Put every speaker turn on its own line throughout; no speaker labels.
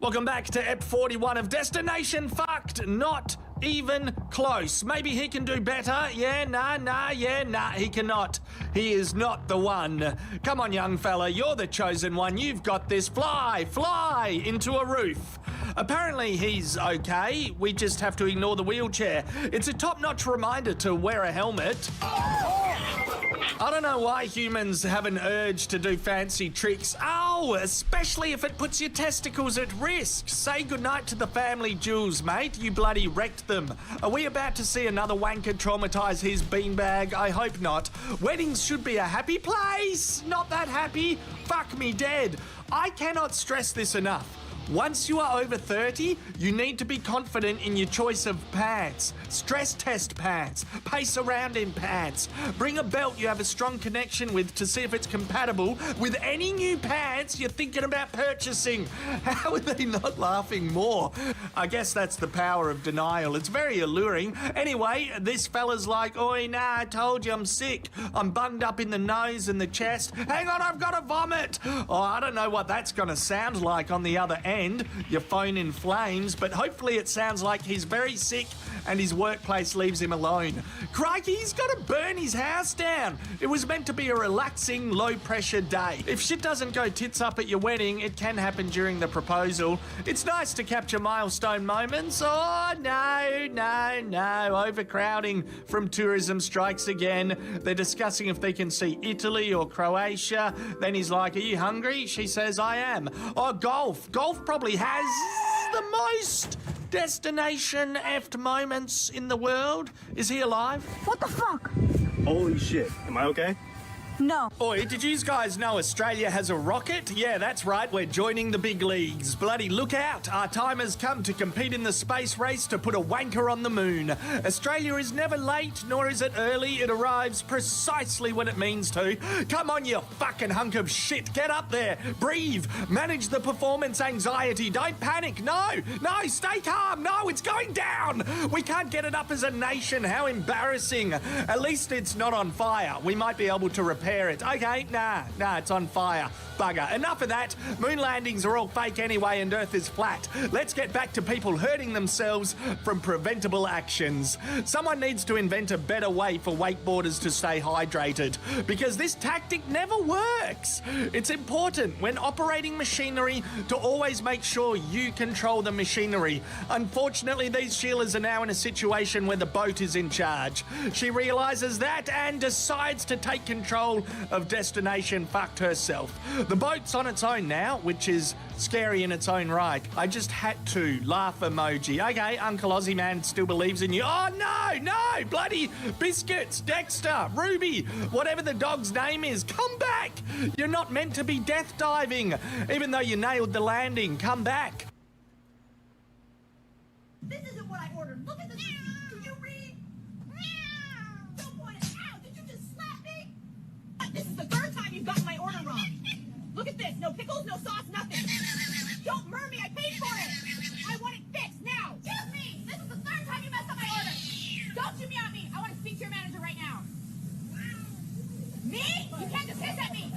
Welcome back to Ep 41 of Destination Fucked. Not even close. Maybe he can do better. Nah, he cannot. He is not the one. Come on, young fella, you're the chosen one. You've got this. Fly into a roof. Apparently he's okay. We just have to ignore the wheelchair. It's a top-notch reminder to wear a helmet. I don't know why humans have an urge to do fancy tricks. Oh, especially if it puts your testicles at risk. Say goodnight to the family jewels, mate. You bloody wrecked them. Are we about to see another wanker traumatise his beanbag? I hope not. Weddings should be a happy place. Not that happy. Fuck me dead. I cannot stress this enough. Once you are over 30, you need to be confident in your choice of pants. Stress test pants. Pace around in pants. Bring a belt you have a strong connection with to see if it's compatible with any new pants you're thinking about purchasing. How are they not laughing more? I guess that's the power of denial. It's very alluring. Anyway, this fella's like, oi, nah, I told you I'm sick. I'm bunged up in the nose and the chest. Hang on, I've got to vomit. Oh, I don't know what that's going to sound like on the other end. Your phone in flames, but hopefully it sounds like he's very sick and his workplace leaves him alone. Crikey, he's got to burn his house down. It was meant to be a relaxing, low-pressure day. If shit doesn't go tits up at your wedding, it can happen during the proposal. It's nice to capture milestone moments. Oh, no. Overcrowding from tourism strikes again. They're discussing if they can see Italy or Croatia. Then he's like, are you hungry? She says, I am. Oh, golf. Golf probably has the most destination effed moments in the world. Is he alive?
What the fuck?
Holy shit. Am I okay?
No.
Oi, did you guys know Australia has a rocket? Yeah, that's right, we're joining the big leagues. Bloody look out, our time has come to compete in the space race to put a wanker on the moon. Australia is never late, nor is it early, it arrives precisely when it means to. Come on, you fucking hunk of shit, get up there, breathe, manage the performance anxiety, don't panic, no, stay calm, no, it's going down. We can't get it up as a nation, how embarrassing. At least it's not on fire, we might be able to repair it. Okay, nah, it's on fire. Bugger. Enough of that. Moon landings are all fake anyway and Earth is flat. Let's get back to people hurting themselves from preventable actions. Someone needs to invent a better way for wakeboarders to stay hydrated because this tactic never works. It's important when operating machinery to always make sure you control the machinery. Unfortunately, these Sheilas are now in a situation where the boat is in charge. She realizes that and decides to take control of Destination Fucked herself. The boat's on its own now, which is scary in its own right. I just had to. Laugh emoji. Okay, Uncle Aussie Man still believes in you. Oh, no! Bloody Biscuits, Dexter, Ruby, whatever the dog's name is, come back! You're not meant to be death diving, even though you nailed the landing. Come back.
This isn't what I ordered. Look at this. Did you read? Don't point it out. Did you just slap me? This is the third time you've gotten my order wrong. Look at this. No pickles, no sauce, nothing. Don't murder me. I paid for it. I want it fixed now. Excuse me. This is the third time you messed up my order. Don't you meow at me. I want to speak to your manager right now. Me? You can't just hiss at me.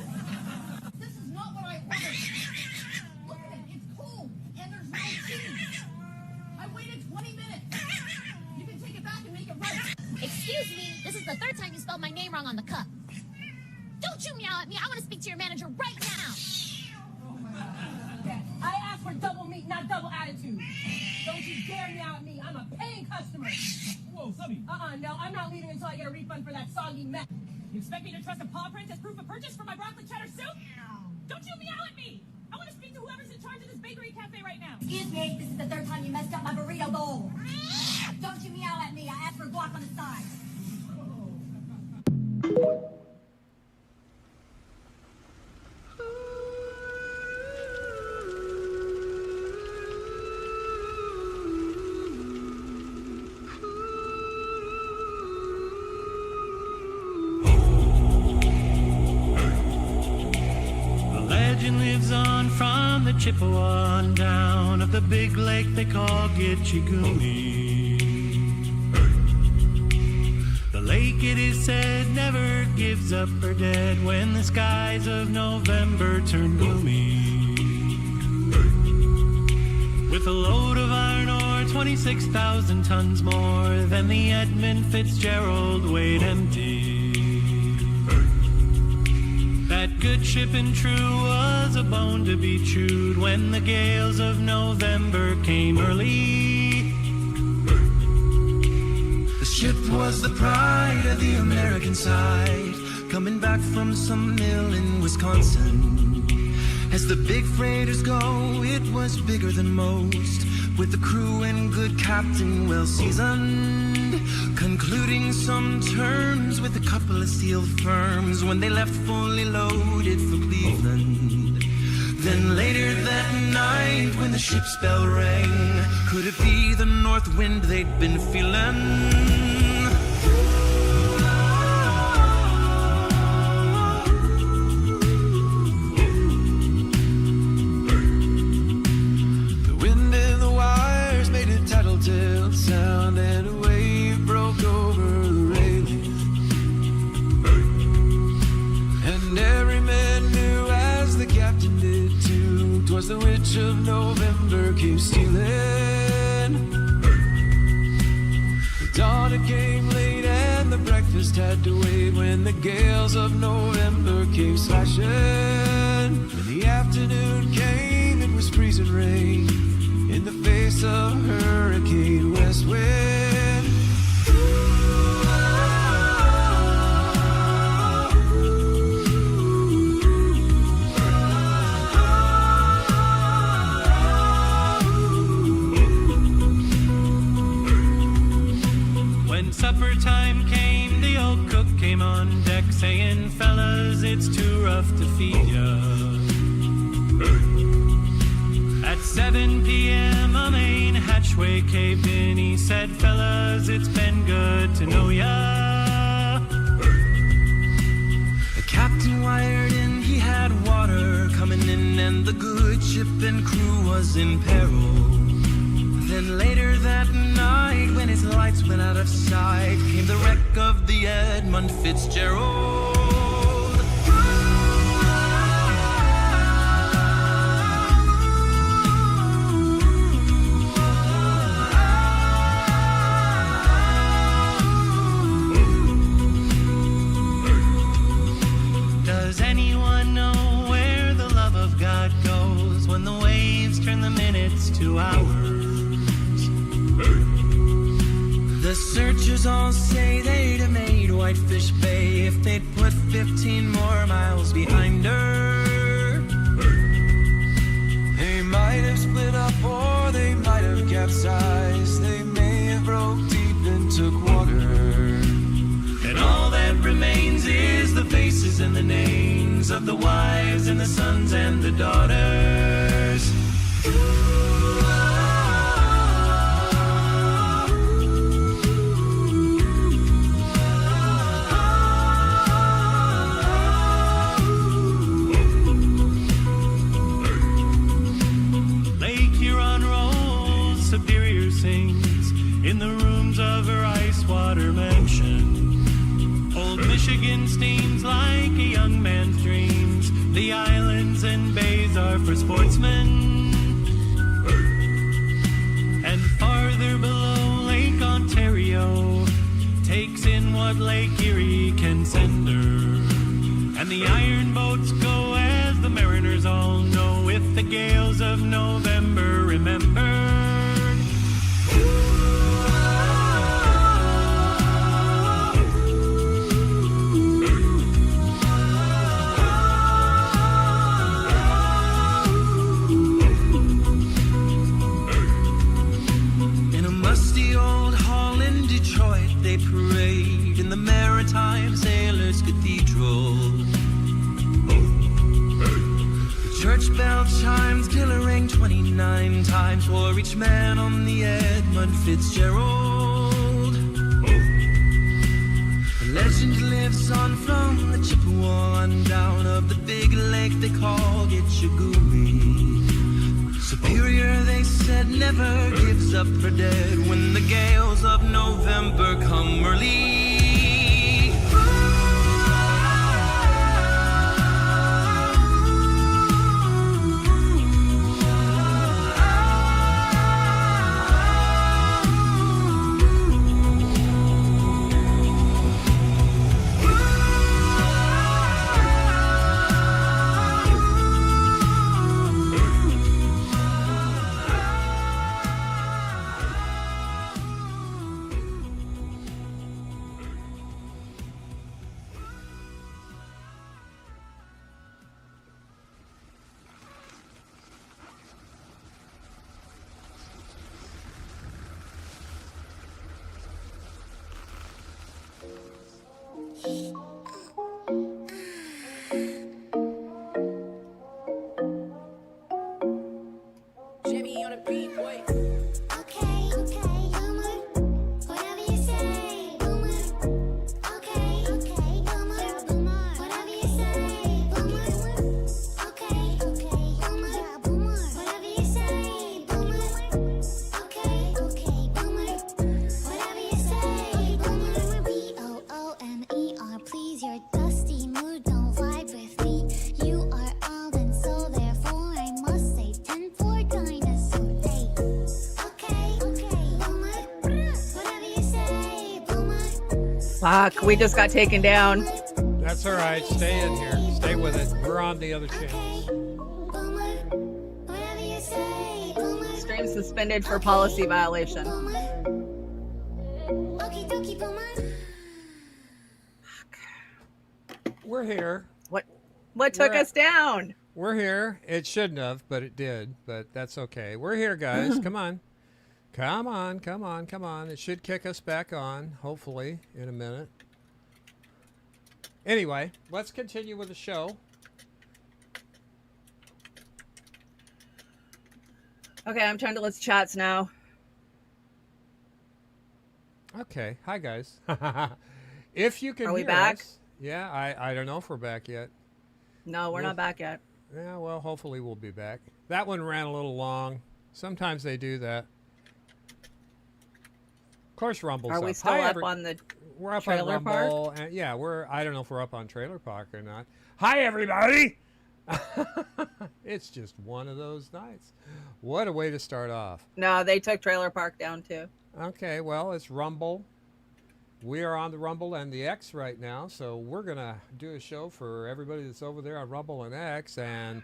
This is not what I ordered. Look at it. It's cold. And there's no cheese. I waited 20 minutes. You can take it back and make it right.
Excuse me, this is the third time you spelled my name wrong on the cup. Don't you meow at me. I want to speak to your manager right now.
I asked for double meat, not double attitude. Don't you dare meow at me. I'm a paying customer.
Whoa, Subby.
No, I'm not leaving until I get a refund for that soggy mess.
You expect me to trust a paw print as proof of purchase for my broccoli cheddar soup? Don't you meow at me. I want to speak to whoever's in charge of this bakery cafe right now.
Excuse me, this is the third time you messed up my burrito bowl. Don't you meow at me. I asked for guac on the side.
Lives on from the Chippewa down of the big lake they call Gitchigumi. The lake, it is said, never gives up her dead when the skies of November turn gloomy. with a load of iron ore 26,000 tons more than the Edmund Fitzgerald weighed empty. That good ship and true was a bone to be chewed when the gales of November came early.
The ship was the pride of the American side, coming back from some mill in Wisconsin. As the big freighters go, it was bigger than most, with the crew and good captain well seasoned, concluding some terms with a couple of steel firms when they left fully loaded for Cleveland. Then later that night when the ship's bell rang, could it be the north wind they'd been feeling? Sound and a wave broke over the railing, and every man knew, as the captain did too, 'twas the witch of November came stealing. The dawn it came late and the breakfast had to wait when the gales of November came slashing. When the afternoon came, it was freezing rain in the face of hurricane west wind.
When supper time came, the old cook came on deck saying, "Fellas, it's too rough to feed ya." At 7 p.m. a main hatchway caved in. He said, "Fellas, it's been good to know ya."
The captain wired in, he had water coming in, and the good ship and crew was in peril. Then later that night, when his lights went out of sight, came the wreck of the Edmund Fitzgerald.
Does anyone know where the love of God goes when the waves turn the minutes to hours?
The searchers all say they'd have made Whitefish Bay if they'd put 15 more miles behind her. They might have split up or they might have capsized. They may have broke deep and took water. And all that remains is the faces and the names of the wives and the sons and the daughters.
Lake Huron rolls, Superior sings in the rooms of her ice water mansion. Old Michigan steams like a young man's dreams. The islands and bays are for sportsmen. And farther below, Lake Ontario takes in what Lake Erie can send her. And the iron boats go, as the mariners all know, with the gales of November remembered.
In a musty old hall in Detroit, they parade in the Maritime Sailors Cathedral. The church bell chimes till a ring 29 times for each man on the Edmund Fitzgerald. The legend lives on from the Chippewa on down of the big lake they call Gitchagumi. Superior, they said, never gives up for dead when the gales of November come early.
Fuck, we just got taken down.
That's all right. Stay in here. Stay with it. We're on the other channels.
Stream suspended for policy violation.
We're here.
What took us down?
We're here. It shouldn't have, but it did. But that's okay. We're here, guys. Come on. Come on, come on, come on. It should kick us back on, hopefully, in a minute. Anyway, let's continue with the show.
Okay, I'm trying to list chats now.
Okay. Hi, guys. If you can
Are we
hear
back?
us. Yeah, I don't know if we're back yet.
No, we're not back yet.
Yeah, well, hopefully we'll be back. That one ran a little long. Sometimes they do that. Of course, Rumble's
Are
up.
we still
Hi,
up on the
We're up
Trailer
on Rumble. And yeah, I don't know if we're up on Trailer Park or not. Hi, everybody. It's just one of those nights. What a way to start off.
No, they took Trailer Park down too.
Okay, well, it's Rumble. We are on the Rumble and the X right now, so we're going to do a show for everybody that's over there on Rumble and X, and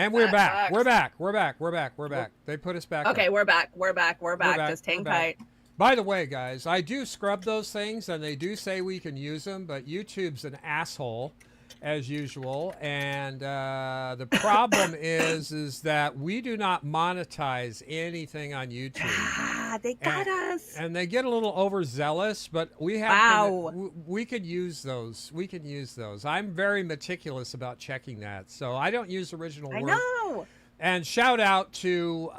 we're back. We're back. We're back. We're back. We're back. They put us back.
Okay,
up.
we're back. We're back. We're back. Just hang tight.
By the way, guys, I do scrub those things, and they do say we can use them, but YouTube's an asshole, as usual, and the problem is that we do not monetize anything on YouTube.
They got us.
And they get a little overzealous, but we have we could use those. We can use those. I'm very meticulous about checking that, so I don't use original work.
I know.
And shout out to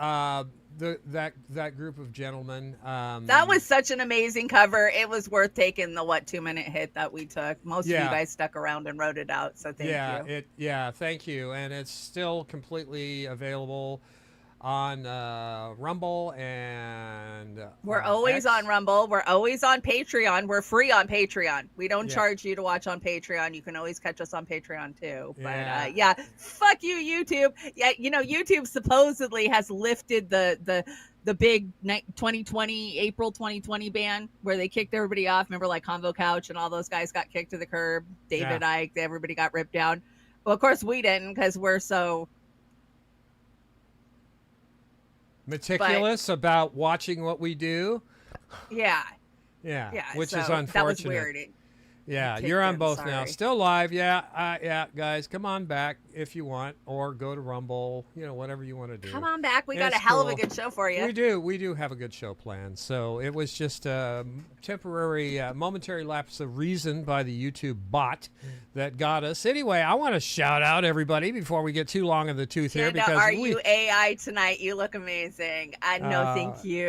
that group of gentlemen.
That was such an amazing cover. It was worth taking the 2-minute hit that we took. Most of you guys stuck around and wrote it out, so thank you.
Thank you. And it's still completely available on Rumble, and
we're always on Rumble. We're always on Patreon. We're free on Patreon. We don't charge you to watch on Patreon. You can always catch us on Patreon too. But fuck you, YouTube. Yeah, YouTube supposedly has lifted the big 2020 April 2020 ban where they kicked everybody off. Remember, like Convo Couch and all those guys got kicked to the curb. David Icke, everybody got ripped down. Well, of course we didn't, because we're so
meticulous about watching what we do.
Yeah,
which
so
is unfortunate.
That was weird.
Yeah, you're on both now. Still live. Yeah, guys, come on back if you want, or go to Rumble, whatever you want to do.
Come on back. We got a hell of a good show for you.
We do have a good show planned. So it was just a temporary, momentary lapse of reason by the YouTube bot that got us. Anyway, I want to shout out everybody before we get too long in the tooth here. Because
are you AI tonight? You look amazing. No, thank you.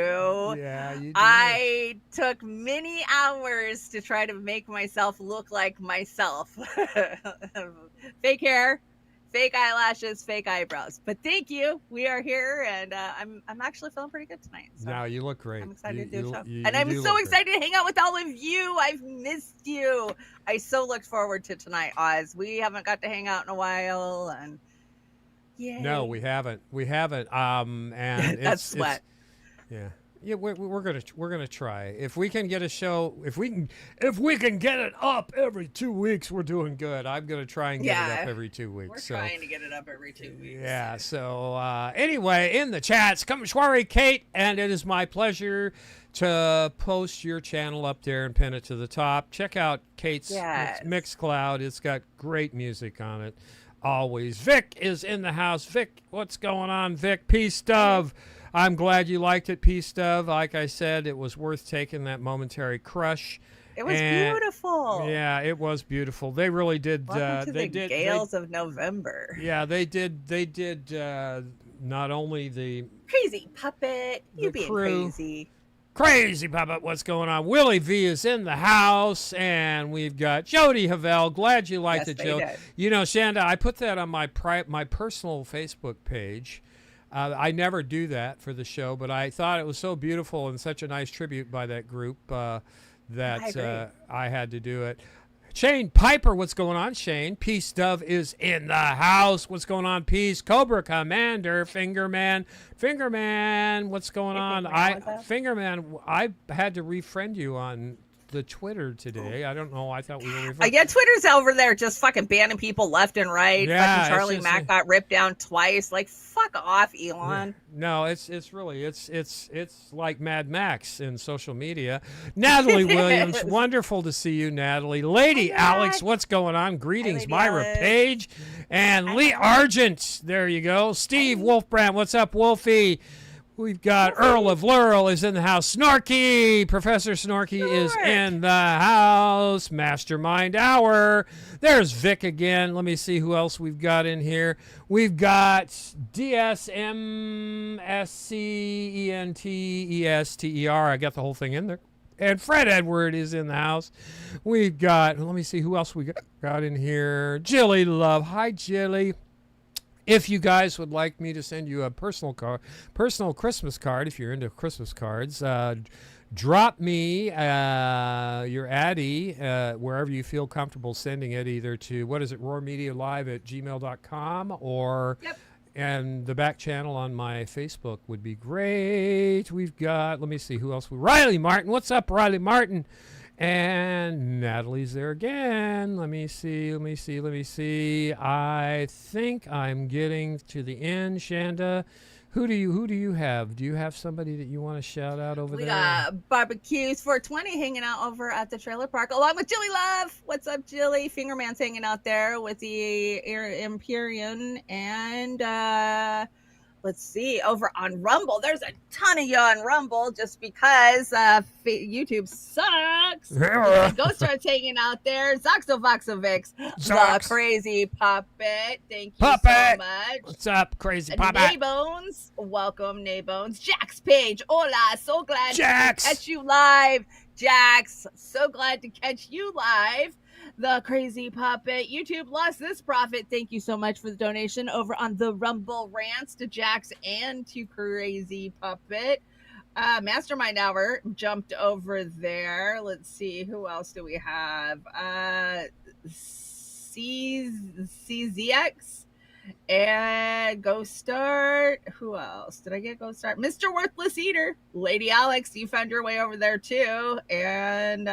Yeah, you do.
I took many hours to try to make myself look like myself. Fake hair, fake eyelashes, fake eyebrows. But thank you. We are here, and I'm actually feeling pretty good tonight. So
no, you look great.
I'm excited to do a show. And I'm so excited to hang out with all of you. I've missed you. I so looked forward to tonight, Oz. We haven't got to hang out in a while, and
no, we haven't. And
that's sweat.
Yeah, we're gonna try. If we can get a show, if we can get it up every 2 weeks, we're doing good. I'm gonna try and get it up every 2 weeks.
We're trying to get it up every 2 weeks.
Yeah. So anyway, in the chats, come Schwari Kate, and it is my pleasure to post your channel up there and pin it to the top. Check out Kate's Mixcloud. It's got great music on it. Always. Vic is in the house. Vic, what's going on, Vic? Peace, Dove. I'm glad you liked it, Peace Dove. Like I said, it was worth taking that momentary crush.
It was beautiful.
Yeah, it was beautiful. They really did.
Welcome to the gales of November.
Yeah, they did. They did not only the
crazy puppet. You being
crew,
crazy.
Crazy puppet. What's going on? Willie V is in the house, and we've got Jody Havel. Glad you liked it, Joe. Shanda, I put that on my personal Facebook page. I never do that for the show, but I thought it was so beautiful and such a nice tribute by that group that I had to do it. Shane Piper, what's going on, Shane? Peace Dove is in the house. What's going on, Peace? Cobra Commander, Fingerman, what's going on? Fingerman, I had to refriend you on the Twitter today. I don't know. I thought we were.
Yeah, Twitter's over there just fucking banning people left and right.
Yeah,
fucking Charlie Mack got ripped down twice. Like, fuck off, Elon.
No, it's really it's like Mad Max in social media. Natalie Williams, wonderful to see you, Natalie. Lady Alex, what's going on? Greetings, Myra Page and Lee Argent. There you go. Steve Wolfbrand, what's up, Wolfie? We've got Earl of Laurel is in the house. Snorky, Professor Snorky is in the house. Mastermind Hour. There's Vic again. Let me see who else we've got in here. We've got DSMSCENTESTER. I got the whole thing in there. And Fred Edward is in the house. We've got, let me see who else we got in here. Jilly Love. Hi, Jilly. If you guys would like me to send you a personal Christmas card, if you're into Christmas cards, drop me your Addy wherever you feel comfortable sending it, either to, roarmedialive@gmail.com or and the back channel on my Facebook would be great. We've got, let me see who else. Riley Martin. What's up, Riley Martin? And Natalie's there again. Let me see. I think I'm getting to the end. Shanda, who do you have? Do you have somebody that you want to shout out over there?
We got Barbecues 420 hanging out over at the trailer park, along with Jilly Love. What's up, Jilly? Fingerman's hanging out there with the Empyrean, and let's see, over on Rumble. There's a ton of you on Rumble just because YouTube sucks. Ghost Star's hanging out there. Zoxovoxovix, the crazy puppet. Thank you so much.
What's up, crazy puppet?
Naybones, welcome, Naybones. Jax Page, hola, so glad to catch you live. Jax, so glad to catch you live. The crazy puppet. YouTube lost this profit. Thank you so much for the donation over on the Rumble Rants to Jax and to Crazy Puppet. Mastermind Hour jumped over there. Let's see, who else do we have? CZX and Ghost Start. Who else did I get? Ghost Start, Mr. Worthless Eater, Lady Alex, you found your way over there too, and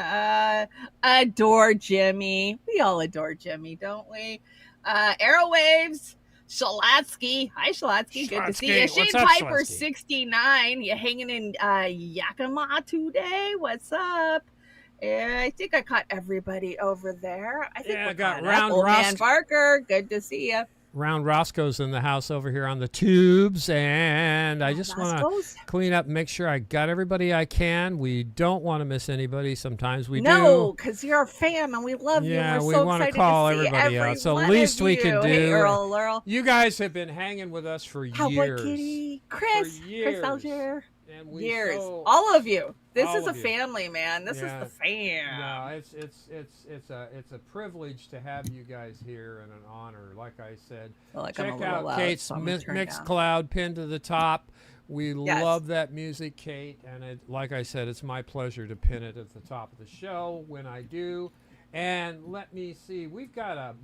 adore Jimmy. We all adore Jimmy, don't we? Airwaves, Shalatsky. Hi, Shalatsky. Good to see you. Shane Piper, 69. You hanging in Yakima today? What's up? I think I caught everybody over there. I think I got Round Man Barker. Good to see you.
Round Roscoe's in the house over here on the tubes, and I just want to clean up and make sure I got everybody I can. We don't want to miss anybody. Sometimes we do.
No, because you're a fan and we love you.
Yeah,
and
we
so
want to
excited
call
to see
everybody out. So
every
the least
one
we
of
can do.
Hey, Earl.
You guys have been hanging with us for years.
Kitty, Chris Algier.
And we
years. All of you. This is a
you.
family, man. This is the fam.
No, it's a privilege to have you guys here and an honor. Like I said, check out Kate's Mixcloud pinned to the top. We love that music, Kate, and like I said, it's my pleasure to pin it at the top of the show when I do. And let me see, we've got a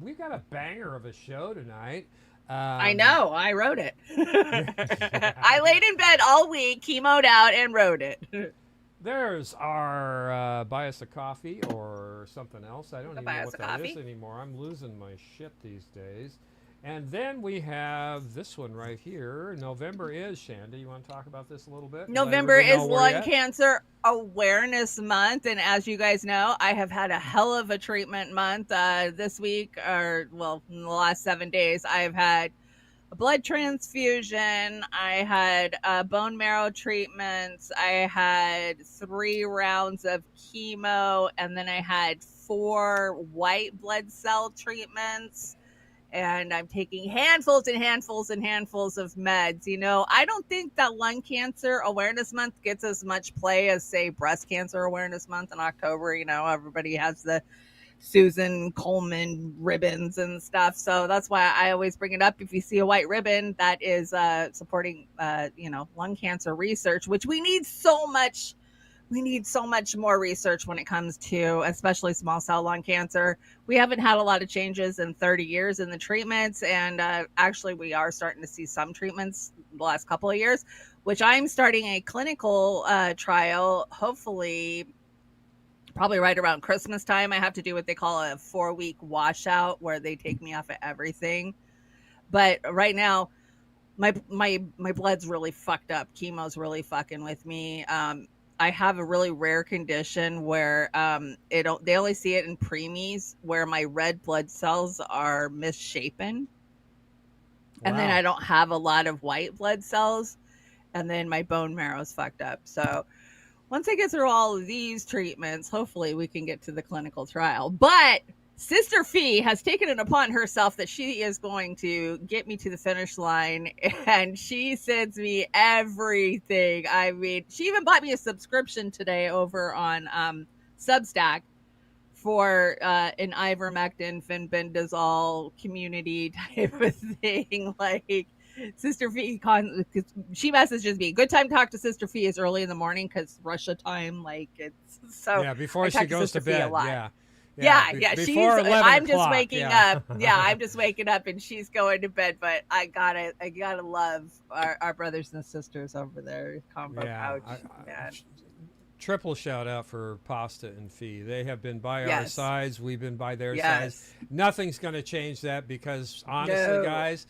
banger of a show tonight.
I know. I wrote it. I laid in bed all week, chemoed out, and wrote it.
There's our buy us a coffee or something else. I don't even know what that is anymore. I'm losing my shit these days. And then we have this one right here. November is, Shanda, you want to talk about this a little bit?
November is Lung Cancer Awareness Month. And as you guys know, I have had a hell of a treatment month this week, in the last 7 days. I've had a blood transfusion. I had bone marrow treatments. I had 3 rounds of chemo. And then I had 4 white blood cell treatments. And I'm taking handfuls and handfuls and handfuls of meds. You know, I don't think that Lung Cancer Awareness Month gets as much play as, say, Breast Cancer Awareness Month in October. You know, everybody has the Susan Coleman ribbons and stuff. So that's why I always bring it up. If you see a white ribbon, that is supporting, lung cancer research, which we need so much. We need so much more research when it comes to especially small cell lung cancer. We haven't had a lot of changes in 30 years in the treatments. And actually, we are starting to see some treatments the last couple of years, which I'm starting a clinical trial, hopefully probably right around Christmas time, I have to do what they call a 4-week washout where they take me off of everything. But right now, my blood's really fucked up. Chemo's really fucking with me. I have a really rare condition where they only see it in preemies, where my red blood cells are misshapen. And then I don't have a lot of white blood cells, and then my bone marrow's fucked up. So once I get through all of these treatments, hopefully we can get to the clinical trial. But Sister Fee has taken it upon herself that she is going to get me to the finish line, and she sends me everything. I mean, she even bought me a subscription today over on Substack for an ivermectin, fenbendazole community type of thing. Like, Sister Fee, she messages me. Good time to talk to Sister Fee is early in the morning because Russia time. Like, it's so.
Yeah, before she goes to bed.
Yeah. I'm just waking up. Yeah,
I'm
just waking up, and she's going to bed. But I gotta love our brothers and sisters over there. Combo couch.
Triple shout out for Pasta and Fee. They have been by our sides. We've been by their sides. Nothing's going to change that because honestly, guys,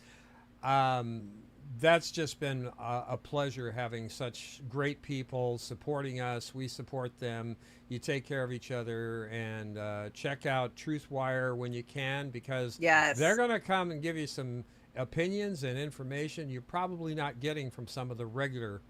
that's just been a pleasure having such great people supporting us. We support them. You take care of each other, and check out Truthwire when you can, because they're going to come and give you some opinions and information you're probably not getting from some of the regular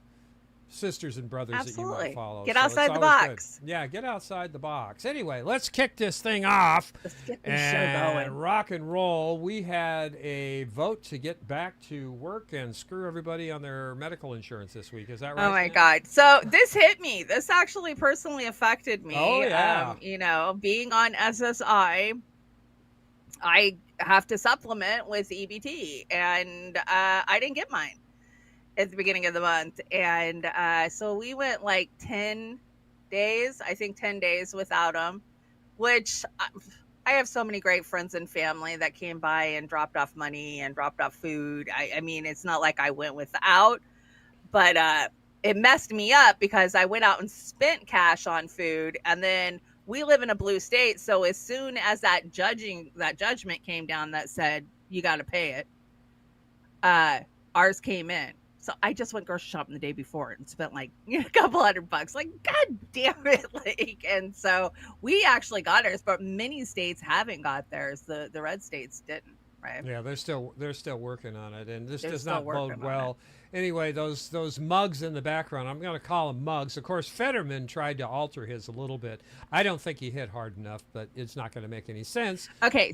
sisters and brothers that you might follow.
Get outside the box.
Good. Yeah, get outside the box. Anyway, let's kick this thing off.
Let's get this show going.
Rock and roll. We had a vote to get back to work and screw everybody on their medical insurance this week. Is that right?
Oh my God. So this hit me. This actually personally affected me.
Oh yeah.
Being on SSI, I have to supplement with EBT, and I didn't get mine at the beginning of the month, and so we went like 10 days, I think 10 days without them, which I have so many great friends and family that came by and dropped off money and dropped off food. I mean, it's not like I went without, but it messed me up because I went out and spent cash on food, and then we live in a blue state, so as soon as that judgment came down that said you got to pay it, ours came in. So I just went grocery shopping the day before and spent like a couple $100. Like, God damn it! And so we actually got ours, but many states haven't got theirs. The red states didn't, right?
Yeah, they're still working on it, and this does not bode well. Anyway, those mugs in the background, I'm going to call them mugs. Of course, Fetterman tried to alter his a little bit. I don't think he hit hard enough, but it's not going to make any sense.
Okay,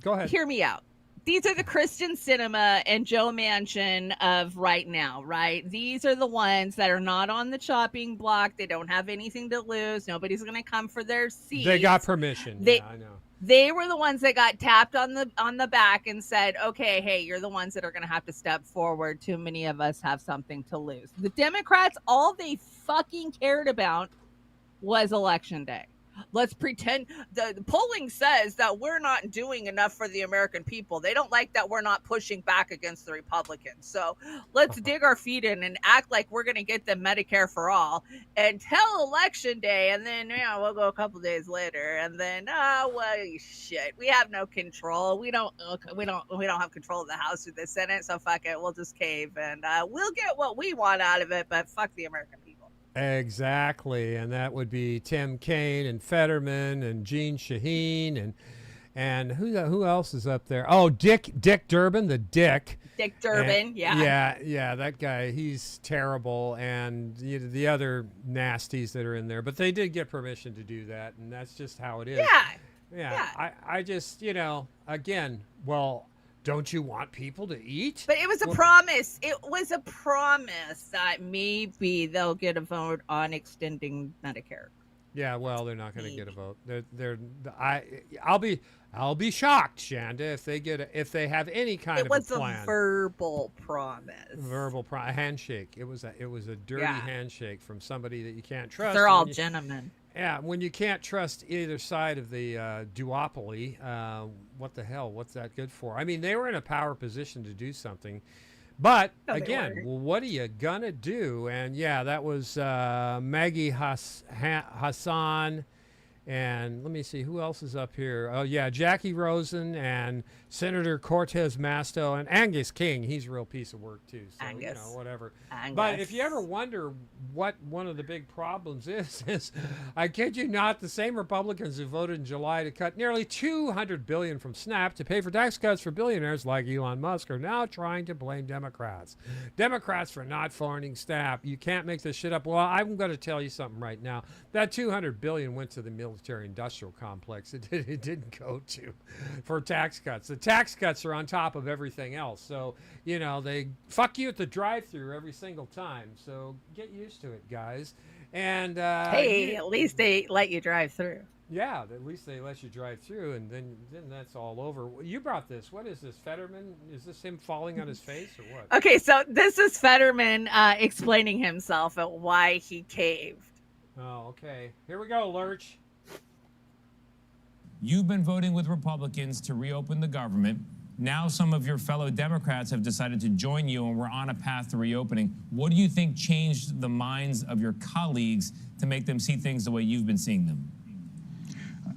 go ahead.
Hear me out. These are the Christian Cinema and Joe Manchin of right now, right? These are the ones that are not on the chopping block. They don't have anything to lose. Nobody's going to come for their seats.
They got permission. Yeah, I know.
They were the ones that got tapped on the back and said, okay, hey, you're the ones that are going to have to step forward. Too many of us have something to lose. The Democrats, all they fucking cared about was Election Day. Let's pretend the polling says that we're not doing enough for the American people. They don't like that we're not pushing back against the Republicans. So let's dig our feet in and act like we're going to get them Medicare for all until Election Day. And then, we'll go a couple days later. And then, shit, we have no control. We don't have control of the House or the Senate. So fuck it. We'll just cave and we'll get what we want out of it. But fuck the American people.
Exactly, and that would be Tim Kaine and Fetterman and Gene Shaheen and who else is up there? Oh, Dick Durbin, the Dick.
Dick Durbin,
yeah, that guy. He's terrible, and the other nasties that are in there. But they did get permission to do that, and that's just how it is.
Yeah.
I just again, well. Don't you want people to eat?
But it was a promise. It was a promise that maybe they'll get a vote on extending Medicare.
Yeah, well, they're not going to get a vote. I'll be shocked, Shanda, if they have any kind of a plan.
It was a verbal promise.
Handshake. It was a dirty handshake from somebody that you can't trust.
They're all gentlemen.
Yeah, when you can't trust either side of the duopoly, what the hell? What's that good for? I mean, they were in a power position to do something. But, again, what are you going to do? And, yeah, that was Maggie Hassan And let me see, who else is up here? Oh, yeah, Jackie Rosen and Senator Cortez Masto and Angus King. He's a real piece of work, too. So,
Angus.
you know, whatever.
Angus.
But if you ever wonder what one of the big problems is I kid you not, the same Republicans who voted in July to cut nearly $200 billion from SNAP to pay for tax cuts for billionaires like Elon Musk are now trying to blame Democrats. Democrats for not funding SNAP. You can't make this shit up. Well, I'm going to tell you something right now. That $200 billion went to the military-industrial complex. It didn't go to for tax cuts. The tax cuts are on top of everything else. So, you know, they fuck you at the drive-thru every single time. So get used to it, guys. And
hey, at least they let you drive through.
Yeah, at least they let you drive through, and then that's all over. You brought this. What is this, Fetterman? Is this him falling on his face or what?
Okay, so this is Fetterman explaining himself at why he caved.
Oh, okay. Here we go, Lurch.
You've been voting with Republicans to reopen the government. Now some of your fellow Democrats have decided to join you, and we're on a path to reopening. What do you think changed the minds of your colleagues to make them see things the way you've been seeing them?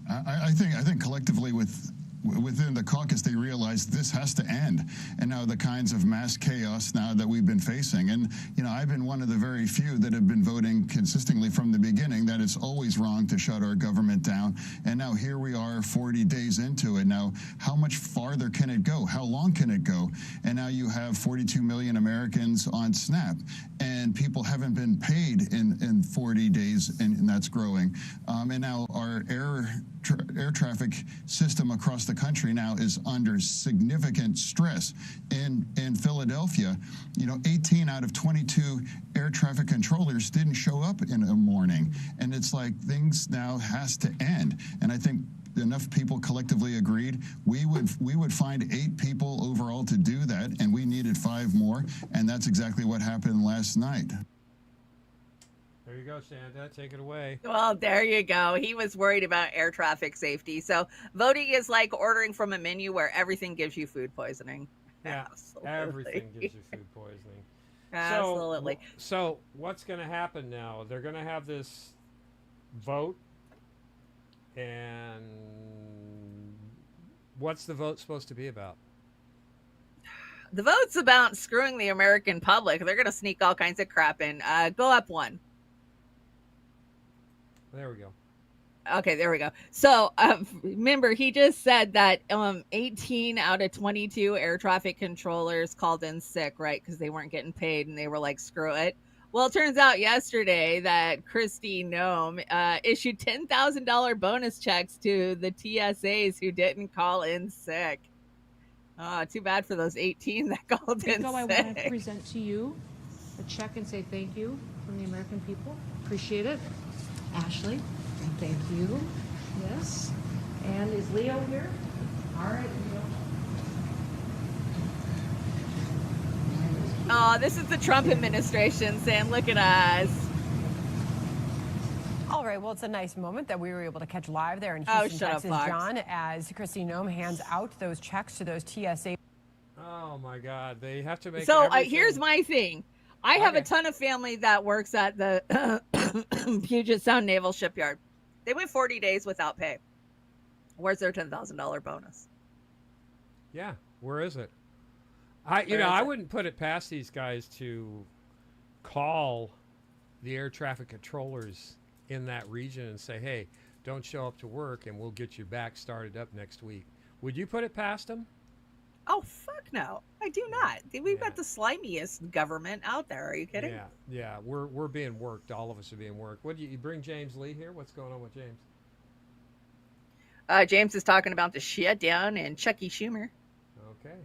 I think collectively within the caucus, they realized this has to end. And now the kinds of mass chaos now that we've been facing. And, you know, I've been one of the very few that have been voting consistently from the beginning that it's always wrong to shut our government down. And now here we are 40 days into it. Now, how much farther can it go? How long can it go? And now you have 42 million Americans on SNAP, and people haven't been paid in 40 days, and that's growing. And now our air traffic system across the country now is under significant stress. In Philadelphia, you know, 18 out of 22 air traffic controllers didn't show up in a morning. And it's like things now has to end. And I think enough people collectively agreed we would find 8 people overall to do that, and we needed 5 more. And that's exactly what happened last night.
There you go, Santa. Take it away.
Well, there you go. He was worried about air traffic safety. So voting is like ordering from a menu where everything gives you food poisoning.
Yeah,
absolutely.
Everything gives you food poisoning.
Absolutely.
So what's going to happen now? They're going to have this vote, and what's the vote supposed to be about?
The vote's about screwing the American public. They're going to sneak all kinds of crap in. Go up 1.
There we go.
Okay, there we go. So remember, he just said that 18 out of 22 air traffic controllers called in sick, right? Because they weren't getting paid and they were like, screw it. Well, it turns out yesterday that Kristi Noem issued $10,000 bonus checks to the TSAs who didn't call in sick. Too bad for those 18 that called in sick.
I want to present to you a check and say thank you from the American people. Appreciate it. Ashley, thank you. Yes. And is Leo here? All right, Leo.
Oh, this is the Trump administration saying, look at us.
All right, well, it's a nice moment that we were able to catch live there in Houston, Texas, John, as Kristi Noem hands out those checks to those TSA.
Oh, my God. They have to make
So here's my thing. I have a ton of family that works at the Puget Sound Naval Shipyard. They went 40 days without pay. Where's their $10,000 bonus?
Yeah, where is it? I wouldn't put it past these guys to call the air traffic controllers in that region and say, hey, don't show up to work and we'll get you back started up next week. Would you put it past them?
Oh, fuck no. I do not. We've got the slimiest government out there. Are you kidding?
Yeah. We're being worked. All of us are being worked. What do you bring James Lee here? What's going on with James?
James is talking about the shutdown and Chucky Schumer.
Okay.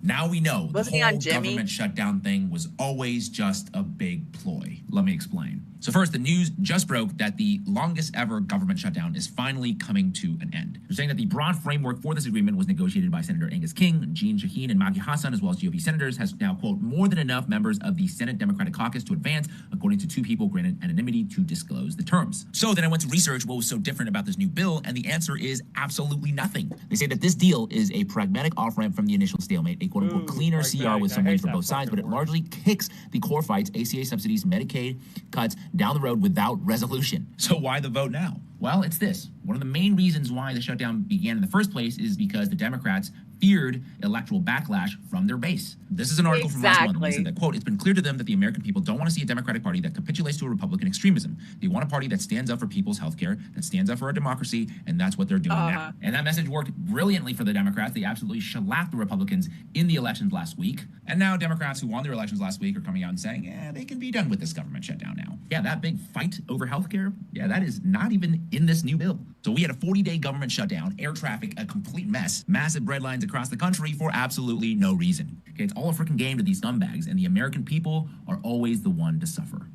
Now we know the whole government shutdown thing was always just a big ploy. Let me explain. So first, the news just broke that the longest ever government shutdown is finally coming to an end. They're saying that the broad framework for this agreement was negotiated by Senator Angus King, Jeanne Shaheen, and Maggie Hassan, as well as GOP senators, has now, quote, more than enough members of the Senate Democratic Caucus to advance, according to 2 people granted anonymity to disclose the terms. So then I went to research what was so different about this new bill, and the answer is absolutely nothing. They say that this deal is a pragmatic off-ramp from the initial stalemate, a quote-unquote cleaner CR with some wins for both sides, but it largely kicks the core fights, ACA subsidies, Medicaid cuts, down the road without resolution. So why the vote now? Well, it's this. One of the main reasons why the shutdown began in the first place is because the Democrats feared electoral backlash from their base. This is an article from last month. They said that, quote, it's been clear to them that the American people don't want to see a Democratic Party that capitulates to a Republican extremism. They want a party that stands up for people's health care, that stands up for our democracy, and that's what they're doing now. And that message worked brilliantly for the Democrats. They absolutely shellacked the Republicans in the elections last week. And now Democrats who won their elections last week are coming out and saying, yeah, they can be done with this government shutdown now. Yeah, that big fight over health care, yeah, that is not even in this new bill. So we had a 40-day government shutdown, air traffic a complete mess, massive bread lines across the country for absolutely no reason. Okay, it's all a freaking game to these scumbags, and the American people are always the one to suffer.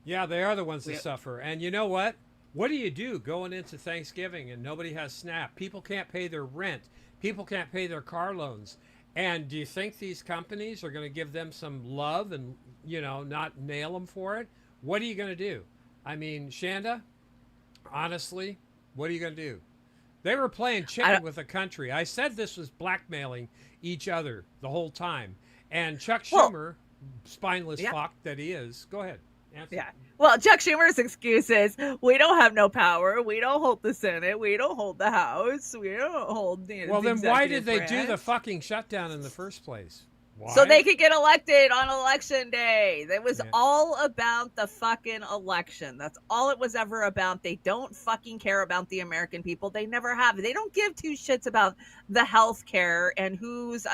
Yeah, they are the ones that suffer. And you know what? What do you do going into Thanksgiving and nobody has SNAP? People can't pay their rent. People can't pay their car loans. And do you think these companies are going to give them some love and, you know, not nail them for it? What are you going to do? I mean, Shanda, honestly, what are you going to do? They were playing chicken with the country. I said this was blackmailing each other the whole time. And Chuck Schumer, spineless fuck that he is, go ahead. Answer.
Yeah. Well, Chuck Schumer's excuse is, we don't have no power. We don't hold the Senate. We don't hold the House. We don't hold the
Well, then why did they do the fucking shutdown in the first place? Why?
So they could get elected on election day. It was all about the fucking election. That's all it was ever about. They don't fucking care about the American people. They never have. They don't give two shits about the health care and whose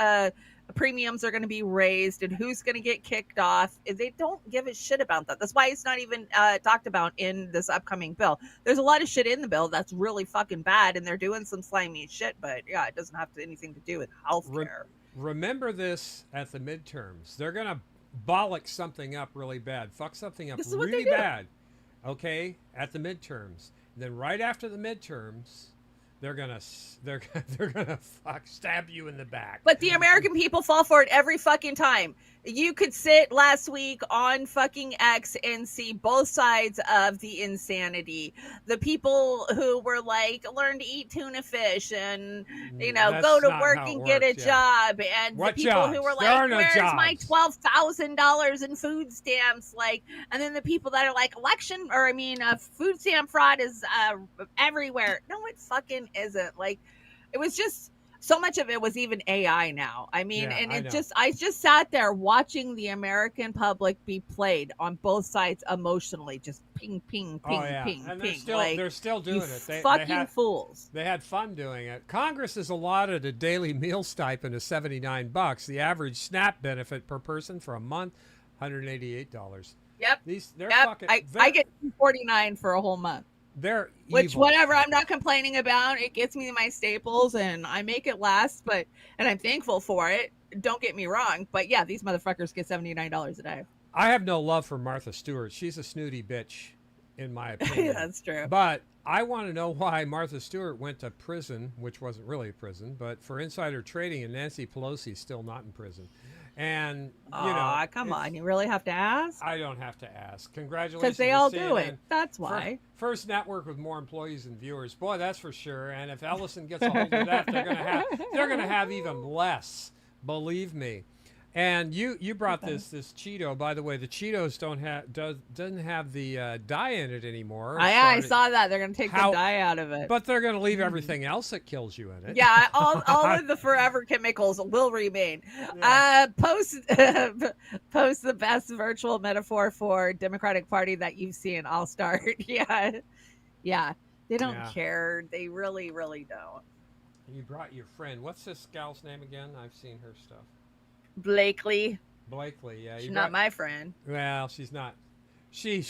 premiums are going to be raised and who's going to get kicked off. They don't give a shit about that. That's why it's not even talked about in this upcoming bill. There's a lot of shit in the bill that's really fucking bad, and they're doing some slimy shit, but yeah, it doesn't have anything to do with health care.
Remember this at the midterms. They're going to bollock something up really bad. Fuck something up really bad. Okay? At the midterms. And then right after the midterms, they're gonna stab you in the back.
But the American people fall for it every fucking time. You could sit last week on fucking X and see both sides of the insanity. The people who were like, learn to eat tuna fish and, you know, go to work and get a job. And
what
the people
jobs?
who were
There are
like,
no
where's
jobs.
my $12,000 in food stamps? Like, and then the people that are like, food stamp fraud is everywhere. No, it fucking isn't. Like, it was just so much of it was even AI now. I mean, I just sat there watching the American public be played on both sides emotionally, just ping, ping, ping, ping,
and
ping.
They're still doing it. They had
fools.
They had fun doing it. Congress has allotted a daily meal stipend of $79. The average SNAP benefit per person for a month, $188.
Yep.
They're fucking.
I get $49 for a whole month.
They're
Which,
evil.
whatever, I'm not complaining about. It gets me my staples and I make it last, and I'm thankful for it. Don't get me wrong. But yeah, these motherfuckers get $79 a day.
I have no love for Martha Stewart. She's a snooty bitch, in my opinion.
That's true.
But I want to know why Martha Stewart went to prison, which wasn't really a prison, but for insider trading, and Nancy Pelosi's still not in prison. And, you know.
Come on. You really have to ask?
I don't have to ask. Congratulations.
Because they all
to
do
CNN.
it. That's why.
First network with more employees and viewers. Boy, that's for sure. And if Ellison gets a hold of that, they're gonna have even less. Believe me. And you brought this Cheeto. By the way, the Cheetos doesn't have the dye in it anymore.
I saw that. They're going to take the dye out of it.
But they're going to leave everything else that kills you in it.
Yeah, all of the forever chemicals will remain. Yeah. Post the best virtual metaphor for Democratic Party that you've seen. I'll start. Yeah. They don't care. They really, really don't.
You brought your friend. What's this gal's name again? I've seen her stuff.
Blakely,
yeah.
She's not my friend.
Well, she's not. She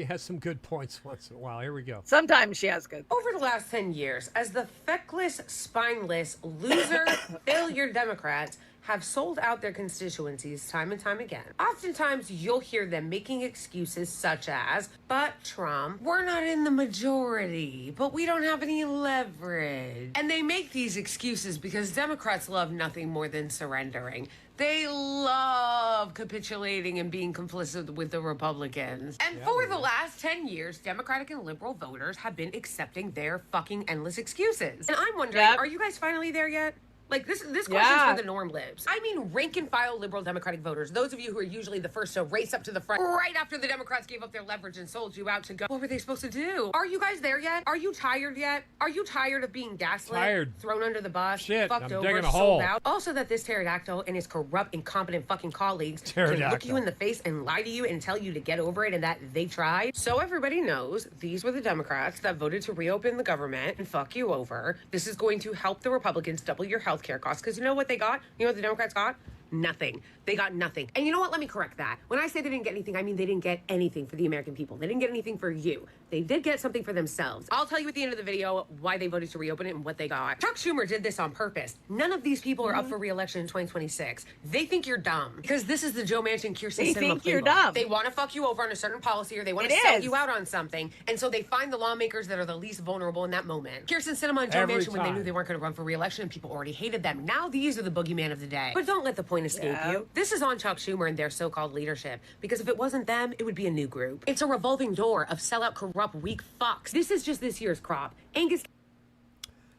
has some good points once in a while. Here we go.
Sometimes she has good.
Over the last 10 years, as the feckless, spineless, loser, failure Democrats have sold out their constituencies time and time again. Oftentimes, you'll hear them making excuses such as, but Trump, we're not in the majority, but we don't have any leverage. And they make these excuses because Democrats love nothing more than surrendering. They love capitulating and being complicit with the Republicans. And for the last 10 years, Democratic and liberal voters have been accepting their fucking endless excuses. And I'm wondering, are you guys finally there yet? Like, this question's for the norm libs. I mean, rank-and-file liberal Democratic voters, those of you who are usually the first to race up to the front right after the Democrats gave up their leverage and sold you out to go. What were they supposed to do? Are you guys there yet? Are you tired yet? Are you tired of being gaslit?
Tired.
Thrown under the bus?
Shit,
fucked
I'm
over,
digging a
sold
hole.
out? Also that this pterodactyl and his corrupt, incompetent fucking colleagues can look
Pterodactyl.
you in the face and lie to you and tell you to get over it and that they tried. So everybody knows these were the Democrats that voted to reopen the government and fuck you over. This is going to help the Republicans double your health care costs, because you know what they got? You know what the Democrats got? Nothing. They got nothing. And you know what? Let me correct that. When I say they didn't get anything, I mean they didn't get anything for the American people. They didn't get anything for you. They did get something for themselves. I'll tell you at the end of the video why they voted to reopen it and what they got. Chuck Schumer did this on purpose. None of these people are up for re-election in 2026. They think you're dumb. Because this is the Joe Manchin, Kirsten Sinema
They think
playbook.
you're dumb.
They want to fuck you over on a certain policy, or they want to
It
sell
is.
you out on something. And so they find the lawmakers that are the least vulnerable in that moment. Kirsten Sinema and Joe
Every
Manchin, when they
time.
knew they weren't going to run for re-election and people already hated them. Now these are the boogeyman of the day. But don't let the point escape you. This is on Chuck Schumer and their so-called leadership. Because if it wasn't them, it would be a new group. It's a revolving door of sellout, corrupt, weak fucks. This is just this year's crop. Angus.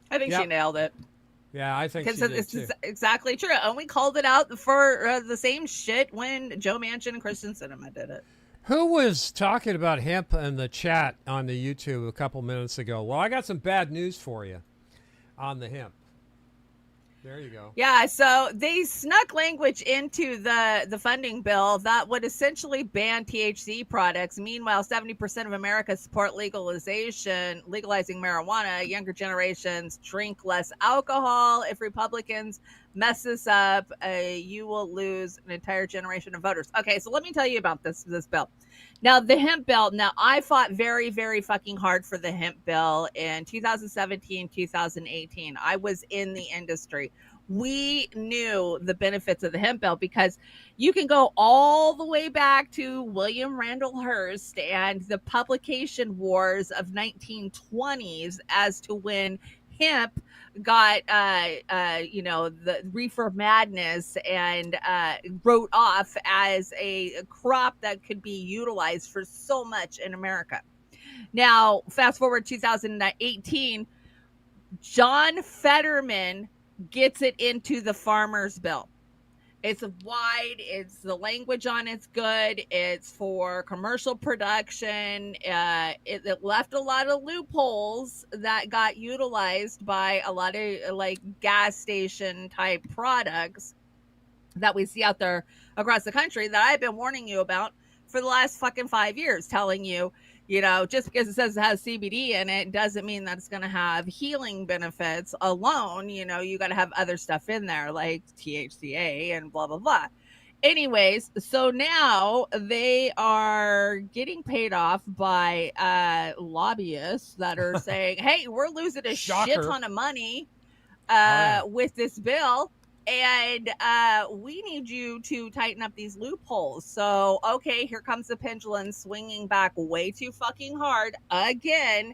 I think she nailed it.
Yeah, I think she
Because
did
it's
too.
exactly true. And we called it out for the same shit when Joe Manchin and Kristen Sinema did it.
Who was talking about hemp in the chat on the YouTube a couple minutes ago? Well, I got some bad news for you on the hemp. There you go.
Yeah, so they snuck language into the funding bill that would essentially ban THC products. Meanwhile, 70% of America support legalizing marijuana. Younger generations drink less alcohol. If Republicans mess this up, you will lose an entire generation of voters. Okay, so let me tell you about this bill. Now, the hemp bill. Now, I fought very, very fucking hard for the hemp bill in 2017, 2018. I was in the industry. We knew the benefits of the hemp bill because you can go all the way back to William Randall Hearst and the publication wars of 1920s as to when hemp got the reefer madness and wrote off as a crop that could be utilized for so much in America. Now, fast forward 2018, John Fetterman gets it into the farmers bill. It's wide. It's the language on it's good. It's for commercial production. It left a lot of loopholes that got utilized by a lot of like gas station type products that we see out there across the country that I've been warning you about for the last fucking 5 years, telling you, just because it says it has CBD in it doesn't mean that it's going to have healing benefits alone. You got to have other stuff in there like THCA and blah, blah, blah. Anyways, so now they are getting paid off by lobbyists that are saying, hey, we're losing a shit ton of money with this bill. And we need you to tighten up these loopholes. So, okay, here comes the pendulum swinging back way too fucking hard again.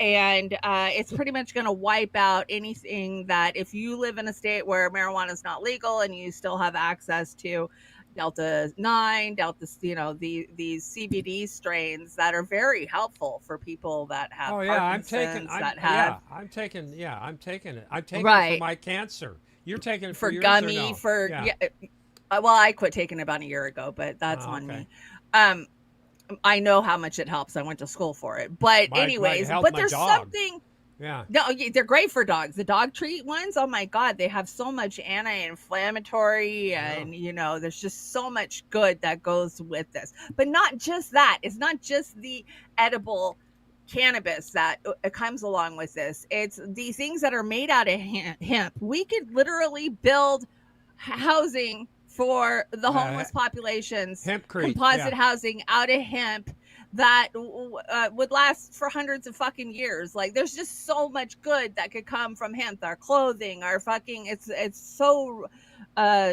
And it's pretty much going to wipe out anything that if you live in a state where marijuana is not legal and you still have access to Delta 9, these CBD strains that are very helpful for people that have
I'm taking it. I'm taking it for my cancer. You're taking it for yours
gummy,
or no?
Well, I quit taking it about a year ago, but that's on me. I know how much it helps. I went to school for it. But there's something.
Yeah.
No, they're great for dogs. The dog treat ones, oh my God, they have so much anti-inflammatory and, there's just so much good that goes with this. But not just that. It's not just the edible cannabis that comes along with this. It's these things that are made out of hemp. We could literally build housing for the homeless populations, composite housing out of hemp that would last for hundreds of fucking years. Like, there's just so much good that could come from hemp. Our clothing, our fucking, it's so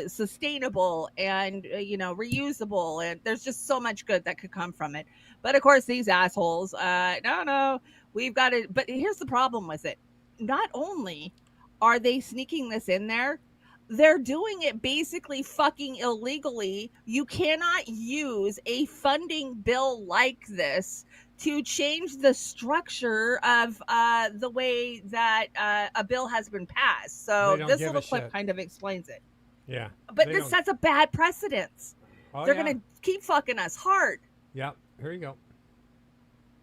sustainable and reusable, and there's just so much good that could come from it. But of course, these assholes, no, we've got it. But here's the problem with it. Not only are they sneaking this in there, they're doing it basically fucking illegally. You cannot use a funding bill like this to change the structure of the way that a bill has been passed. So this little clip kind of explains it.
Yeah.
But this sets a bad precedence. They're going to keep fucking us hard.
Yep. Here you go.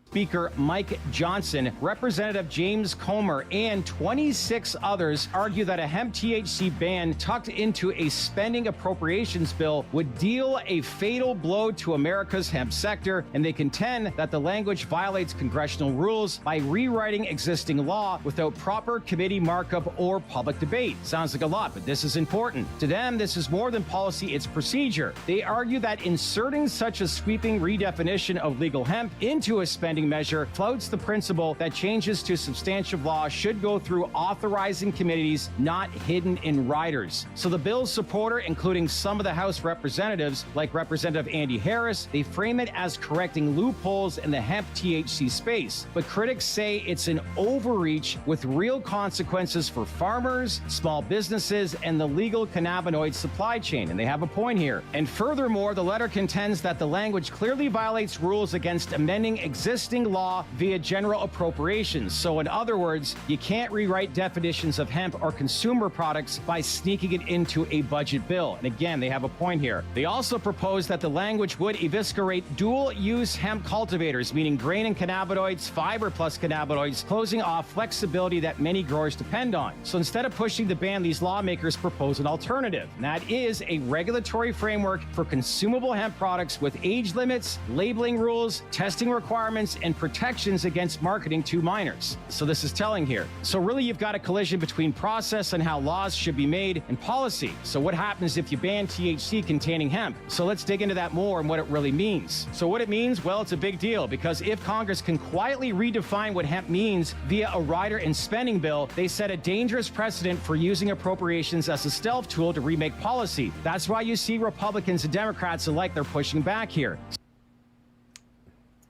Speaker Mike Johnson, Representative James Comer, and 26 others argue that a hemp THC ban tucked into a spending appropriations bill would deal a fatal blow to America's hemp sector, and they contend that the language violates congressional rules by rewriting existing law without proper committee markup or public debate. Sounds like a lot, but this is important. To them, this is more than policy, it's procedure. They argue that inserting such a sweeping redefinition of legal hemp into a spending measure flouts the principle that changes to substantive law should go through authorizing committees, not hidden in riders. So the bill's supporter, including some of the House representatives, like Representative Andy Harris, they frame it as correcting loopholes in the hemp THC space. But critics say it's an overreach with real consequences for farmers, small businesses, and the legal cannabinoid supply chain. And they have a point here. And furthermore, the letter contends that the language clearly violates rules against amending existing law via general appropriations. So in other words, you can't rewrite definitions of hemp or consumer products by sneaking it into a budget bill. And again, they have a point here. They also propose that the language would eviscerate dual-use hemp cultivators, meaning grain and cannabinoids, fiber plus cannabinoids, closing off flexibility that many growers depend on. So instead of pushing the ban, these lawmakers propose an alternative, and that is a regulatory framework for consumable hemp products with age limits, labeling rules, testing requirements, and protections against marketing to minors. So this is telling here. So really, you've got a collision between process and how laws should be made and policy. So what happens if you ban THC containing hemp? So let's dig into that more and what it really means. So what it means, well, it's a big deal, because if Congress can quietly redefine what hemp means via a rider and spending bill, they set a dangerous precedent for using appropriations as a stealth tool to remake policy. That's why you see Republicans and Democrats alike, they're pushing back here.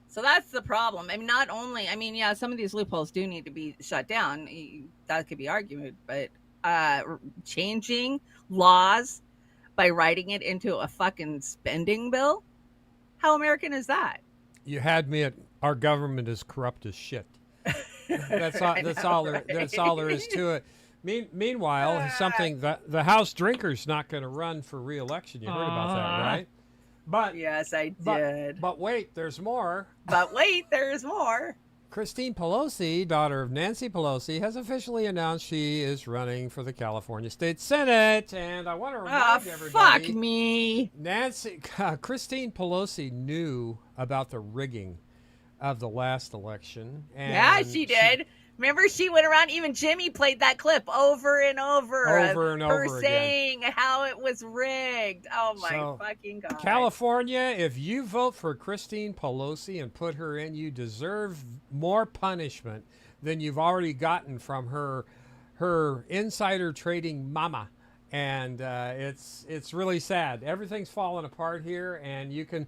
So that's the problem. I mean, not only, yeah, some of these loopholes do need to be shut down. That could be argued, but changing laws by writing it into a fucking spending bill? How American is that?
You had me at our government is corrupt as shit. That's all there is to it. Meanwhile, something that the House drinker's not going to run for re-election. You heard about that, right? But
yes, I did.
But wait, there's more.
But wait, there's more.
Christine Pelosi, daughter of Nancy Pelosi, has officially announced she is running for the California State Senate. And I want to remind everybody.
Fuck me.
Christine Pelosi knew about the rigging of the last election. And
yeah, she did. Remember, she went around, even Jimmy played that clip over and over. Her saying how it was rigged. Oh, my fucking God.
California, if you vote for Christine Pelosi and put her in, you deserve more punishment than you've already gotten from her insider trading mama. And it's really sad. Everything's falling apart here, and you can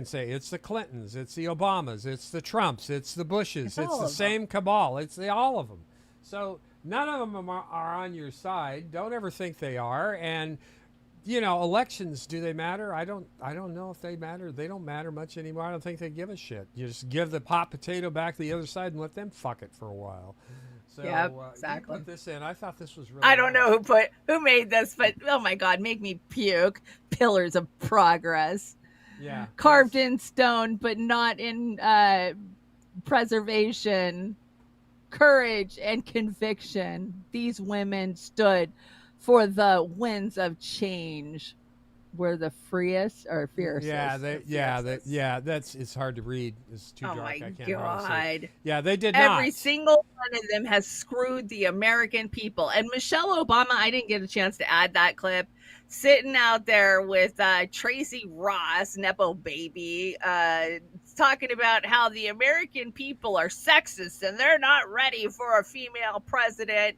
say it's the Clintons, it's the Obamas, it's the Trumps, it's the Bushes, it's the same cabal, it's all of them. So none of them are on your side. Don't ever think they are. And elections, do they matter? I don't know if they matter. They don't matter much anymore. I don't think they give a shit. You just give the hot potato back to the other side and let them fuck it for a while. So,
yeah, exactly.
Put this in. I thought this was really.
I don't know who made this, but oh my God, make me puke. Pillars of progress.
Yeah.
Carved in stone, but not in preservation. Courage and conviction. These women stood for the winds of change. Were the freest or fiercest?
It's hard to read. It's too dark.
My
I can't
God.
Yeah, they did not.
Every single one of them has screwed the American people. And Michelle Obama, I didn't get a chance to add that clip, sitting out there with Tracy Ross, Nepo baby, talking about how the American people are sexist and they're not ready for a female president.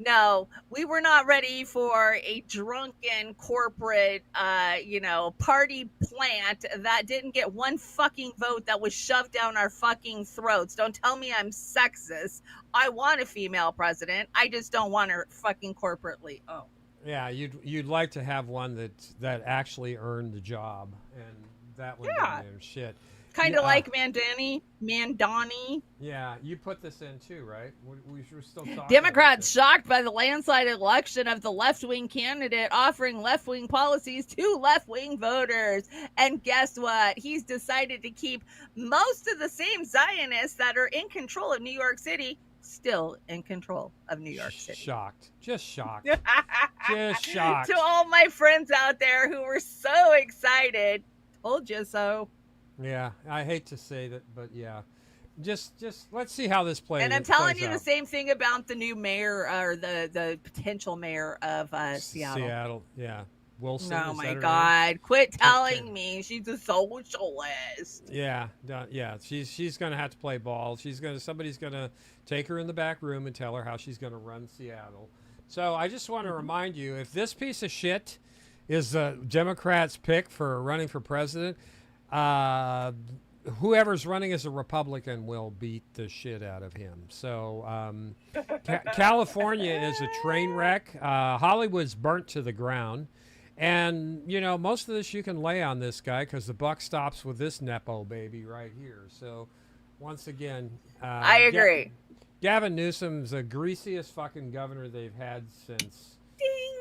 No, we were not ready for a drunken corporate, party plant that didn't get one fucking vote that was shoved down our fucking throats. Don't tell me I'm sexist. I want a female president. I just don't want her fucking corporately owned.
Yeah, you'd like to have one that actually earned the job, and that would be shit.
Kind of like Mandani.
Yeah, you put this in too, right? We were still talking.
Democrats shocked by the landslide election of the left-wing candidate offering left-wing policies to left-wing voters. And guess what? He's decided to keep most of the same Zionists that are in control of New York City still in control of New York City.
Shocked. Just shocked. Just shocked.
To all my friends out there who were so excited. Told you so.
Yeah, I hate to say that, but yeah. Just let's see how this plays.
And I'm telling you the same thing about the new mayor or the potential mayor of Seattle.
Seattle, yeah. Wilson.
Oh my God! Quit telling me she's a socialist.
Yeah, yeah. She's gonna have to play ball. Somebody's gonna take her in the back room and tell her how she's gonna run Seattle. So I just want to remind you, if this piece of shit is the Democrats' pick for running for president, whoever's running as a Republican will beat the shit out of him. So California is a train wreck. Hollywood's burnt to the ground. And, most of this you can lay on this guy because the buck stops with this Nepo baby right here. So, once again...
I agree.
Gavin Newsom's the greasiest fucking governor they've had since...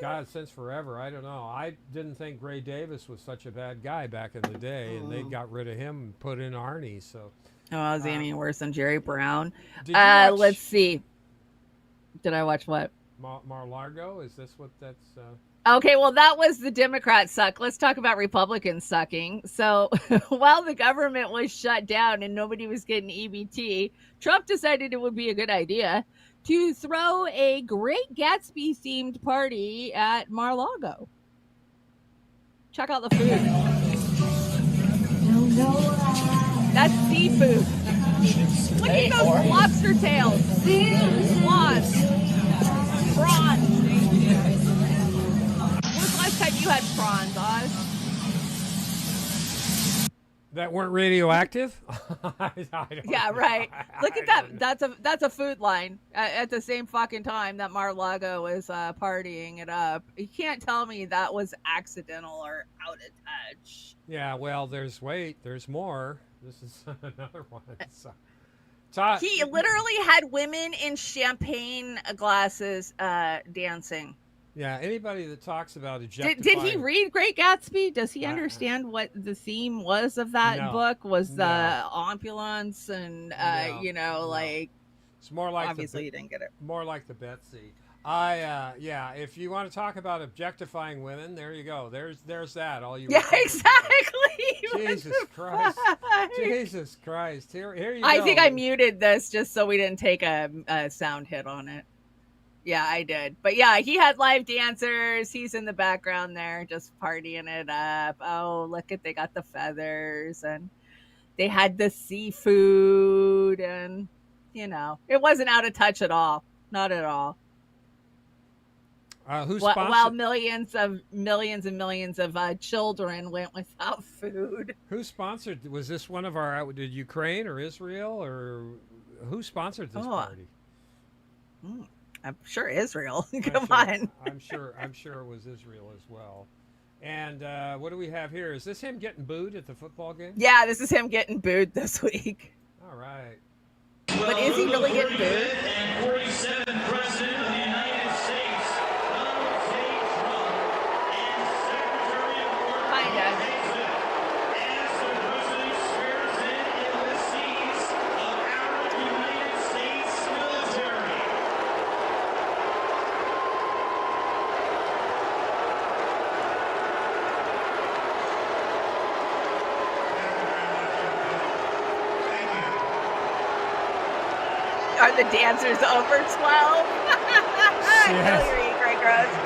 God, since forever. I don't know. I didn't think Gray Davis was such a bad guy back in the day, and they got rid of him and put in Arnie. So,
is he any worse than Jerry Brown?
Let's
see. Did I watch what?
Mar-a-Lago? Is this what that's...
Okay, well, that was the Democrats suck. Let's talk about Republicans sucking. So while the government was shut down and nobody was getting EBT, Trump decided it would be a good idea to throw a Great Gatsby-themed party at Mar-a-Lago. Check out the food. That's seafood. Look at those lobster tails. Swans. Prawns. When's the last time you had prawns, Oz?
That weren't radioactive?
Yeah, right. Look at that. That's a food line at the same fucking time that Mar-a-Lago was partying it up. You can't tell me that was accidental or out of touch.
Yeah, well, there's more. This is another one. So,
he literally had women in champagne glasses dancing.
Yeah, anybody that talks about objectifying...
Did he read Great Gatsby? Does he understand what the theme was of that book? Was the ambulance and, like...
It's more like...
Obviously, you didn't get it.
More like the Betsy. If you want to talk about objectifying women, there you go. There's that. All you...
Yeah, exactly.
Jesus Christ. Jesus Christ. Here you go.
I think I muted this just so we didn't take a sound hit on it. Yeah, I did. But yeah, he had live dancers. He's in the background there just partying it up. Oh, they got the feathers and they had the seafood and, it wasn't out of touch at all. Not at all. While millions and millions of children went without food.
Who sponsored? Was this one of our, did Ukraine or Israel or who sponsored this party?
I'm sure Israel. Come on.
I'm sure it was Israel as well. And what do we have here? Is this him getting booed at the football game?
Yeah, this is him getting booed this week.
All right.
But is he really getting booed?
And 47th President of the United States, Donald J. Trump, and Secretary of War
Kinda.
as the President swears in the seas of our United States military.
Are the dancers over 12?
Yes.
Hillary, Greg Rose.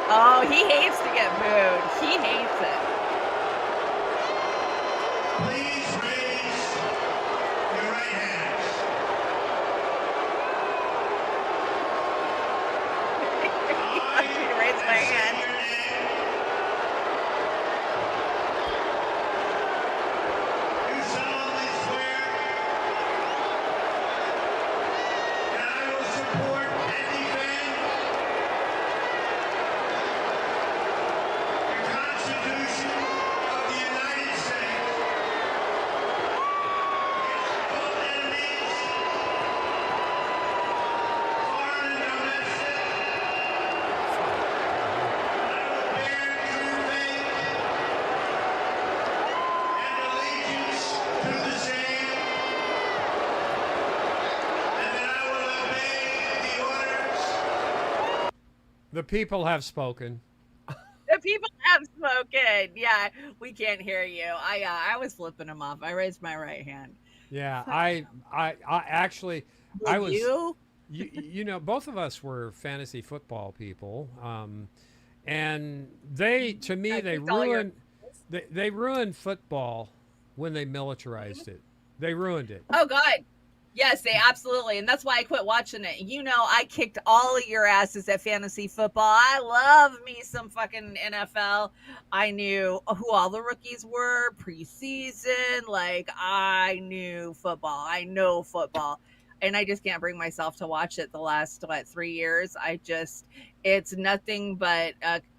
Oh, he hates to get booed. He hates it.
Please raise your right hands.
I raise my hand.
Do solemnly swear that I will support and defend the
The people have spoken.
The people have spoken. Yeah, we can't hear you. I was flipping him off. I raised my right hand.
Yeah, I actually, I was.
You?
You know, both of us were fantasy football people, and to me, they ruined. They ruined football when they militarized it. They ruined it.
Oh God. Yes, they absolutely. And that's why I quit watching it. You know, I kicked all of your asses at fantasy football. I love me some fucking NFL. I knew who all the rookies were preseason. Like, I knew football. I know football. And I just can't bring myself to watch it the last, 3 years. It's nothing but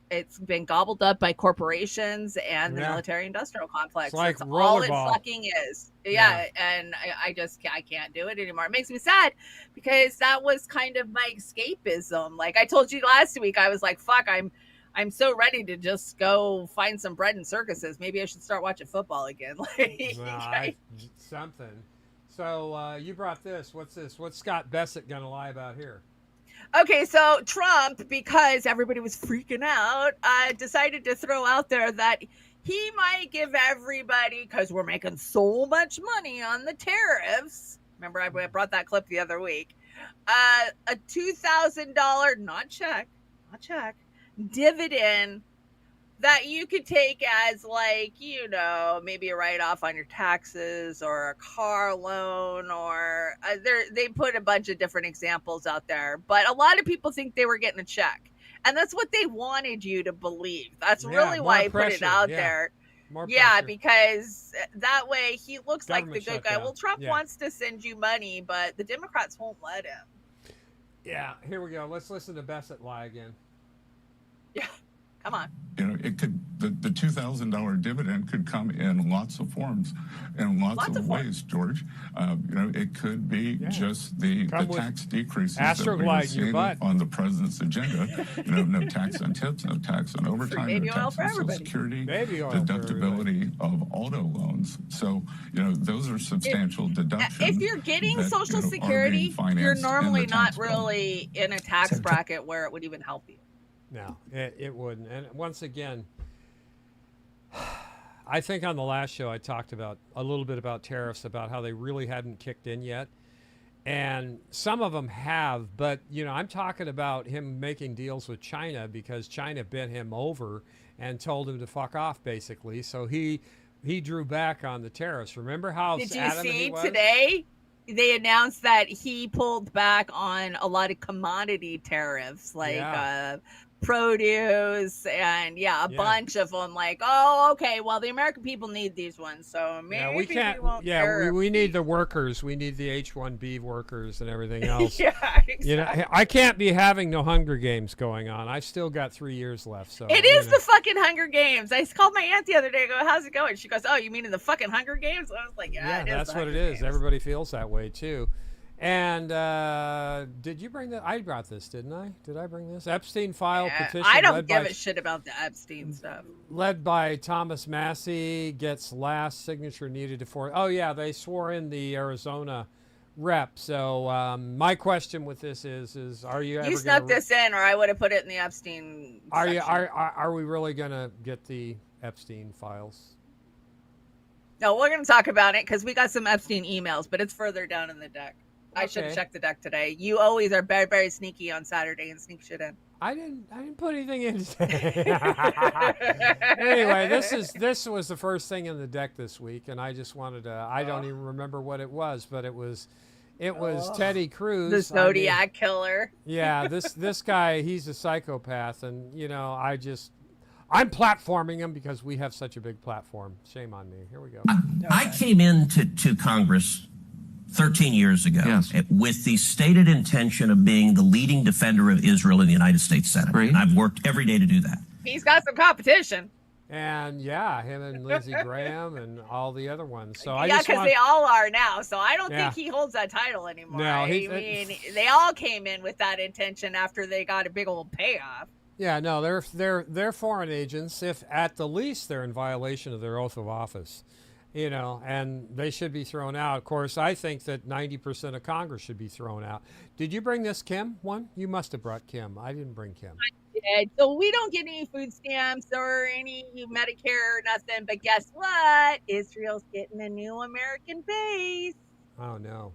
it's been gobbled up by corporations and the military-industrial complex.
It's like
That's all it
rollerball.
fucking is. Yeah, and I can't do it anymore. It makes me sad because that was kind of my escapism. Like I told you last week, I was like, "Fuck, I'm so ready to just go find some bread and circuses. Maybe I should start watching football again."
Something. So you brought this. What's this? What's Scott Bessett gonna lie about here?
Okay, so Trump, because everybody was freaking out, decided to throw out there that he might give everybody, because we're making so much money on the tariffs. Remember, I brought that clip the other week. A $2,000, not check, dividend that you could take as maybe a write-off on your taxes or a car loan or they put a bunch of different examples out there. But a lot of people think they were getting a check. And that's what they wanted you to believe. That's really why I put it out there. Yeah, because that way he looks like the good guy. Well, Trump wants to send you money, but the Democrats won't let him.
Yeah, here we go. Let's listen to Bessett lie again.
Yeah. Come on.
You know, it could the $2,000 dividend could come in lots of forms, in lots of ways, George. You know, it could be just the tax decreases that we're seeing on the president's agenda. You know, no tax on tips, no tax on overtime, no tax on Social Security, deductibility of auto loans. So, you know, those are substantial deductions.
If you're getting Social Security, you're normally not really in a tax bracket where it would even help you.
No, it wouldn't. And once again, I think on the last show I talked about a little bit about tariffs, about how they really hadn't kicked in yet. And some of them have, but, you know, I'm talking about him making deals with China because China bent him over and told him to fuck off, basically. So he drew back on the tariffs. Remember how
Did you
adamant
see
he was?
Today? They announced that he pulled back on a lot of commodity tariffs, like produce and a bunch of them. Like, oh, okay, well, the American people need these ones, so maybe
we can't.
won't
We need the workers. We need the H-1B workers and everything else.
Exactly.
You know, I can't be having no Hunger Games going on. I've still got 3 years left. So
it is the fucking Hunger Games. I called my aunt the other day. I go, how's it going? She goes, oh, you mean in the fucking Hunger Games? I was like, yeah, it is
that's what it is. Everybody feels that way too. And did you bring that? I brought this, didn't I? Did I bring this? Epstein file petition.
I don't give a shit about the Epstein stuff.
Led by Thomas Massey, gets last signature needed to Oh, yeah, they swore in the Arizona rep. So my question with this is are you ever
You snuck this in, or I would have put it in the Epstein section.
Are we really going to get the Epstein files?
No, we're going to talk about it because we got some Epstein emails, but it's further down in the deck. I should have checked the deck today. You always are very, very sneaky on Saturday and sneak shit in.
I didn't put anything in today. Anyway, this was the first thing in the deck this week, and I just wanted to. I don't even remember what it was, but it was Teddy Cruz,
the Zodiac killer.
Yeah, this guy, he's a psychopath, and you know, I'm platforming him because we have such a big platform. Shame on me. Here we go.
I came into Congress 13 years ago with the stated intention of being the leading defender of Israel in the United States Senate. And I've worked every day to do that.
He's got some competition.
And him and Lindsey Graham and all the other ones. So
because they all are now. So I don't think he holds that title anymore.
No,
I mean, they all came in with that intention after they got a big old payoff.
Yeah, no, they're foreign agents. If at the least they're in violation of their oath of office. You know, and they should be thrown out. Of course, I think that 90% of Congress should be thrown out. Did you bring this Kim one? You must have brought Kim. I didn't bring Kim.
I did. So we don't get any food stamps or any Medicare or nothing. But guess what? Israel's getting a new American base.
Oh, no.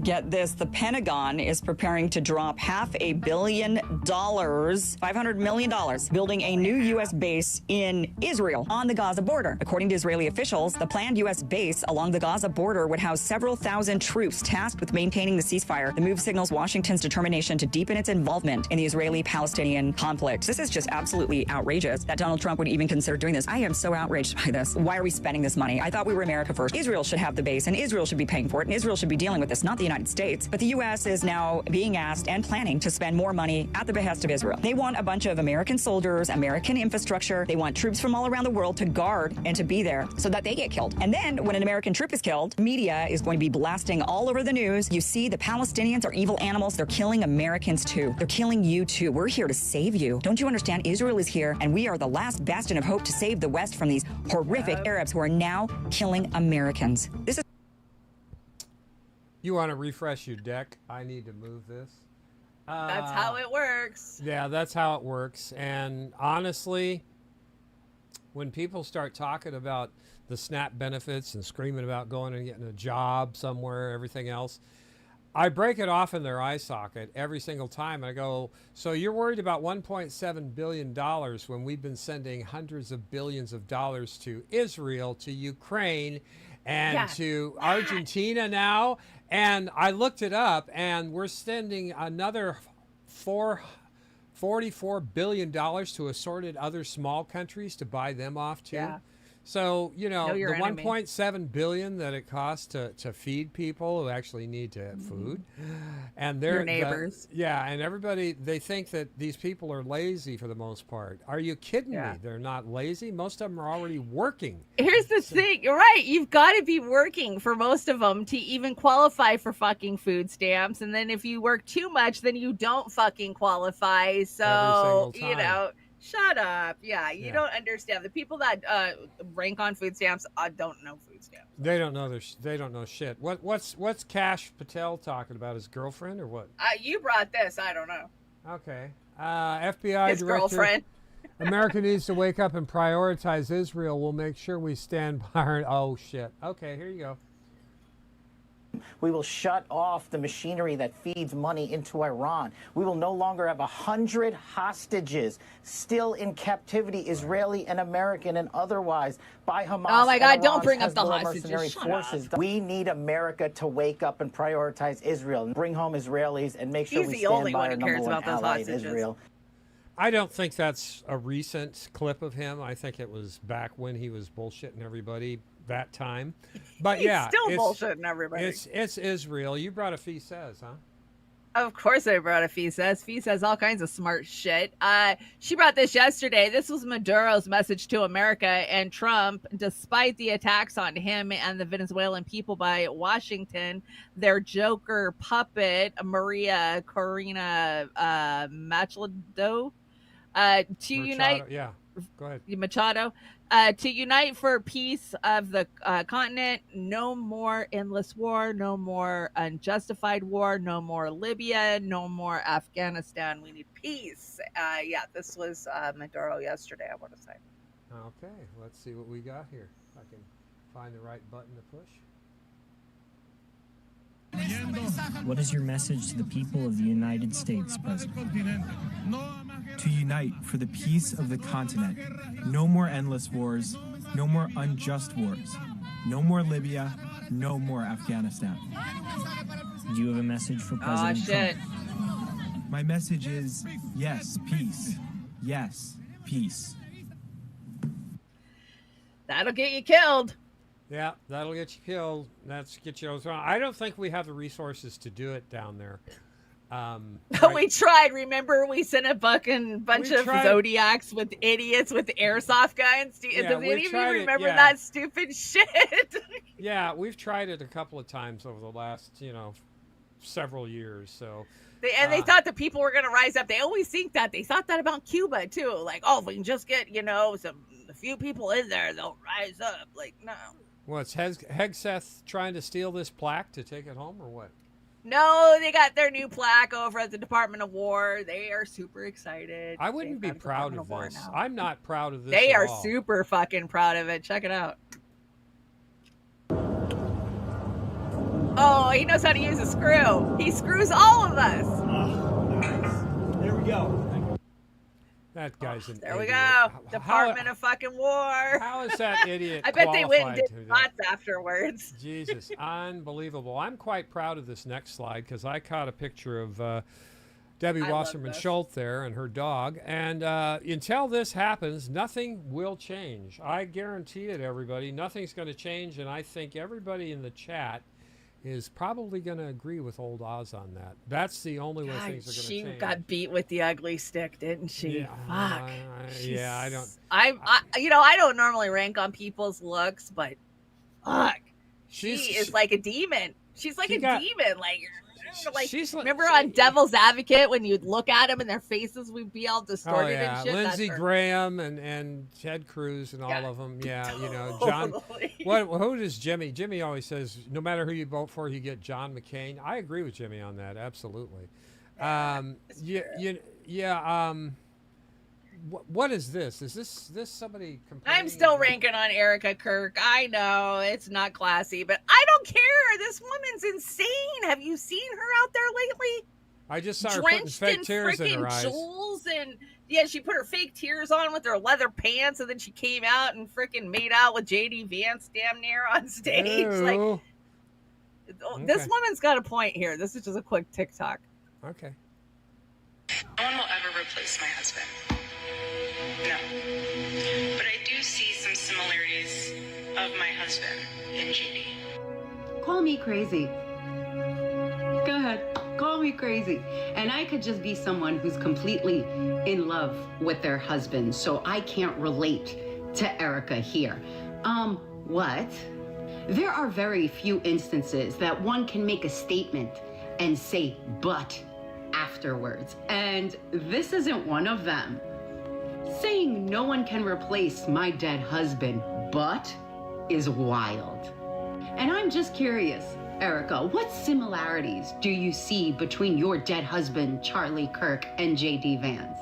Get this, the Pentagon is preparing to drop $500 million, $500 million, building a new U.S. base in Israel on the Gaza border. According to Israeli officials, the planned U.S. base along the Gaza border would house several thousand troops tasked with maintaining the ceasefire. The move signals Washington's determination to deepen its involvement in the Israeli-Palestinian conflict. This is just absolutely outrageous that Donald Trump would even consider doing this. I am so outraged by this. Why are we spending this money? I thought we were America first. Israel should have the base, and Israel should be paying for it, and Israel should be dealing with this, not the United States. But the U.S. is now being asked and planning to spend more money at the behest of Israel. They want a bunch of American soldiers, American infrastructure. They want troops from all around the world to guard and to be there so that they get killed. And then when an American troop is killed, media is going to be blasting all over the news. You see, the Palestinians are evil animals. They're killing Americans too. They're killing you too. We're here to save you. Don't you understand? Israel is here, and we are the last bastion of hope to save the West from these horrific Arabs who are now killing Americans. This is
You want to refresh your deck? I need to move this.
That's how it works.
Yeah, that's how it works. And honestly, when people start talking about the SNAP benefits and screaming about going and getting a job somewhere, everything else, I break it off in their eye socket every single time. I go, so you're worried about $1.7 billion when we've been sending hundreds of billions of dollars to Israel, to Ukraine, and to Argentina now. And I looked it up, and we're sending another $44 billion to assorted other small countries to buy them off too. Yeah. So, the
enemy.
$1.7 billion that it costs to feed people who actually need to have food. And
your neighbors.
And everybody, they think that these people are lazy for the most part. Are you kidding me? They're not lazy. Most of them are already working.
Here's the thing. You're right. You've got to be working for most of them to even qualify for fucking food stamps. And then if you work too much, then you don't fucking qualify. So, shut up. Yeah, you don't understand. The people that rank on food stamps don't know food stamps.
They don't know they don't know shit. What's Kash Patel talking about? His girlfriend or what?
You brought this. I don't know.
Okay. FBI
His
director.
Girlfriend.
America needs to wake up and prioritize Israel. We'll make sure we stand by her. Oh shit. Okay, here you go.
We will shut off the machinery that feeds money into Iran. We will no longer have 100 hostages still in captivity, Israeli and American and otherwise, by Hamas.
Oh my God, don't
Iran's
bring up the
Hezbollah
hostages.
mercenary forces. We need America to wake up and prioritize Israel and bring home Israelis and make sure we stand by our number one ally in Israel.
I don't think that's a recent clip of him. I think it was back when he was bullshitting everybody that time. But
He's
yeah,
still bullshitting everybody.
It's Israel. You brought a Fee Says, huh?
Of course I brought a Fee Says. Fee says all kinds of smart shit. She brought this yesterday. This was Maduro's message to America and Trump. Despite the attacks on him and the Venezuelan people by Washington, their Joker puppet, Maria Corina Machado, to unite.
Yeah, go ahead.
Machado. To unite for peace of the continent, no more endless war, no more unjustified war, no more Libya, no more Afghanistan. We need peace. This was Maduro yesterday, I want to say.
Okay, let's see what we got here. If I can find the right button to push.
What is your message to the people of the United States, President?
To unite for the peace of the continent. No more endless wars, no more unjust wars, no more Libya, no more Afghanistan.
Do you have a message for President Trump?
My message is yes, peace. Yes, peace.
That'll get you killed.
Yeah, that'll get you killed. That's get you overthrown. I don't think we have the resources to do it down there.
We tried. Remember, we sent a bunch of Zodiacs with idiots with airsoft guns. Does any of you remember that stupid shit?
Yeah, we've tried it a couple of times over the last, several years. So.
They thought the people were going to rise up. They always think that. They thought that about Cuba, too. Like, if we can just get, a few people in there, they'll rise up. Like, no.
What's Hegseth trying to steal this plaque to take it home or what?
No, they got their new plaque over at the Department of War. They are super excited.
I wouldn't be proud of this. I'm not proud of this.
They
at
are
all.
super fucking proud of it. Check it out. Oh, he knows how to use a screw. He screws all of us.
Nice. There we go.
That guy's an
There we
idiot.
go. Department of fucking War.
How is that idiot
I bet they went and
qualified
did
to that?
lots afterwards.
Jesus, unbelievable. I'm quite proud of this next slide because I caught a picture of Debbie Wasserman Schultz there and her dog. And until this happens, nothing will change. I guarantee it, everybody. Nothing's going to change. And I think everybody in the chat is probably going to agree with old Oz on that. That's the only way things are going to change.
She got beat with the ugly stick, didn't she?
Yeah,
Fuck.
I don't.
I don't normally rank on people's looks, but fuck, she is like a demon. She's like a demon. Remember on Devil's Advocate when you'd look at them and their faces would be all distorted and shit?
Lindsey Graham and Ted Cruz and all of them. Yeah, John. Who does Jimmy? Jimmy always says, no matter who you vote for, you get John McCain. I agree with Jimmy on that. Absolutely. What is this? Is this somebody complaining?
I'm still ranking on Erica Kirk. I know it's not classy, but I don't care. This woman's insane. Have you seen her out there lately?
I just saw her putting fake tears in her eyes.
Jewels and she put her fake tears on with her leather pants, and then she came out and freaking made out with JD Vance damn near on stage.
Ew.
This woman's got a point here. This is just a quick TikTok.
Okay.
No one will ever replace my husband. No. But I do see some similarities of my husband in JD.
Call me crazy. Go ahead. Call me crazy. And I could just be someone who's completely in love with their husband, so I can't relate to Erica here. What? There are very few instances that one can make a statement and say but afterwards. And this isn't one of them. Saying no one can replace my dead husband, but is wild. And I'm just curious, Erica, what similarities do you see between your dead husband, Charlie Kirk, and JD Vance?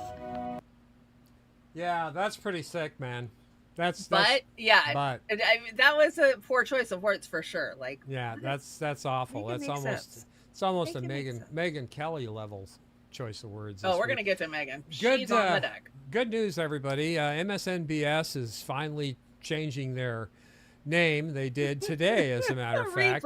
Yeah, that's pretty sick, man. But
that was a poor choice of words for sure.
That's awful. It's almost a Megyn Kelly level choice of words.
Oh, we're gonna get to Megyn. She's on the deck.
Good news, everybody. MSNBS is finally changing their name. They did today, as a matter of fact.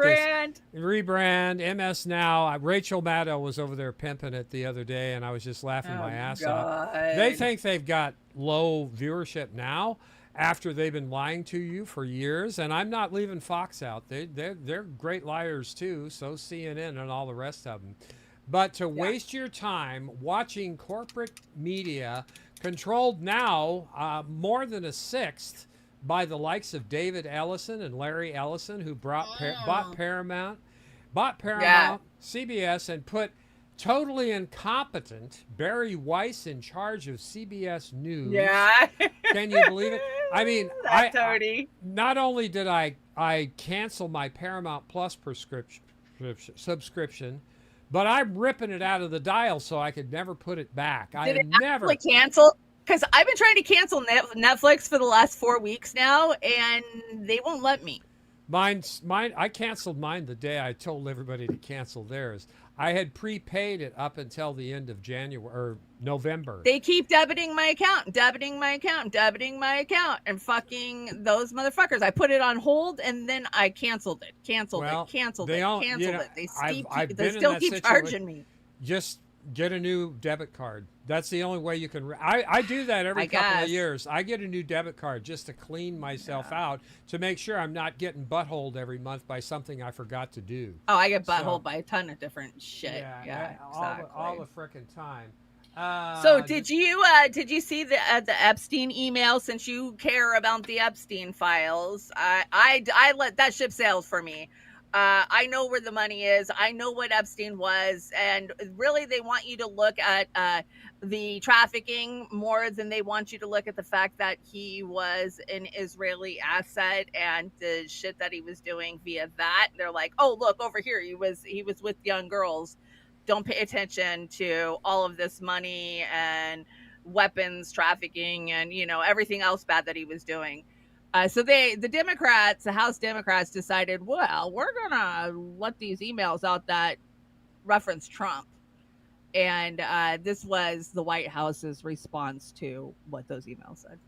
Rebrand. MS Now. Rachel Maddow was over there pimping it the other day, and I was just laughing my ass off. They think they've got low viewership now after they've been lying to you for years, and I'm not leaving Fox out. They're great liars too, so CNN and all the rest of them. But to waste your time watching corporate media controlled now more than a sixth by the likes of David Ellison and Larry Ellison, who bought Paramount, CBS, and put totally incompetent Barry Weiss in charge of CBS News.
Yeah.
Can you believe it? I mean, not only did I cancel my Paramount Plus subscription, but I'm ripping it out of the dial so I could never put it back.
Did it actually cancel? Because I've been trying to cancel Netflix for the last 4 weeks now, and they won't let me.
Mine. I canceled mine the day I told everybody to cancel theirs. I had prepaid it up until the end of January or November.
They keep debiting my account, and fucking those motherfuckers. I put it on hold, and then I canceled it. They still keep charging me.
Just get a new debit card. That's the only way you can. I do that every couple of years. I get a new debit card just to clean myself out, to make sure I'm not getting buttholed every month by something I forgot to do.
Oh, I get buttholed by a ton of different shit. Yeah, exactly.
All the frickin' time.
So did you see the Epstein email? Since you care about the Epstein files, I let that ship sail for me. I know where the money is. I know what Epstein was. And really, they want you to look at the trafficking more than they want you to look at the fact that he was an Israeli asset and the shit that he was doing via that. They're like, oh, look over here. He was with young girls. Don't pay attention to all of this money and weapons trafficking and, everything else bad that he was doing. So the House Democrats decided, well, we're going to let these emails out that reference Trump. And this was the White House's response to what those emails said.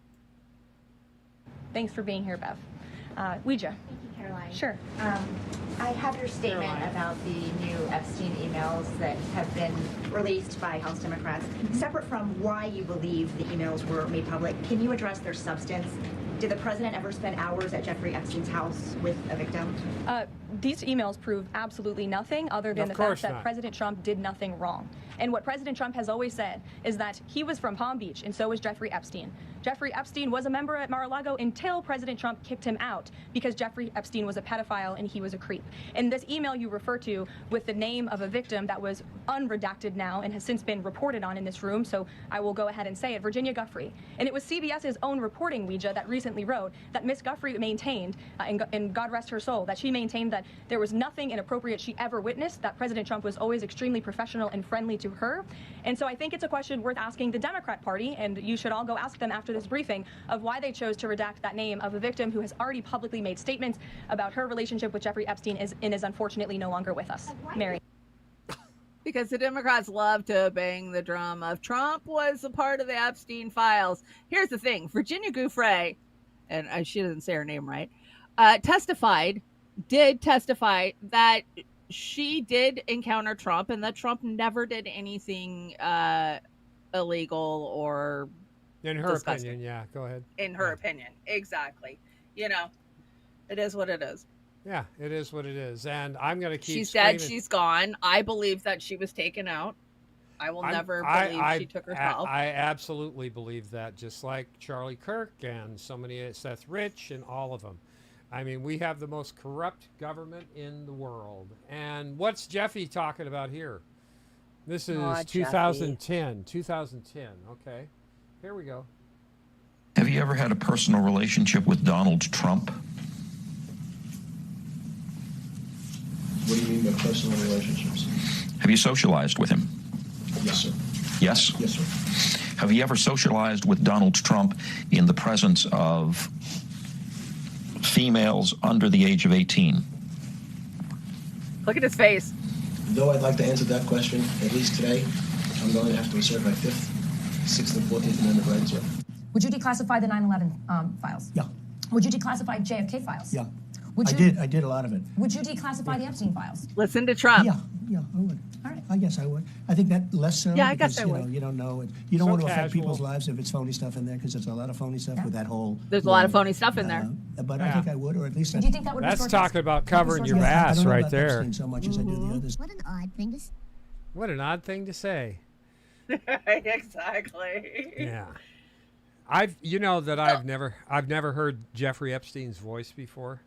Thanks for being here, Bev. Ouija.
Thank you, Caroline.
Sure.
I have your statement about the new Epstein emails that have been released by House Democrats. Separate from why you believe the emails were made public, can you address their substance? Did the president ever spend hours at Jeffrey Epstein's house with a victim?
These emails prove absolutely nothing other than the fact that President Trump did nothing wrong. And what President Trump has always said is that he was from Palm Beach, and so was Jeffrey Epstein. Jeffrey Epstein was a member at Mar-a-Lago until President Trump kicked him out because Jeffrey Epstein was a pedophile and he was a creep. And this email you refer to with the name of a victim that was unredacted now and has since been reported on in this room, so I will go ahead and say it, Virginia Guffrey. And it was CBS's own reporting, Ouija, that recently wrote that Miss Guffrey maintained, and God rest her soul, that she maintained that there was nothing inappropriate she ever witnessed, that President Trump was always extremely professional and friendly to her. And so I think it's a question worth asking the Democrat Party, and you should all go ask them after this briefing, of why they chose to redact that name of a victim who has already publicly made statements about her relationship with Jeffrey Epstein and is unfortunately no longer with us. Mary.
Because the Democrats love to bang the drum of Trump was a part of the Epstein files. Here's the thing. Virginia Giuffre, and she doesn't say her name right, did testify that she did encounter Trump and that Trump never did anything illegal or
in her
disgusting.
opinion. Yeah, go ahead.
In her opinion. Exactly. It is what it is.
Yeah, it is what it is. And I'm going to keep
She's
screaming.
dead. She's gone. I believe that she was taken out. I will never believe she took herself.
I absolutely believe that, just like Charlie Kirk and so many, Seth Rich and all of them. I mean, we have the most corrupt government in the world. And what's Jeffy talking about here? This is 2010. 2010. Okay. Here we go.
Have you ever had a personal relationship with Donald Trump?
What do you mean by personal relationships?
Have you socialized with him?
Yes, sir.
Yes?
Yes, sir.
Have you ever socialized with Donald Trump in the presence of females under the age of 18?
Look at his face.
Though I'd like to answer that question, at least today, I'm going to have to assert my 5th, 6th, and 14th Amendment rights, sir.
Would you declassify the 9/11 files?
Yeah.
Would you declassify JFK files?
Yeah.
Would you,
I did a lot of it.
Would you declassify the Epstein files?
Listen to Trump.
Yeah, I would.
All right.
I guess I would. I think that less so.
Yeah, I guess I
because,
would.
You don't know it. You don't want to affect
casual.
people's lives if it's phony stuff in there, because there's a lot of phony stuff with that whole.
There's a lot of phony stuff in there.
But I think I would, or at least.
Do you think that would
That's
restore
talking about covering your
I
ass
don't know
right
about
there.
Epstein so much as I do the others.
What an odd thing to say.
What an odd thing to say.
Exactly.
Yeah. I've never heard Jeffrey Epstein's voice before.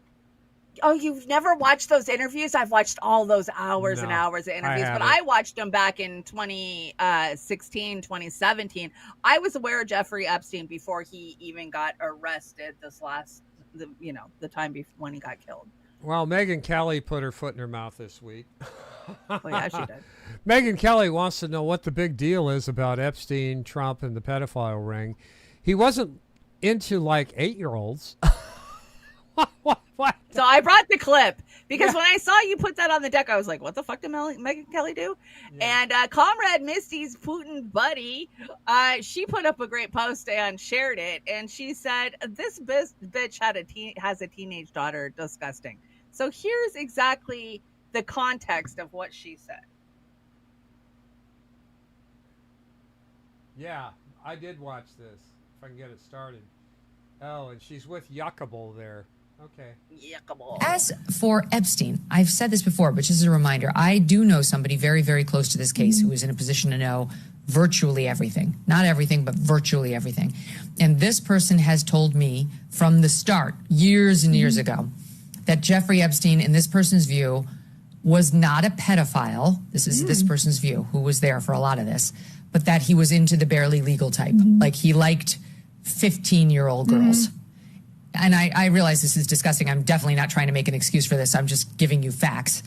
Oh, you've never watched those interviews? I've watched all those hours and hours of interviews, but I watched them back in 2016, 2017. I was aware of Jeffrey Epstein before he even got arrested the time when he got killed.
Well, Megyn Kelly put her foot in her mouth this week.
Oh, yeah, she did.
Megyn Kelly wants to know what the big deal is about Epstein, Trump, and the pedophile ring. He wasn't into like 8-year-olds. What?
So I brought the clip because when I saw you put that on the deck, I was like, what the fuck did Megyn Kelly do? Yeah. And Comrade Misty's Putin buddy, she put up a great post and shared it. And she said, this bitch has a teenage daughter. Disgusting. So here's exactly the context of what she said.
Yeah, I did watch this. If I can get it started. Oh, and she's with Yuckable there. Okay.
Yuckable.
As for Epstein, I've said this before, but just as a reminder, I do know somebody very, very close to this case who is in a position to know virtually everything. Not everything, but virtually everything. And this person has told me from the start, years and years ago, that Jeffrey Epstein, in this person's view, was not a pedophile. This is this person's view, who was there for a lot of this, but that he was into the barely legal type. Like he liked 15-year-old girls. And I realize this is disgusting. I'm definitely not trying to make an excuse for this. I'm just giving you facts.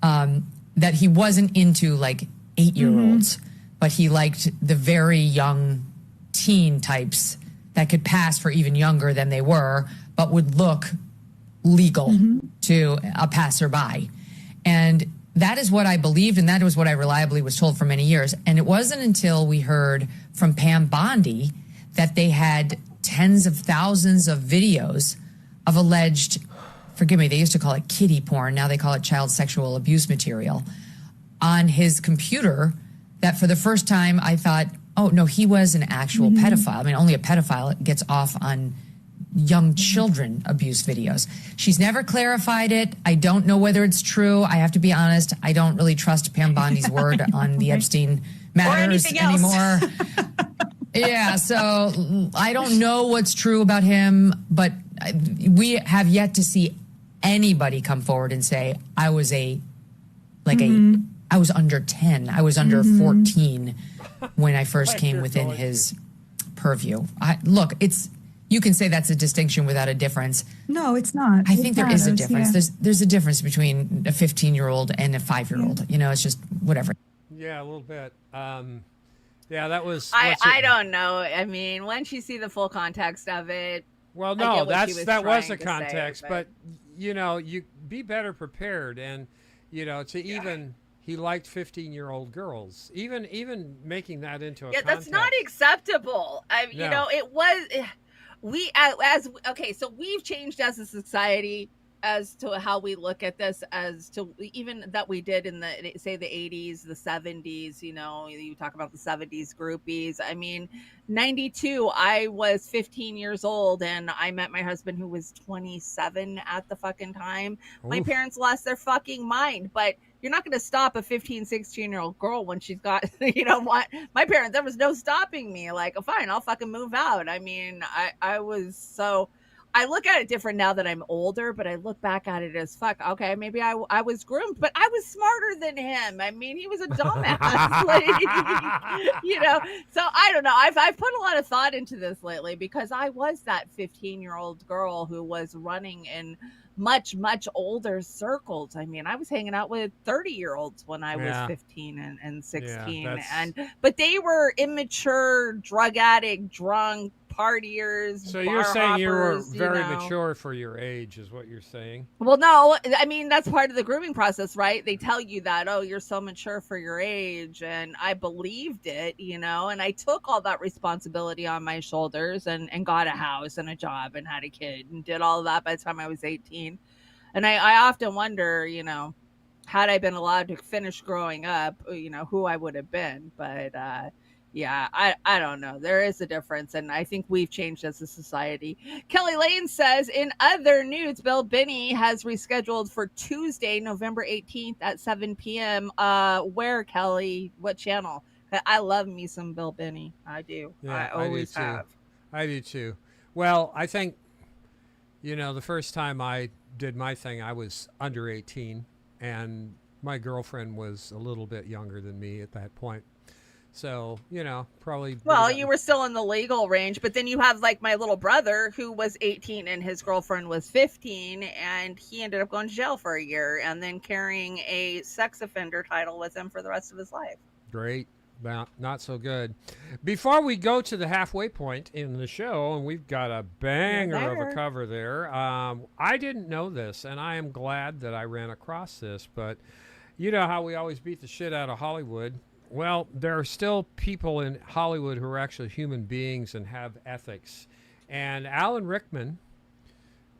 That he wasn't into like 8-year-olds, but he liked the very young teen types that could pass for even younger than they were, but would look legal to a passerby. And that is what I believed, and that was what I reliably was told for many years. And it wasn't until we heard from Pam Bondi that they had tens of thousands of videos of alleged, forgive me, they used to call it kiddie porn, now they call it child sexual abuse material, on his computer, that for the first time I thought, oh, no, he was an actual pedophile. I mean, only a pedophile gets off on young children abuse videos. She's never clarified it. I don't know whether it's true. I have to be honest. I don't really trust Pam Bondi's word on the Epstein matters anymore. Yeah, so I don't know what's true about him, but we have yet to see anybody come forward and say, I was I was under 10. I was under 14 when I first came within his purview. Look, you can say that's a distinction without a difference.
No, it's not.
I think there is a difference. Yeah. There's a difference between a 15-year-old and a 5-year-old. You know, it's just whatever.
Yeah, a little bit. Yeah, that was.
I don't know. I mean, once you see the full context of it.
Well, no, that was the context, but you know, you be better prepared, and you know, he liked 15-year-old girls. Even making that into a context.
That's not acceptable. You know, it was. So we've changed as a society as to how we look at this, as to even that we did in the 80s, the 70s, you know, you talk about the 70s groupies. I mean, 92, I was 15 years old and I met my husband who was 27 at the fucking time. Oof. My parents lost their fucking mind, but you're not going to stop a 15, 16-year-old girl when she's got, you know what? My parents, there was no stopping me. Like, oh, fine, I'll fucking move out. I mean, I look at it different now that I'm older, but I look back at it as fuck. Okay, maybe I was groomed, but I was smarter than him. I mean, he was a dumbass, like, you know. So I don't know. I've put a lot of thought into this lately because I was that 15-year-old girl who was running in much older circles. I mean, I was hanging out with 30-year-olds when I was 15 and 16, but they were immature, drug addict, drunk partiers.
So you're saying you were very mature for your age, is what you're saying?
Well, no, I mean, that's part of the grooming process, right? They tell you that, oh, you're so mature for your age, and I believed it, you know, and I took all that responsibility on my shoulders and got a house and a job and had a kid and did all of that by the time I was 18. And I often wonder, you know, had I been allowed to finish growing up, you know, who I would have been. But yeah, I don't know. There is a difference, and I think we've changed as a society. Kelly Lane says, in other news, Bill Binney has rescheduled for Tuesday, November 18th at 7 p.m. Where, Kelly? What channel? I love me some Bill Binney. I do.
Yeah,
I always have.
I do too. Well, I think, you know, the first time I did my thing, I was under 18, and my girlfriend was a little bit younger than me at that point. So, you know, probably.
Well, you were still in the legal range, but then you have like my little brother who was 18 and his girlfriend was 15, and he ended up going to jail for a year and then carrying a sex offender title with him for the rest of his life.
Great. Not so good. Before we go to the halfway point in the show, and we've got a banger of a cover there. I didn't know this, and I am glad that I ran across this, but you know how we always beat the shit out of Hollywood. Well, there are still people in Hollywood who are actually human beings and have ethics. And Alan Rickman,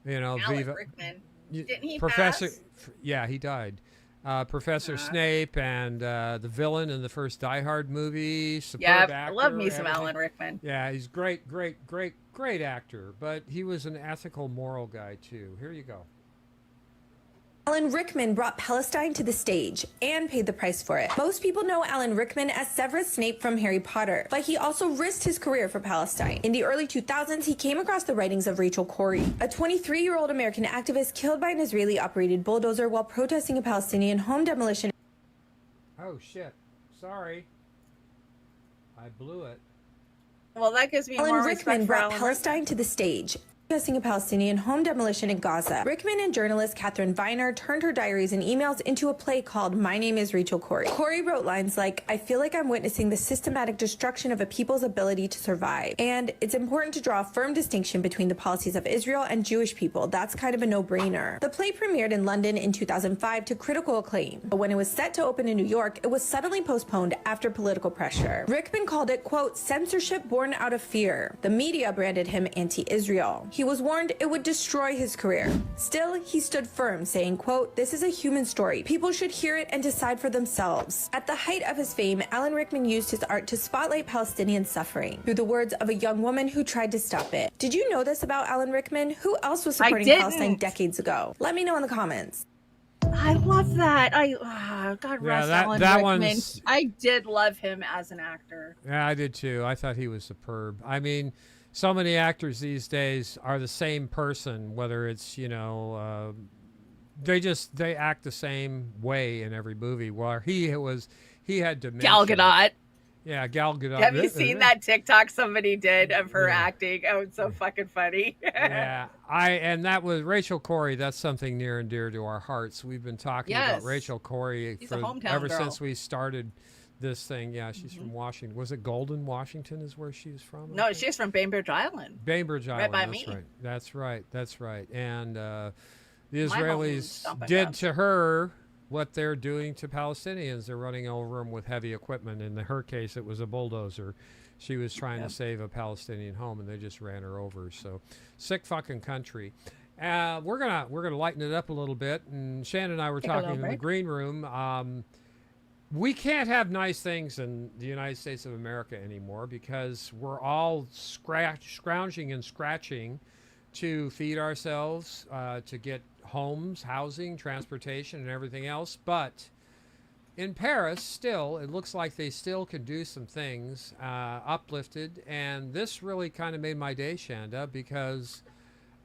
you know,
Rickman. Didn't he
Professor?
Pass?
Yeah, he died. Professor Snape and the villain in the first Die Hard movie.
Yeah, I love me some Alan Rickman.
Yeah, he's great actor. But he was an ethical, moral guy too. Here you go.
Alan Rickman brought Palestine to the stage and paid the price for it. Most people know Alan Rickman as Severus Snape from Harry Potter, but he also risked his career for Palestine. In the early 2000s, he came across the writings of Rachel Corrie, a 23-year-old American activist killed by an Israeli-operated bulldozer while protesting a Palestinian home demolition.
Oh, shit. Sorry. I blew it.
Well, that gives me more
Alan
respect
Rickman
for
brought
Alan
Palestine to the stage, protesting a Palestinian home demolition in Gaza. Rickman and journalist Catherine Viner turned her diaries and emails into a play called My Name is Rachel Corrie. Corrie wrote lines like, I feel like I'm witnessing the systematic destruction of a people's ability to survive. And it's important to draw a firm distinction between the policies of Israel and Jewish people. That's kind of a no-brainer. The play premiered in London in 2005 to critical acclaim. But when it was set to open in New York, it was suddenly postponed after political pressure. Rickman called it, quote, censorship born out of fear. The media branded him anti-Israel. He was warned it would destroy his career. Still, he stood firm, saying, quote, this is a human story. People should hear it and decide for themselves. At the height of his fame, Alan Rickman used his art to spotlight Palestinian suffering through the words of a young woman who tried to stop it. Did you know this about Alan Rickman? Who else was supporting Palestine decades ago? Let me know in the comments.
I love that. God rest Alan Rickman. I did love him as an actor.
Yeah, I did too. I thought he was superb. I mean, so many actors these days are the same person, whether it's, you know, they act the same way in every movie. While he had dementia.
Gal Gadot.
Yeah, Gal Gadot.
Have you seen that TikTok somebody did of her acting? Oh, it's so fucking funny.
Yeah, and that was Rachel Corrie. That's something near and dear to our hearts. We've been talking about Rachel Corrie ever since we started this thing. Yeah, she's from Washington. Was it Golden, Washington is where she's from?
No, she's from Bainbridge Island.
Bainbridge Island,
right by
that's
me.
right. That's right. And the Israelis did to her what they're doing to Palestinians. They're running over them with heavy equipment. In her case, it was a bulldozer. She was trying to save a Palestinian home, and they just ran her over. So, sick fucking country. We're gonna lighten it up a little bit. And Shannon and I were talking in the green room. We can't have nice things in the United States of America anymore because we're all scrounging and scratching to feed ourselves, to get homes, housing, transportation, and everything else. But in Paris, still, it looks like they still can do some things uplifted. And this really kind of made my day, Shanda, because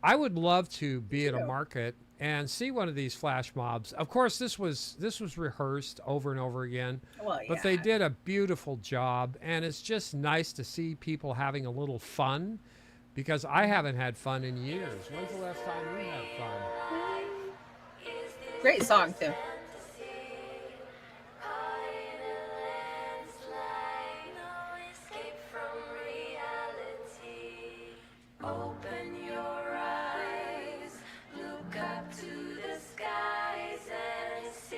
I would love to be at a market and see one of these flash mobs. Of course, this was rehearsed over and over again, but they did a beautiful job, and it's just nice to see people having a little fun, because I haven't had fun in years. When's the last time we had fun?
Great song too.
Open your eyes, look up to the skies and see.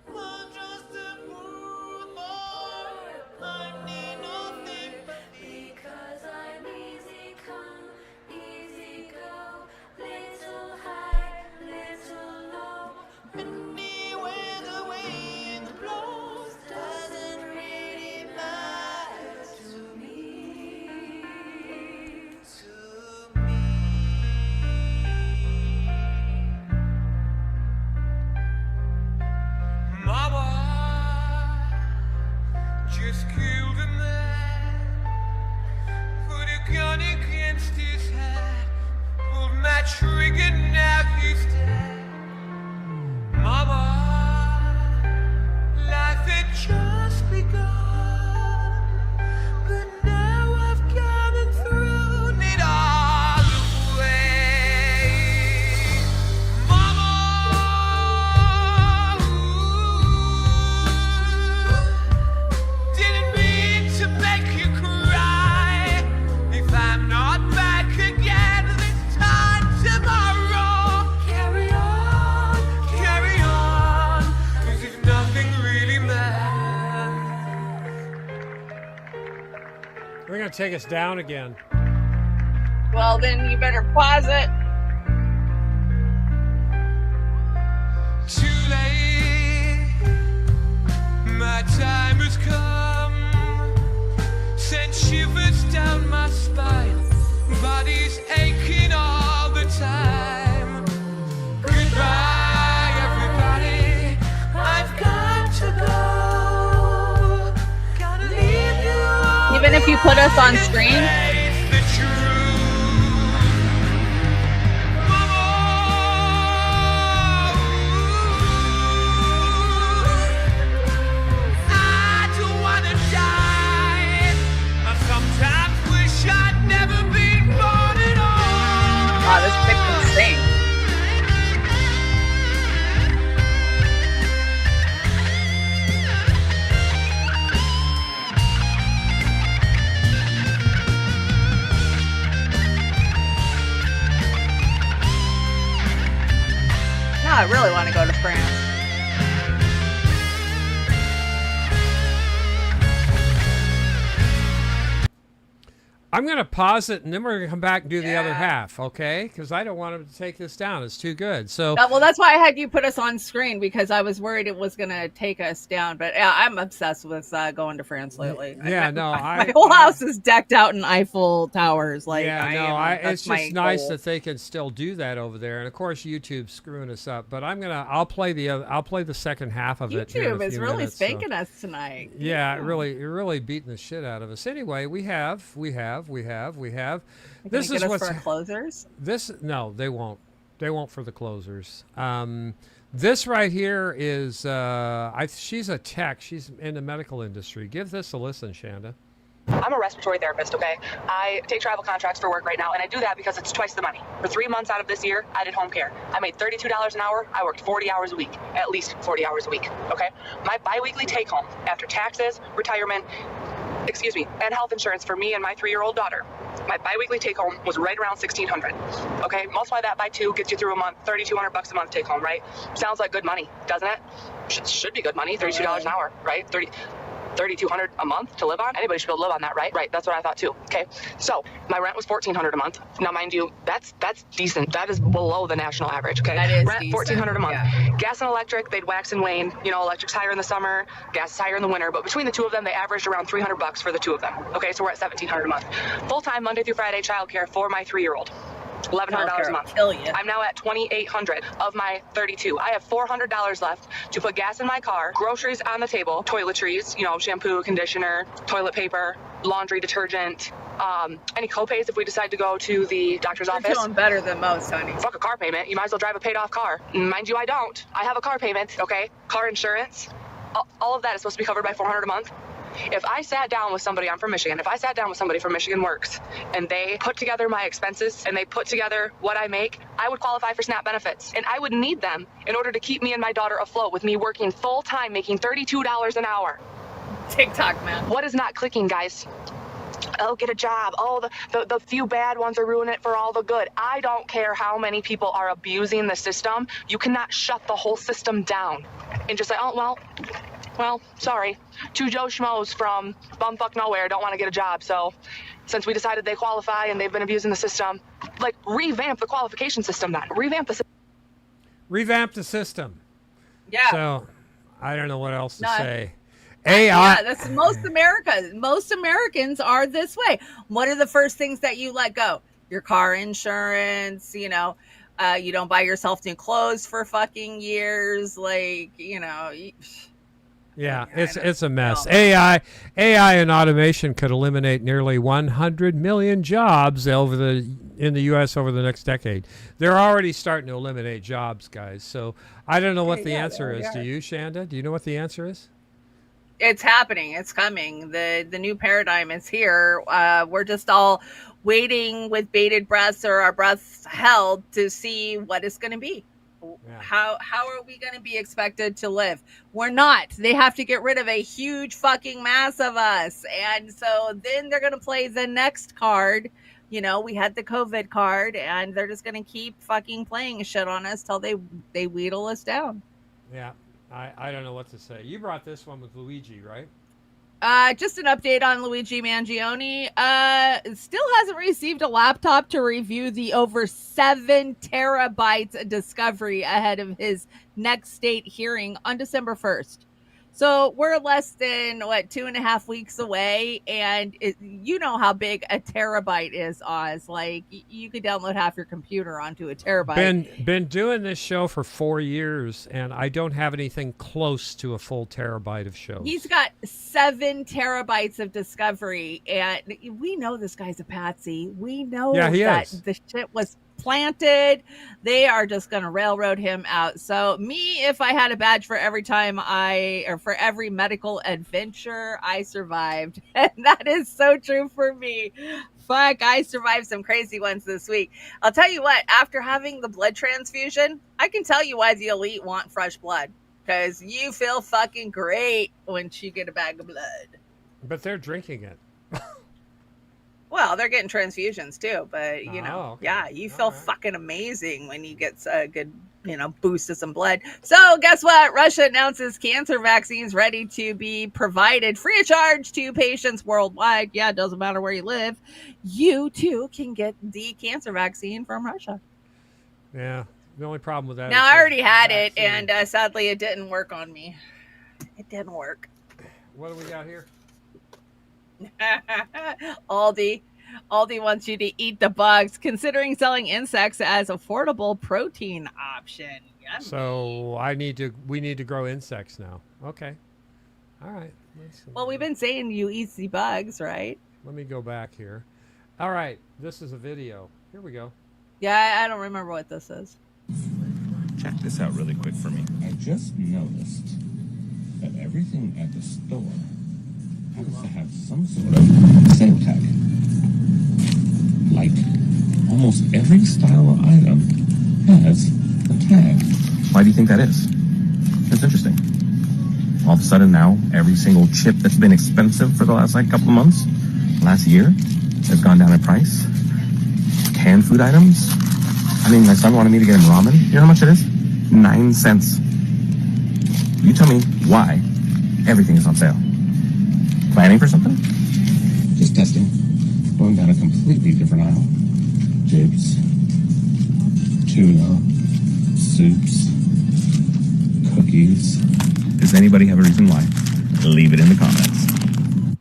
We're just a moon boy, I need nothing because I'm easy come, easy go, little high, little low. Anywhere the wind blows doesn't really matter to me.
Mama just killed a man, put a gun against his head, pulled my trigger, now he's dead. Mama, life had just begun, but now I've come and thrown it all away. Mama, didn't mean to make you cry. If I'm not back again this time tomorrow, carry on, 'cause if nothing really matters.
They're going to take us down again.
Well, then you better pause it.
Too late, my time has come. Sent shivers down my spine, body's aching all the time.
if you put us on screen? Wow, this chick can sing. Now I really want to go to France.
I'm going to pause it, and then we're going to come back and do the other half, okay? Because I don't want him to take this down. It's too good. So,
well, that's why I had you put us on screen, because I was worried it was going to take us down. But yeah, I'm obsessed with going to France lately.
Yeah,
my whole house is decked out in Eiffel Towers. Like,
it's just nice that they can still do that over there. And of course, YouTube's screwing us up. But I'll play the second half of it.
YouTube is really spanking us tonight.
Yeah, really beating the shit out of us. Anyway, we have. This is what's
for closers.
No, they won't. They won't for the closers. This right here is she's a tech. She's in the medical industry. Give this a listen, Shanda.
I'm a respiratory therapist, okay? I take travel contracts for work right now, and I do that because it's twice the money. For 3 months out of this year, I did home care. I made $32 an hour. I worked 40 hours a week, at least 40 hours a week, okay? My biweekly take home after taxes, retirement, and health insurance for me and my 3-year-old daughter, my biweekly take home was right around $1,600. Okay, multiply that by 2, gets you through a month, $3,200 a month take home, right? Sounds like good money, doesn't it? Should be good money, $32 an hour, right? $3,200 a month to live on. Anybody should be able to live on that, right? Right. That's what I thought too. Okay. So my rent was $1,400 a month. Now, mind you, that's decent. That is below the national average. Okay.
That is
rent $1,400 a month.
Yeah.
Gas and electric, they'd wax and wane. You know, electric's higher in the summer, gas is higher in the winter. But between the two of them, they averaged around $300 for the two of them. Okay. So we're at $1,700 a month. Full time Monday through Friday childcare for my 3-year-old. $1,100 a month. I'm now at $2,800 of my $32. I have $400 left to put gas in my car, groceries on the table, toiletries, you know, shampoo, conditioner, toilet paper, laundry detergent, any copays if we decide to go to the doctor's office.
You're doing better than most, honey.
Fuck a car payment. You might as well drive a paid off car. Mind you, I don't. I have a car payment, okay? Car insurance. All of that is supposed to be covered by $400 a month. If I sat down with somebody, I'm from Michigan, if I sat down with somebody from Michigan Works and they put together my expenses and they put together what I make, I would qualify for SNAP benefits. And I would need them in order to keep me and my daughter afloat with me working full time, making $32 an hour.
TikTok, man.
What is not clicking, guys? Oh, get a job. Oh, the few bad ones are ruining it for all the good. I don't care how many people are abusing the system. You cannot shut the whole system down and just say, oh, well, sorry. 2 Joe Schmoes from bumfuck nowhere don't want to get a job. So since we decided they qualify and they've been abusing the system, like, revamp the qualification system then. Revamp the system.
Yeah.
So I don't know what else to say.
Yeah, that's most Americans are this way. What are the first things that you let go? Your car insurance, you know, you don't buy yourself new clothes for fucking years. Like, you know.
Yeah, it's a mess. AI and automation could eliminate nearly 100 million jobs in the U.S. over the next decade. They're already starting to eliminate jobs, guys. So I don't know what the answer is. Do you, Shanda? Do you know what the answer is?
It's happening. It's coming. The new paradigm is here. We're just all waiting with bated breaths or our breaths held to see what it's going to be. Yeah. How are we going to be expected to live? We're not. They have to get rid of a huge fucking mass of us. And so then they're going to play the next card. You know, we had the COVID card, and they're just going to keep fucking playing shit on us till they wheedle us down.
Yeah. I don't know what to say. You brought this one with Luigi, right?
Just an update on Luigi Mangione. Still hasn't received a laptop to review the over 7 terabytes discovery ahead of his next state hearing on December 1st. So we're less than 2.5 weeks away, and you know how big a terabyte is, Oz. Like you could download half your computer onto a terabyte.
Been doing this show for 4 years, and I don't have anything close to a full terabyte of shows.
He's got 7 terabytes of discovery, and we know this guy's a patsy. We know that the shit was planted. They are just going to railroad him out. So me, if I had a badge for every time for every medical adventure I survived, and that is so true for me. Fuck, I survived some crazy ones this week. I'll tell you what, after having the blood transfusion, I can tell you why the elite want fresh blood, because you feel fucking great once you get a bag of blood.
But they're drinking it.
Well, they're getting transfusions too, but you feel fucking amazing when you get a good, boost of some blood. So guess what? Russia announces cancer vaccines ready to be provided free of charge to patients worldwide. Yeah, it doesn't matter where you live. You too can get the cancer vaccine from Russia.
Yeah. The only problem with that
now, I already had it, and sadly it didn't work on me. It didn't work.
What do we got here?
Aldi wants you to eat the bugs, considering selling insects as affordable protein option. Yummy.
So we need to grow insects now. Okay. All right.
Well, we've been saying you eat the bugs, right?
Let me go back here. All right. This is a video. Here we go.
Yeah, I don't remember what this is.
Check this out really quick for me. I just noticed that everything at the store has to have some sort of sale tag. Like, almost every style of item has a tag.
Why do you think that is? It's interesting. All of a sudden now, every single chip that's been expensive for the last couple of months, last year, has gone down in price. Canned food items. I mean, my son wanted me to get him ramen. You know how much it is? 9 cents. You tell me why everything is on sale. Planning for something?
Just testing. Going down a completely different aisle. Chips, tuna, soups, cookies.
Does anybody have a reason why? Leave it in the comments.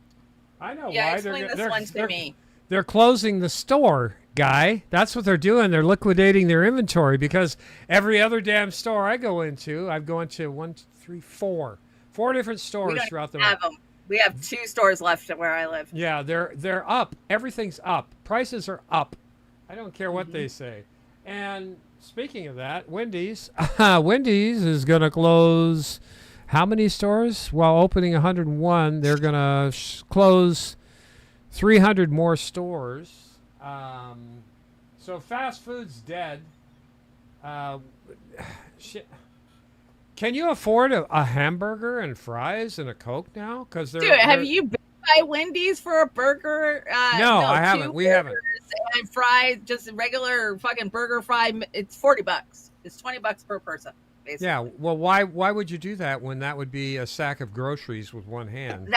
I know
why.
Explain
this one to me.
They're closing the store, guy. That's what they're doing. They're liquidating their inventory, because every other damn store I go into, I've gone to 4 different stores throughout the
have them. We have 2 stores left where I live.
Yeah, they're up. Everything's up. Prices are up. I don't care what they say. And speaking of that, Wendy's is going to close how many stores? While opening 101, they're going to close 300 more stores. So fast food's dead. Shit. Can you afford a hamburger and fries and a Coke now?
Dude, have you been by Wendy's for a burger?
No, I haven't. We haven't.
And fries, just regular fucking burger fry. It's $40. It's $20 per person. Basically.
Yeah. Well, why would you do that when that would be a sack of groceries with one hand?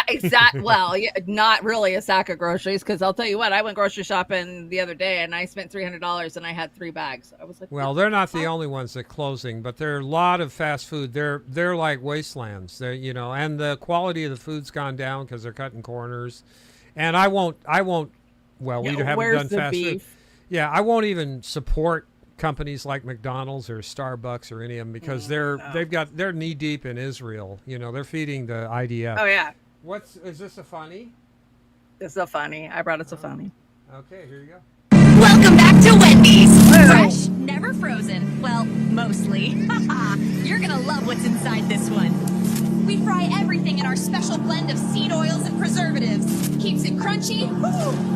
Well, yeah, not really a sack of groceries, because I'll tell you what, I went grocery shopping the other day and I spent $300 and I had 3 bags. I was like,
well, they're not the only ones that are closing, but there are a lot of fast food. They're like wastelands. They're, and the quality of the food's gone down because they're cutting corners. And I won't. Well, we haven't done fast food. Yeah, I won't even support companies like McDonald's or Starbucks or any of them, because they're knee deep in Israel. They're feeding the IDF.
Oh yeah.
Is this a funny?
This is a funny. I brought it to funny.
Okay, here you go.
Welcome back to Wendy's. Fresh, never frozen. Well, mostly. You're gonna love what's inside this one. We fry everything in our special blend of seed oils and preservatives. Keeps it crunchy,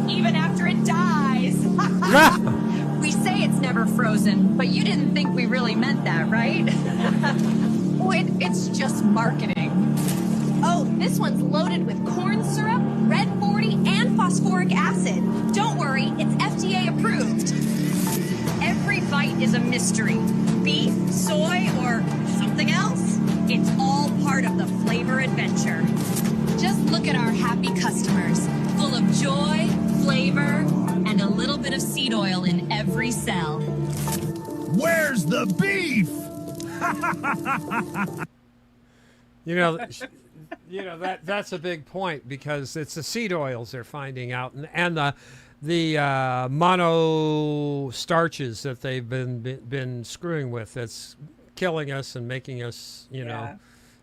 even after it dies. We say it's never frozen, but you didn't think we really meant that, right? It's just marketing. Oh, this one's loaded with corn syrup, red 40, and phosphoric acid. Don't worry, it's FDA approved. Every bite is a mystery. Beef, soy, or something else? It's all part of the flavor adventure. Just look at our happy customers, full of joy, flavor, and a little bit of seed oil in every cell.
Where's the beef?
You know, that's a big point because it's the seed oils they're finding out, and the mono starches that they've been screwing with. That's killing us and making us,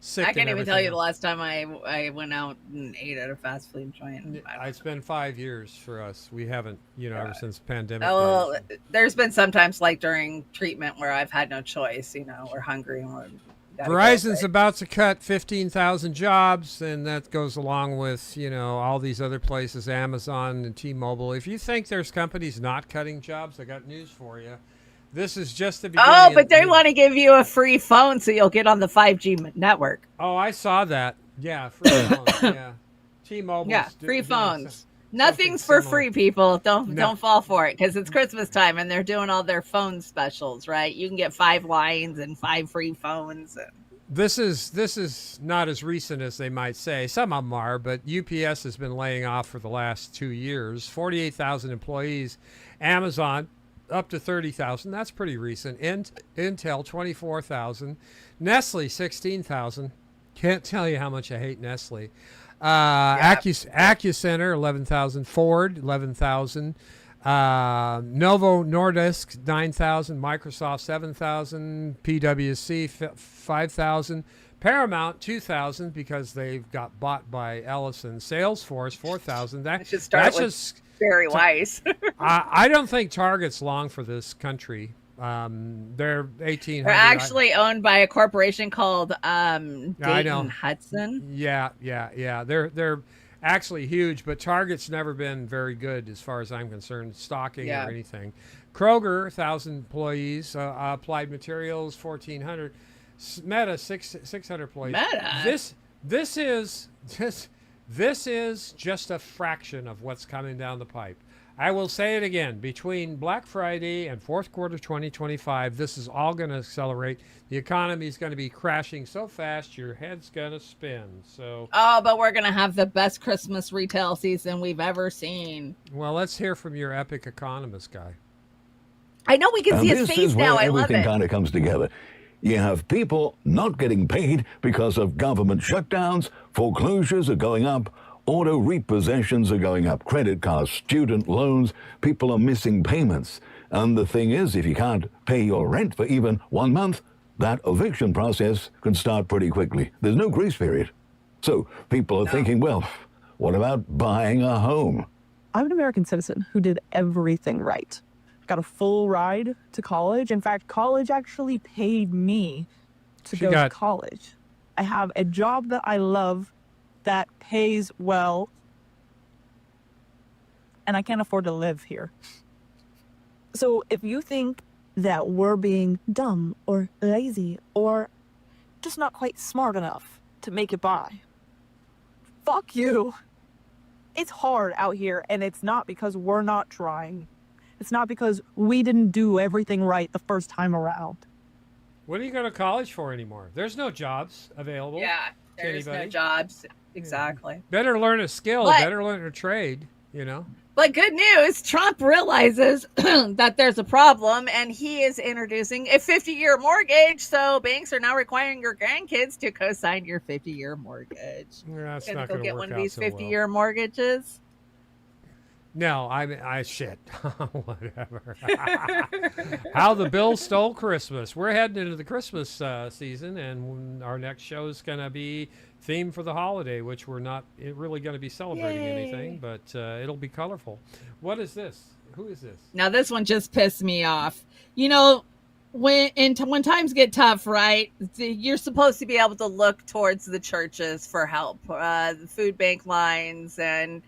sick.
I can't even tell you the last time I went out and ate at a fast food joint.
It's been 5 years for us. We haven't, ever since the pandemic.
Oh, there's been sometimes like during treatment where I've had no choice. We're hungry and
Verizon's about to cut 15,000 jobs, and that goes along with, all these other places, Amazon and T-Mobile. If you think there's companies not cutting jobs, I got news for you. This is just the beginning.
Oh, but they want to give you a free phone so you'll get on the 5G network.
Oh, I saw that. Yeah, free phones. Yeah, T-Mobile.
Yeah, free phones. Nothing's for free, people. Don't fall for it because it's Christmas time and they're doing all their phone specials, right? You can get 5 lines and 5 free phones.
This is not as recent as they might say. Some of them are, but UPS has been laying off for the last 2 years. 48,000 employees. Amazon up to 30,000. That's pretty recent. Intel 24,000. Nestle 16,000. Can't tell you how much I hate Nestle. AccuCenter 11,000. Ford 11,000. Novo Nordisk 9,000. Microsoft 7,000. PwC 5,000. Paramount 2,000 because they've got bought by Ellison. Salesforce 4,000. That should start with
Barry Weiss.
I don't think Target's long for this country. They're 1,800.
They're actually owned by a corporation called Dayton Hudson.
Yeah. They're actually huge, but Target's never been very good as far as I'm concerned, stocking or anything. Kroger, 1,000 employees. Applied Materials, 1,400. Meta, 600 employees.
Meta.
This is just a fraction of what's coming down the pipe. I will say it again. Between Black Friday and fourth quarter 2025, this is all going to accelerate. The economy is going to be crashing so fast, your head's going to spin.
But we're going to have the best Christmas retail season we've ever seen.
Well, let's hear from your epic economist guy.
I know we can see his face now. I love it.
Everything kind of comes together. You have people not getting paid because of government shutdowns, foreclosures are going up, auto repossessions are going up, credit cards, student loans, people are missing payments. And the thing is, if you can't pay your rent for even 1 month, that eviction process can start pretty quickly. There's no grace period. So people are thinking, well, what about buying a home?
I'm an American citizen who did everything right. Got a full ride to college. In fact, college actually paid me to go to college. I have a job that I love that pays well, and I can't afford to live here. So if you think that we're being dumb or lazy or just not quite smart enough to make it by, fuck you. It's hard out here, and it's not because we're not trying. It's not because we didn't do everything right the first time around.
What do you go to college for anymore? There's no jobs available.
Yeah, there's no jobs. Exactly.
Better learn a skill. Better learn a trade,
But good news, Trump realizes that there's a problem, and he is introducing a 50-year mortgage. So banks are now requiring your grandkids to co-sign your 50-year mortgage.
That's
Gonna
not
go
going to
get
work
one of
out
these
so
50-year mortgages.
No, I shit. Whatever. How the Bill stole Christmas. We're heading into the Christmas season, and our next show is going to be themed for the holiday, which we're not really going to be celebrating anything, but it'll be colorful. What is this? Who is this?
Now, this one just pissed me off. When times get tough, right, you're supposed to be able to look towards the churches for help, the food bank lines. And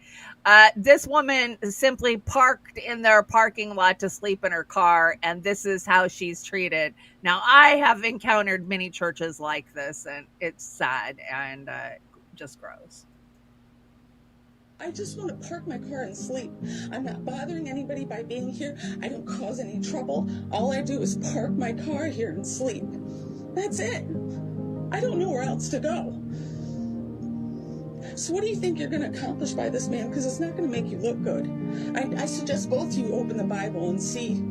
this woman simply parked in their parking lot to sleep in her car, and this is how she's treated. Now, I have encountered many churches like this, and it's sad and just gross.
I just want to park my car and sleep. I'm not bothering anybody by being here. I don't cause any trouble. All I do is park my car here and sleep. That's it. I don't know where else to go. So what do you think you're going to accomplish by this man? Because it's not going to make you look good. I suggest both of you open the Bible and see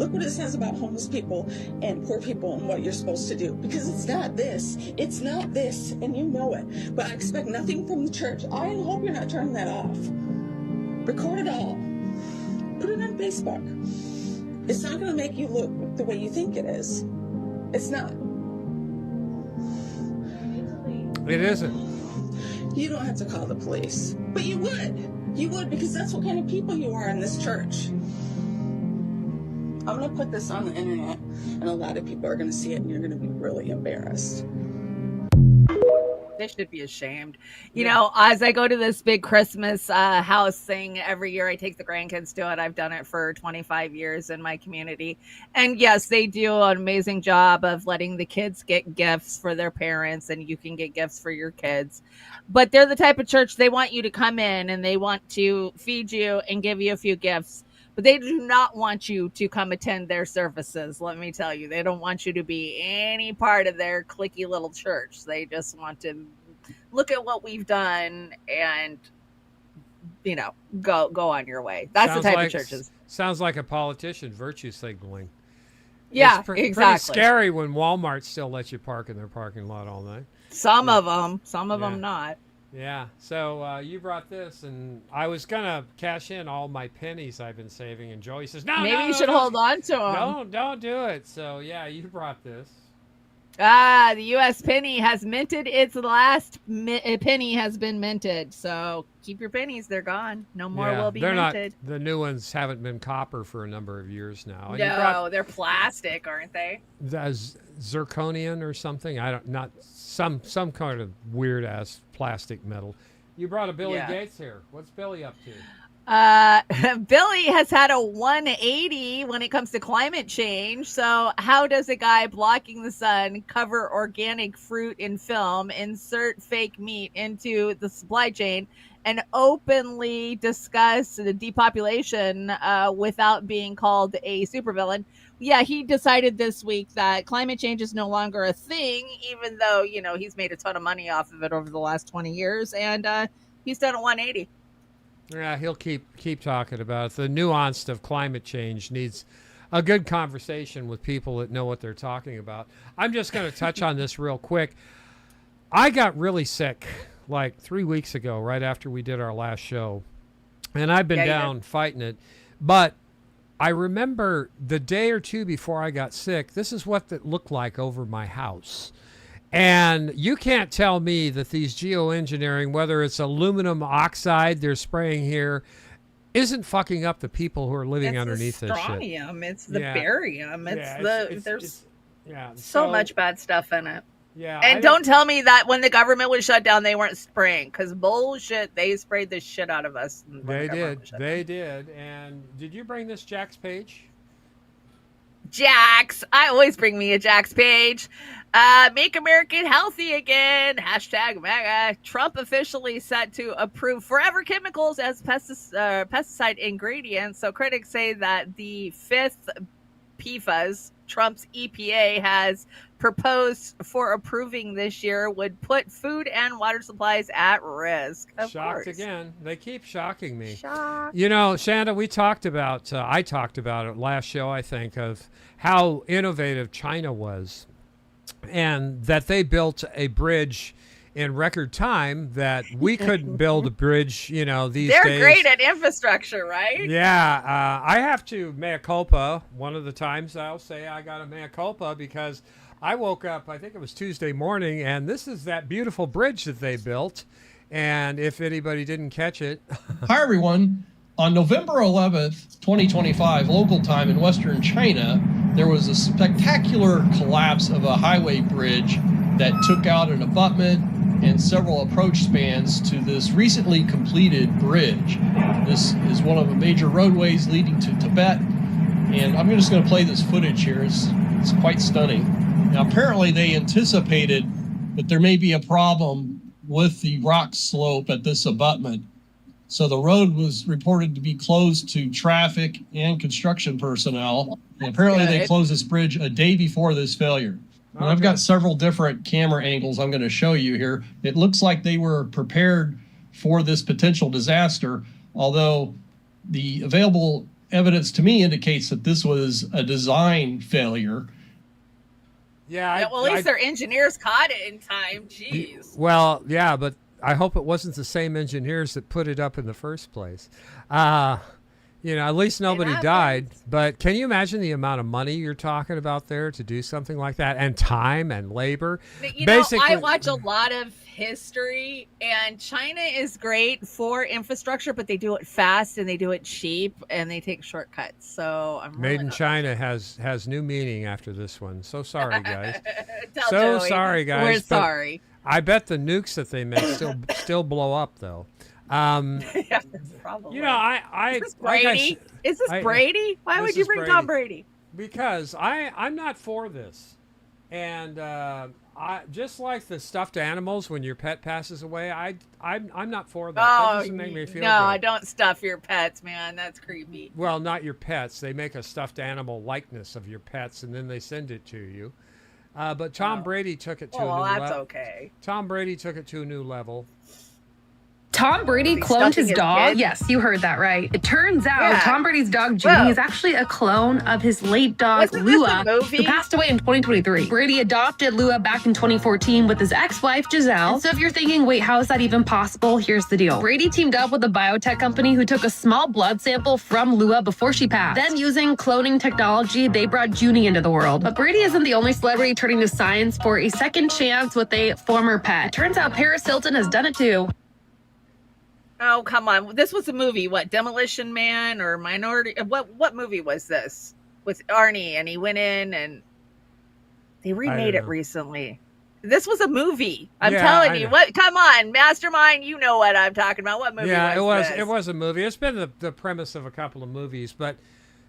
Look what it says about homeless people and poor people and what you're supposed to do. Because it's not this. It's not this, and you know it. But I expect nothing from the church. I hope you're not turning that off. Record it all. Put it on Facebook. It's not going to make you look the way you think it is. It's not.
It isn't.
You don't have to call the police. But you would. You would, because that's what kind of people you are in this church. I'm going to put this on the internet, and a lot of people are going to see it, and you're going to be really embarrassed.
They should be ashamed. You know, as I go to this big Christmas house thing every year, I take the grandkids to it. I've done it for 25 years in my community. And yes, they do an amazing job of letting the kids get gifts for their parents, and you can get gifts for your kids. But they're the type of church, they want you to come in and they want to feed you and give you a few gifts. But they do not want you to come attend their services. Let me tell you, they don't want you to be any part of their cliquey little church. They just want to look at what we've done and, you know, go on your way. That's the type of churches.
Sounds like a politician virtue signaling.
Yeah,
it's
exactly.
Pretty scary when Walmart still lets you park in their parking lot all night.
Some of them not.
Yeah, so you brought this, and I was going to cash in all my pennies I've been saving, and Joey says, no,
maybe you should hold on to them.
No, don't do it. So, yeah, you brought this.
The U.S. penny has minted its last penny has been minted. So keep your pennies. They're gone. No more will be minted.
The new ones haven't been copper for a number of years now.
No, they're plastic, aren't they?
That's zirconian or something. Some kind of weird ass plastic metal. You brought a Billy Gates here. What's Billy up to?
Billy has had a 180 when it comes to climate change. So how does a guy blocking the sun cover organic fruit in film, insert fake meat into the supply chain, and openly discuss the depopulation without being called a supervillain? Yeah, he decided this week that climate change is no longer a thing, even though, you know, he's made a ton of money off of it over the last 20 years, and he's done a 180.
Yeah, he'll keep talking about it. The nuance of climate change needs a good conversation with people that know what they're talking about. I'm just going to touch on this real quick. I got really sick like 3 weeks ago, right after we did our last show, and I've been down fighting it. But I remember the day or two before I got sick, this is what it looked like over my house. And you can't tell me that these geoengineering, whether it's aluminum oxide they're spraying here, isn't fucking up the people who are living underneath this shit.
It's the strontium. It's the barium. There's so much bad stuff in it.
Yeah.
And don't tell me that when the government was shut down, they weren't spraying, because bullshit, they sprayed the shit out of us.
They did. And did you bring this Jack's page?
Jax. I always bring me a Jax page. Make America healthy again. Hashtag MAGA. Trump officially set to approve forever chemicals as pesticide ingredients. So critics say that the fifth PFAS Trump's EPA has proposed for approving this year would put food and water supplies at risk.
Shocked again. They keep shocking me.
Shocked.
You know, Shanda, I talked about it last show, I think, of how innovative China was, and that they built a bridge in record time that we couldn't build a bridge, you know, these days.
They're great at infrastructure, right?
Yeah. I have to mea culpa. One of the times I'll say I got a mea culpa because I woke up, I think it was Tuesday morning, and this is that beautiful bridge that they built. And if anybody didn't catch it.
Hi, everyone. On November 11th, 2025, local time in Western China, there was a spectacular collapse of a highway bridge that took out an abutment and several approach spans to this recently completed bridge. This is one of the major roadways leading to Tibet, and I'm just going to play this footage here. It's quite stunning. Now, apparently they anticipated that there may be a problem with the rock slope at this abutment. So the road was reported to be closed to traffic and construction personnel. And apparently they closed this bridge a day before this failure. And I've got several different camera angles I'm going to show you here. It looks like they were prepared for this potential disaster, although the available evidence to me indicates that this was a design failure.
Yeah,
well, at least their engineers caught it in time. Jeez.
Well, yeah, but I hope it wasn't the same engineers that put it up in the first place. At least nobody died. But can you imagine the amount of money you're talking about there to do something like that, and time and labor?
I watch a lot of history, and China is great for infrastructure, but they do it fast and they do it cheap and they take shortcuts. So I'm
Made in China has new meaning after this one. So sorry, guys.
Joey,
sorry, guys.
We're sorry.
I bet the nukes that they make still blow up though.
Yeah, probably.
Is
this Brady? Is this Brady? Why would you bring Tom Brady?
Because I'm not for this, and I just like the stuffed animals when your pet passes away. I'm not for that. That doesn't make me feel good.
Don't stuff your pets, man. That's creepy.
Well, not your pets. They make a stuffed animal likeness of your pets, and then they send it to you. But Tom Brady took it to a new level.
That's okay.
Tom Brady took it to a new level.
Tom Brady cloned his dog. Yes, you heard that right. It turns out Tom Brady's dog Judy is actually a clone of his late dog Lua, who passed away in 2023. Brady adopted Lua back in 2014 with his ex-wife Giselle. And so if you're thinking, wait, how is that even possible? Here's the deal. Brady teamed up with a biotech company who took a small blood sample from Lua before she passed. Then using cloning technology, they brought Junie into the world. But Brady isn't the only celebrity turning to science for a second chance with a former pet. It turns out Paris Hilton has done it too.
Oh, come on. This was a movie. What, Demolition Man or Minority? What movie was this? With Arnie, and he went in and they remade it recently. This was a movie. I'm telling you. What? Come on, Mastermind. You know what I'm talking about. What movie was this?
It was a movie. It's been the premise of a couple of movies, but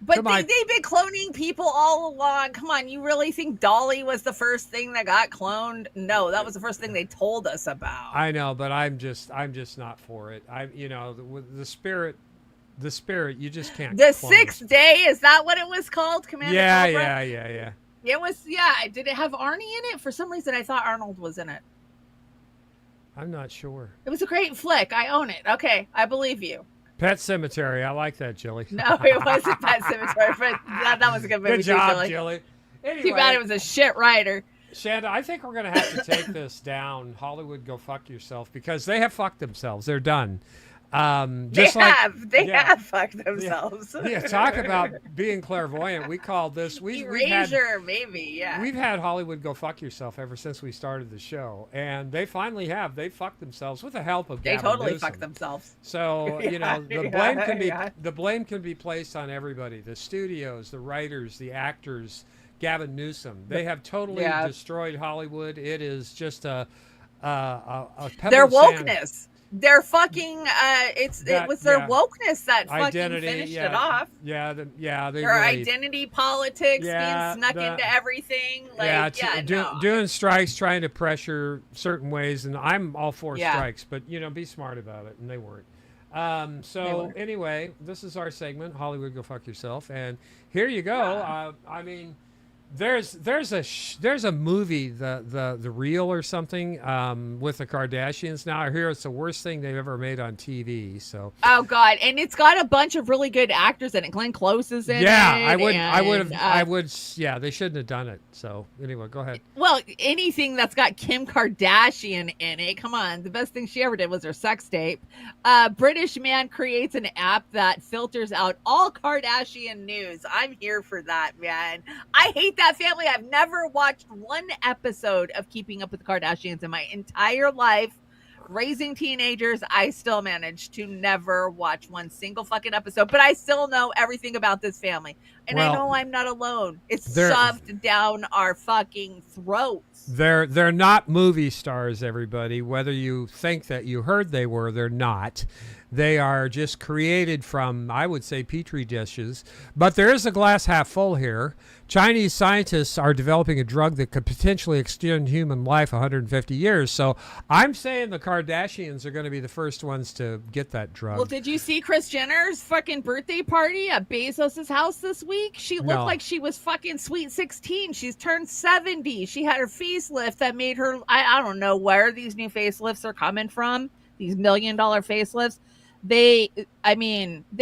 they've been cloning people all along. Come on, you really think Dolly was the first thing that got cloned? No, that was the first thing they told us about.
I know, but I'm just not for it. The spirit, you just can't.
The Sixth Day, is that what it was called? Commander Cobra?
Yeah.
It was, Did it have Arnie in it? For some reason, I thought Arnold was in it.
I'm not sure.
It was a great flick. I own it. Okay, I believe you.
Pet Cemetery. I like that, Jilly.
No, it wasn't Pet Cemetery, but that was a good movie.
Good job, Jilly. Anyway,
too bad it was a shit writer.
Shanda, I think we're going to have to take this down. Hollywood, go fuck yourself, because they have fucked themselves. They're done.
They have fucked themselves.
Yeah, talk about being clairvoyant. We called this. We've had Hollywood go fuck yourself ever since we started the show, and they finally have. They fucked themselves with the help of Gavin Newsom.
Fucked themselves.
So the blame can be placed on everybody: the studios, the writers, the actors. Gavin Newsom. They have totally destroyed Hollywood. It is just a
their wokeness. Their fucking it was their wokeness that fucking finished it off.
Their
identity politics being snuck into everything.
Doing strikes, trying to pressure certain ways, and I'm all for strikes, but be smart about it, and they weren't. Anyway, this is our segment, Hollywood, go fuck yourself, and here you go. There's a movie, the Real or something, with the Kardashians now. I hear it's the worst thing they've ever made on TV. So
oh god, and it's got a bunch of really good actors in it. Glenn Close is in it.
I would. Yeah, they shouldn't have done it. So anyway, go ahead.
Well, anything that's got Kim Kardashian in it. Come on, the best thing she ever did was her sex tape. British man creates an app that filters out all Kardashian news. I'm here for that, man. I hate that family. I've never watched one episode of Keeping Up with the Kardashians in my entire life. Raising teenagers, I still managed to never watch one single fucking episode, but I still know everything about this family. And I know I'm not alone. It's shoved down our fucking throats.
They're not movie stars, everybody. Whether you think that you heard they were, they're not. They are just created from, I would say, petri dishes. But there is a glass half full here. Chinese scientists are developing a drug that could potentially extend human life 150 years. So I'm saying the Kardashians are going to be the first ones to get that drug.
Well, did you see Kris Jenner's fucking birthday party at Bezos' house this week? She looked like she was fucking sweet 16. She's turned 70. She had her facelift that made her, I don't know where these new facelifts are coming from, these $1 million facelifts. they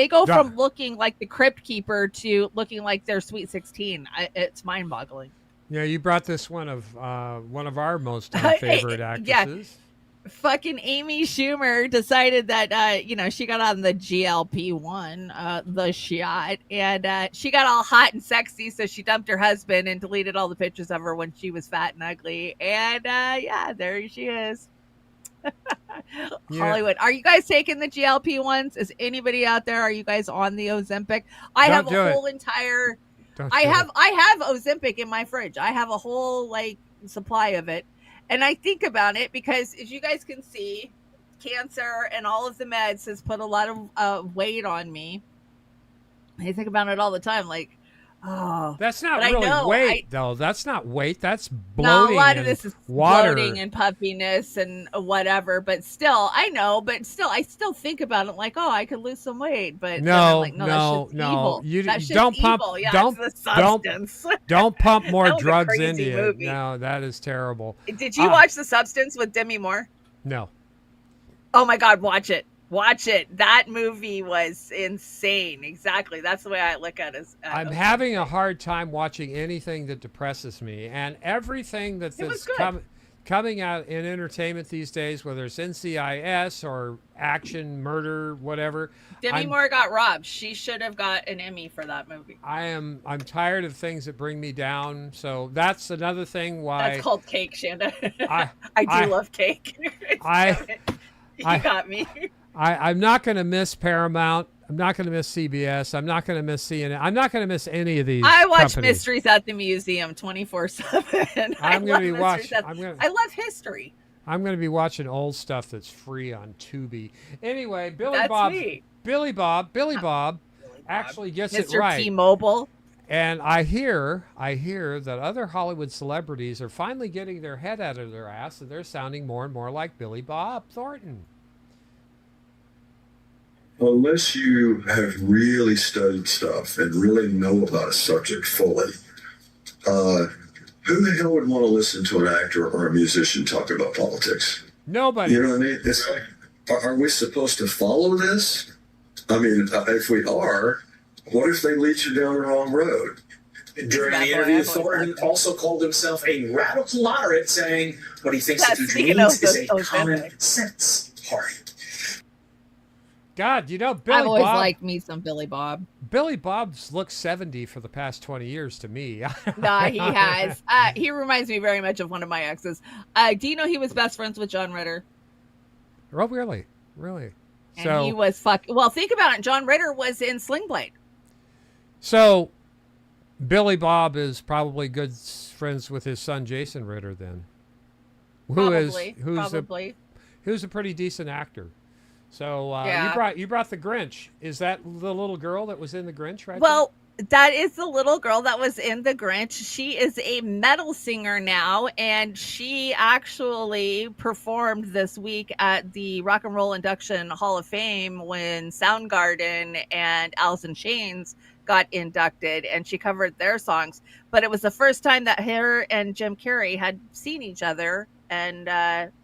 go from looking like the Crypt Keeper to looking like they're Sweet 16. It's mind-boggling.
Yeah, you brought this one of our most favorite actresses.
Fucking Amy Schumer decided that she got on the GLP-1, the shot, and she got all hot and sexy, so she dumped her husband and deleted all the pictures of her when she was fat and ugly. And there she is. Hollywood. Are you guys taking the GLP-1s? Is anybody out there? Are you guys on the Ozempic? I have a whole entire I have Ozempic in my fridge. I have a whole supply of it. And I think about it because, as you guys can see, cancer and all of the meds has put a lot of weight on me. I think about it all the time,
that's not really weight, though. That's not weight. That's bloating.
No, a lot of this is
water.
Bloating and puffiness and whatever. But still, I know. But still, I still think about it I could lose some weight. But
no,
that's evil.
You don't pump.
Evil. Yeah,
don't pump more drugs
into
you.
Movie.
No, that is terrible.
Did you watch The Substance with Demi Moore?
No.
Oh my God, watch it. Watch it. That movie was insane. Exactly. That's the way I look at it.
I'm having a hard time watching anything that depresses me, and everything that's coming out in entertainment these days, whether it's NCIS or action, murder, whatever.
Demi Moore got robbed. She should have got an Emmy for that movie.
I'm tired of things that bring me down. So that's another thing why.
That's called cake, Shanda. I love cake. You got me.
I'm not going to miss Paramount. I'm not going to miss CBS. I'm not going to miss CNN. I'm not going to miss any of these.
I watch
companies.
Mysteries at the Museum 24/7.
I'm going to be watching.
I love history.
I'm going to be watching old stuff that's free on Tubi. Anyway, Billy Bob actually gets it right.
Mr. T-Mobile.
And I hear that other Hollywood celebrities are finally getting their head out of their ass, and they're sounding more and more like Billy Bob Thornton.
Unless you have really studied stuff and really know about a subject fully, who the hell would want to listen to an actor or a musician talk about politics?
Nobody.
You know what I mean? It's are we supposed to follow this? I mean, if we are, what if they lead you down the wrong road?
During the interview, Thornton also called himself a radical moderate, saying what he thinks the
speaking
Dreams
of
is a
those
common sense party.
God, Billy
I've always
Bob.
liked me some Billy Bob.
Billy Bob's looked 70 for the past 20 years to me.
Nah, he has. He reminds me very much of one of my exes. Do you know he was best friends with John Ritter?
Oh, really? Really?
And he was Well, think about it. John Ritter was in Sling Blade.
So, Billy Bob is probably good friends with his son Jason Ritter, then. Who's a pretty decent actor. So you brought the Grinch. Is that the little girl that was in the Grinch, right?
Well, that is the little girl that was in the Grinch. She is a metal singer now, and she actually performed this week at the Rock and Roll Induction Hall of Fame when Soundgarden and Alice in Chains got inducted, and she covered their songs. But it was the first time that her and Jim Carrey had seen each other, and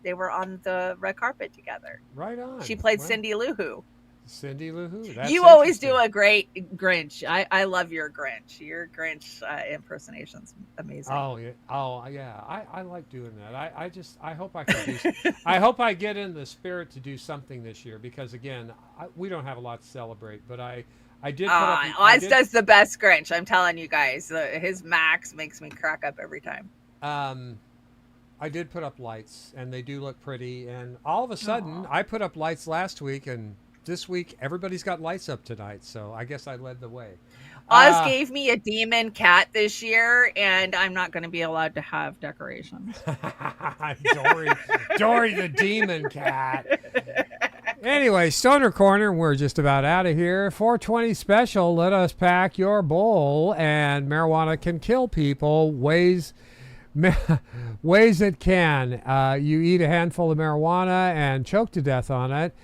they were on the red carpet together.
Right on.
She played Cindy Lou Who.
Cindy Lou Who. That's
you always do a great Grinch. I love your Grinch. Your Grinch impersonation's amazing.
Oh yeah. I like doing that. I hope I can do. I hope I get in the spirit to do something this year, because again, we don't have a lot to celebrate, but I did.
Oz does the best Grinch. I'm telling you guys, his Max makes me crack up every time.
I did put up lights, and they do look pretty. And all of a sudden, I put up lights last week, and this week everybody's got lights up tonight. So I guess I led the way.
Oz gave me a demon cat this year, and I'm not going to be allowed to have decorations.
Dory the demon cat. Anyway, Stoner Corner, we're just about out of here. 420 special, let us pack your bowl, and marijuana can kill people. Ways it can. You eat a handful of marijuana and choke to death on it.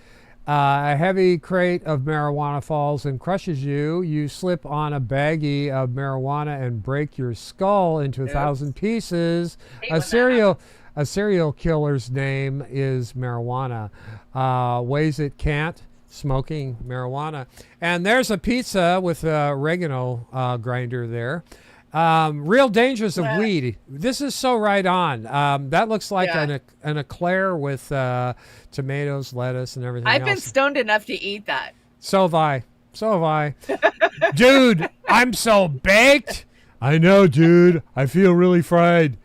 A heavy crate of marijuana falls and crushes you. You slip on a baggie of marijuana and break your skull into 1,000 pieces. A serial killer's name is marijuana. Ways it can't. smoking marijuana. And there's a pizza with a oregano grinder there. Real dangers of weed. This is so right on. That looks like an eclair with tomatoes, lettuce, and everything
I've
else.
been stoned enough to eat that.
So have I. So have I. Dude, I'm so baked. I know, dude. I feel really fried.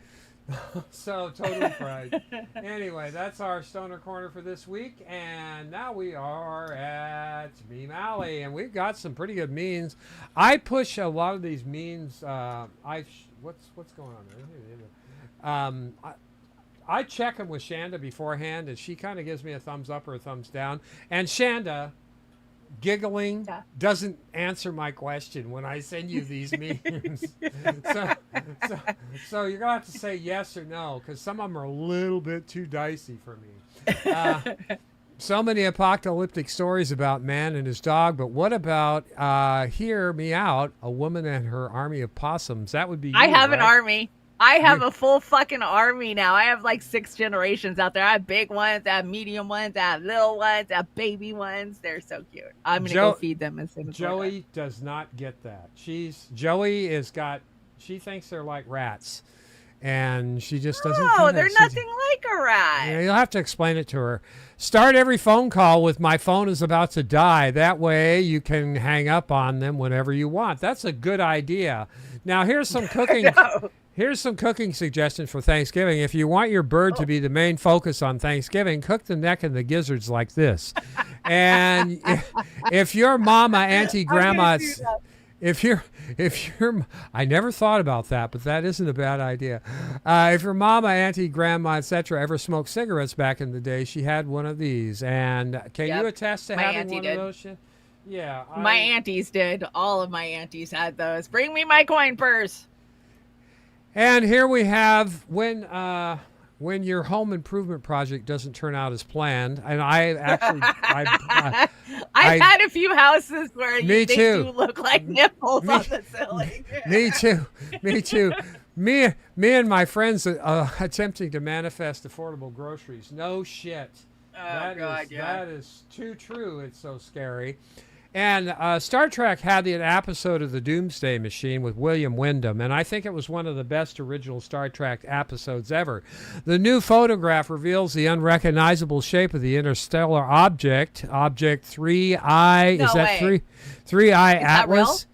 So totally fried. Anyway, that's our Stoner Corner for this week. And now we are at Meme Alley. And we've got some pretty good memes. I push a lot of these memes. What's going on there? I check them with Shanda beforehand, and she kind of gives me a thumbs up or a thumbs down. And Shanda, giggling, doesn't answer my question when I send you these memes. So you're gonna have to say yes or no, because some of them are a little bit too dicey for me. So many apocalyptic stories about man and his dog, but what about hear me out, a woman and her army of possums? That would be
I have
right?
an army. I have a full fucking army now. I have like 6 generations out there. I have big ones, I have medium ones, I have little ones, I have baby ones. They're so cute. I'm gonna go feed them as soon as
Joey does not get that. She thinks they're like rats. And she just doesn't.
No, they're nothing like a rat.
Yeah, you'll have to explain it to her. Start every phone call with "my phone is about to die." That way you can hang up on them whenever you want. That's a good idea. Now here's some cooking. Here's some cooking suggestions for Thanksgiving. If you want your bird to be the main focus on Thanksgiving, cook the neck and the gizzards like this. And if your mama, auntie, grandma, if you're, I never thought about that, but that isn't a bad idea. If your mama, auntie, grandma, etc., ever smoked cigarettes back in the day, she had one of these. And can you attest to having one of those? Yeah.
My aunties did. All of my aunties had those. Bring me my coin purse.
And here we have when your home improvement project doesn't turn out as planned. And I actually,
I've had a few houses where they do look like nipples on the ceiling.
Me too. Me and my friends attempting to manifest affordable groceries. No shit. That is too true. It's so scary. And Star Trek had an episode of the Doomsday Machine with William Wyndham, and I think it was one of the best original Star Trek episodes ever. The new photograph reveals the unrecognizable shape of the interstellar object 3I. Is that 3I Atlas?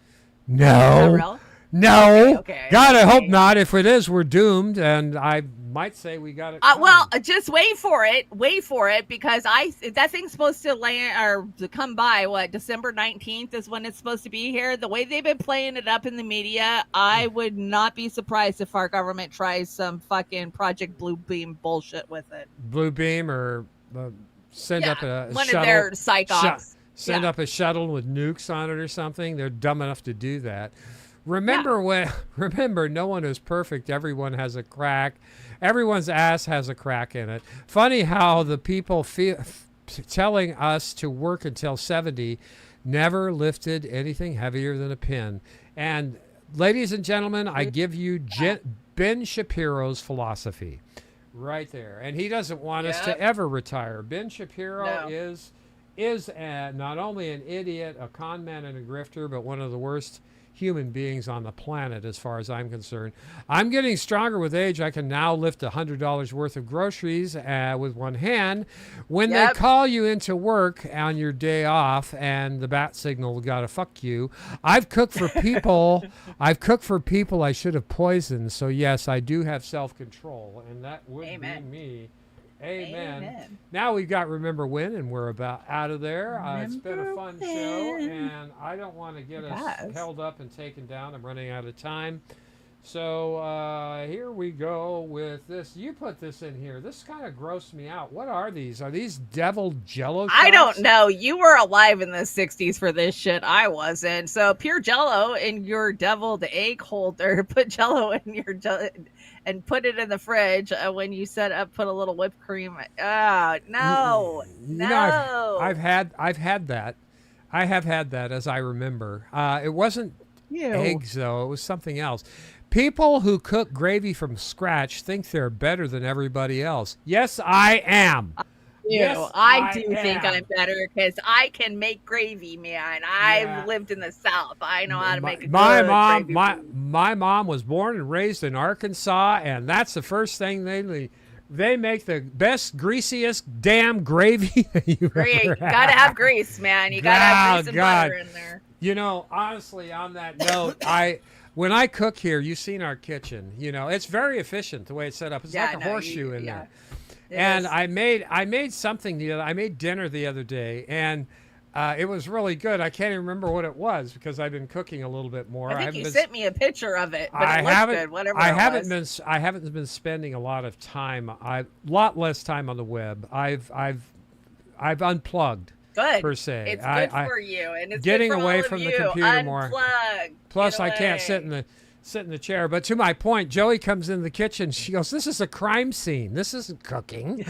No. No.
Okay.
God, I hope not. If it is, we're doomed, and I might say we got it.
Well, just wait for it. Wait for it, because that thing's supposed to land or to come by. What, December 19th is when it's supposed to be here. The way they've been playing it up in the media, I would not be surprised if our government tries some fucking Project Blue Beam bullshit with it.
Blue Beam or send up a
one
shuttle.
of their psychops.
Send up a shuttle with nukes on it or something. They're dumb enough to do that. Remember, no one is perfect. Everyone has a crack. Everyone's ass has a crack in it. Funny how the people telling us to work until 70 never lifted anything heavier than a pin. And ladies and gentlemen, I give you Ben Shapiro's philosophy right there. And he doesn't want us to ever retire. Ben Shapiro is not only an idiot, a con man, and a grifter, but one of the worst human beings on the planet as far as I'm concerned. I'm getting stronger with age. I can now lift $100 worth of groceries with one hand. When they call you into work on your day off and the bat signal gotta fuck you, I've cooked for people I should have poisoned. So yes, I do have self-control, and that would be me. Amen. Now we've got Remember When, and we're about out of there. It's been a fun show, and I don't want to get us held up and taken down. I'm running out of time. So here we go with this. You put this in here. This kind of grossed me out. What are these? Are these deviled Jello shots?
I don't know. You were alive in the 60s for this shit. I wasn't. So pure Jello in your deviled egg holder. Put Jello in your and put it in the fridge. When you set up, put a little whipped cream. Oh, no.
I've had that. I have had that, as I remember. It wasn't eggs, though. It was something else. People who cook gravy from scratch think they're better than everybody else. Yes, I am. Yes,
I do think I'm better because I can make gravy, man. I've lived in the South. I know how to make a good gravy.
My mom was born and raised in Arkansas, and that's the first thing they make the best, greasiest damn gravy that you ever had.
You gotta have grease, man. You gotta have grease and butter in there.
You know, honestly, on that note, when I cook here, you've seen our kitchen. You know, it's very efficient the way it's set up. It's like a horseshoe in there. And I made something I made dinner the other day, and it was really good. I can't even remember what it was because I've been cooking a little bit more.
I think you sent me a picture of it, but it looked good. Whatever. I
haven't been spending a lot of time. A lot less time on the web. I've unplugged.
Good.
Per se.
It's good for you, and it's
getting
good for
away
all
from
of
the
you.
computer more.
Unplug.
Plus, I can't sit in the chair. But to my point, Joey comes in the kitchen. She goes, "This is a crime scene. This isn't cooking."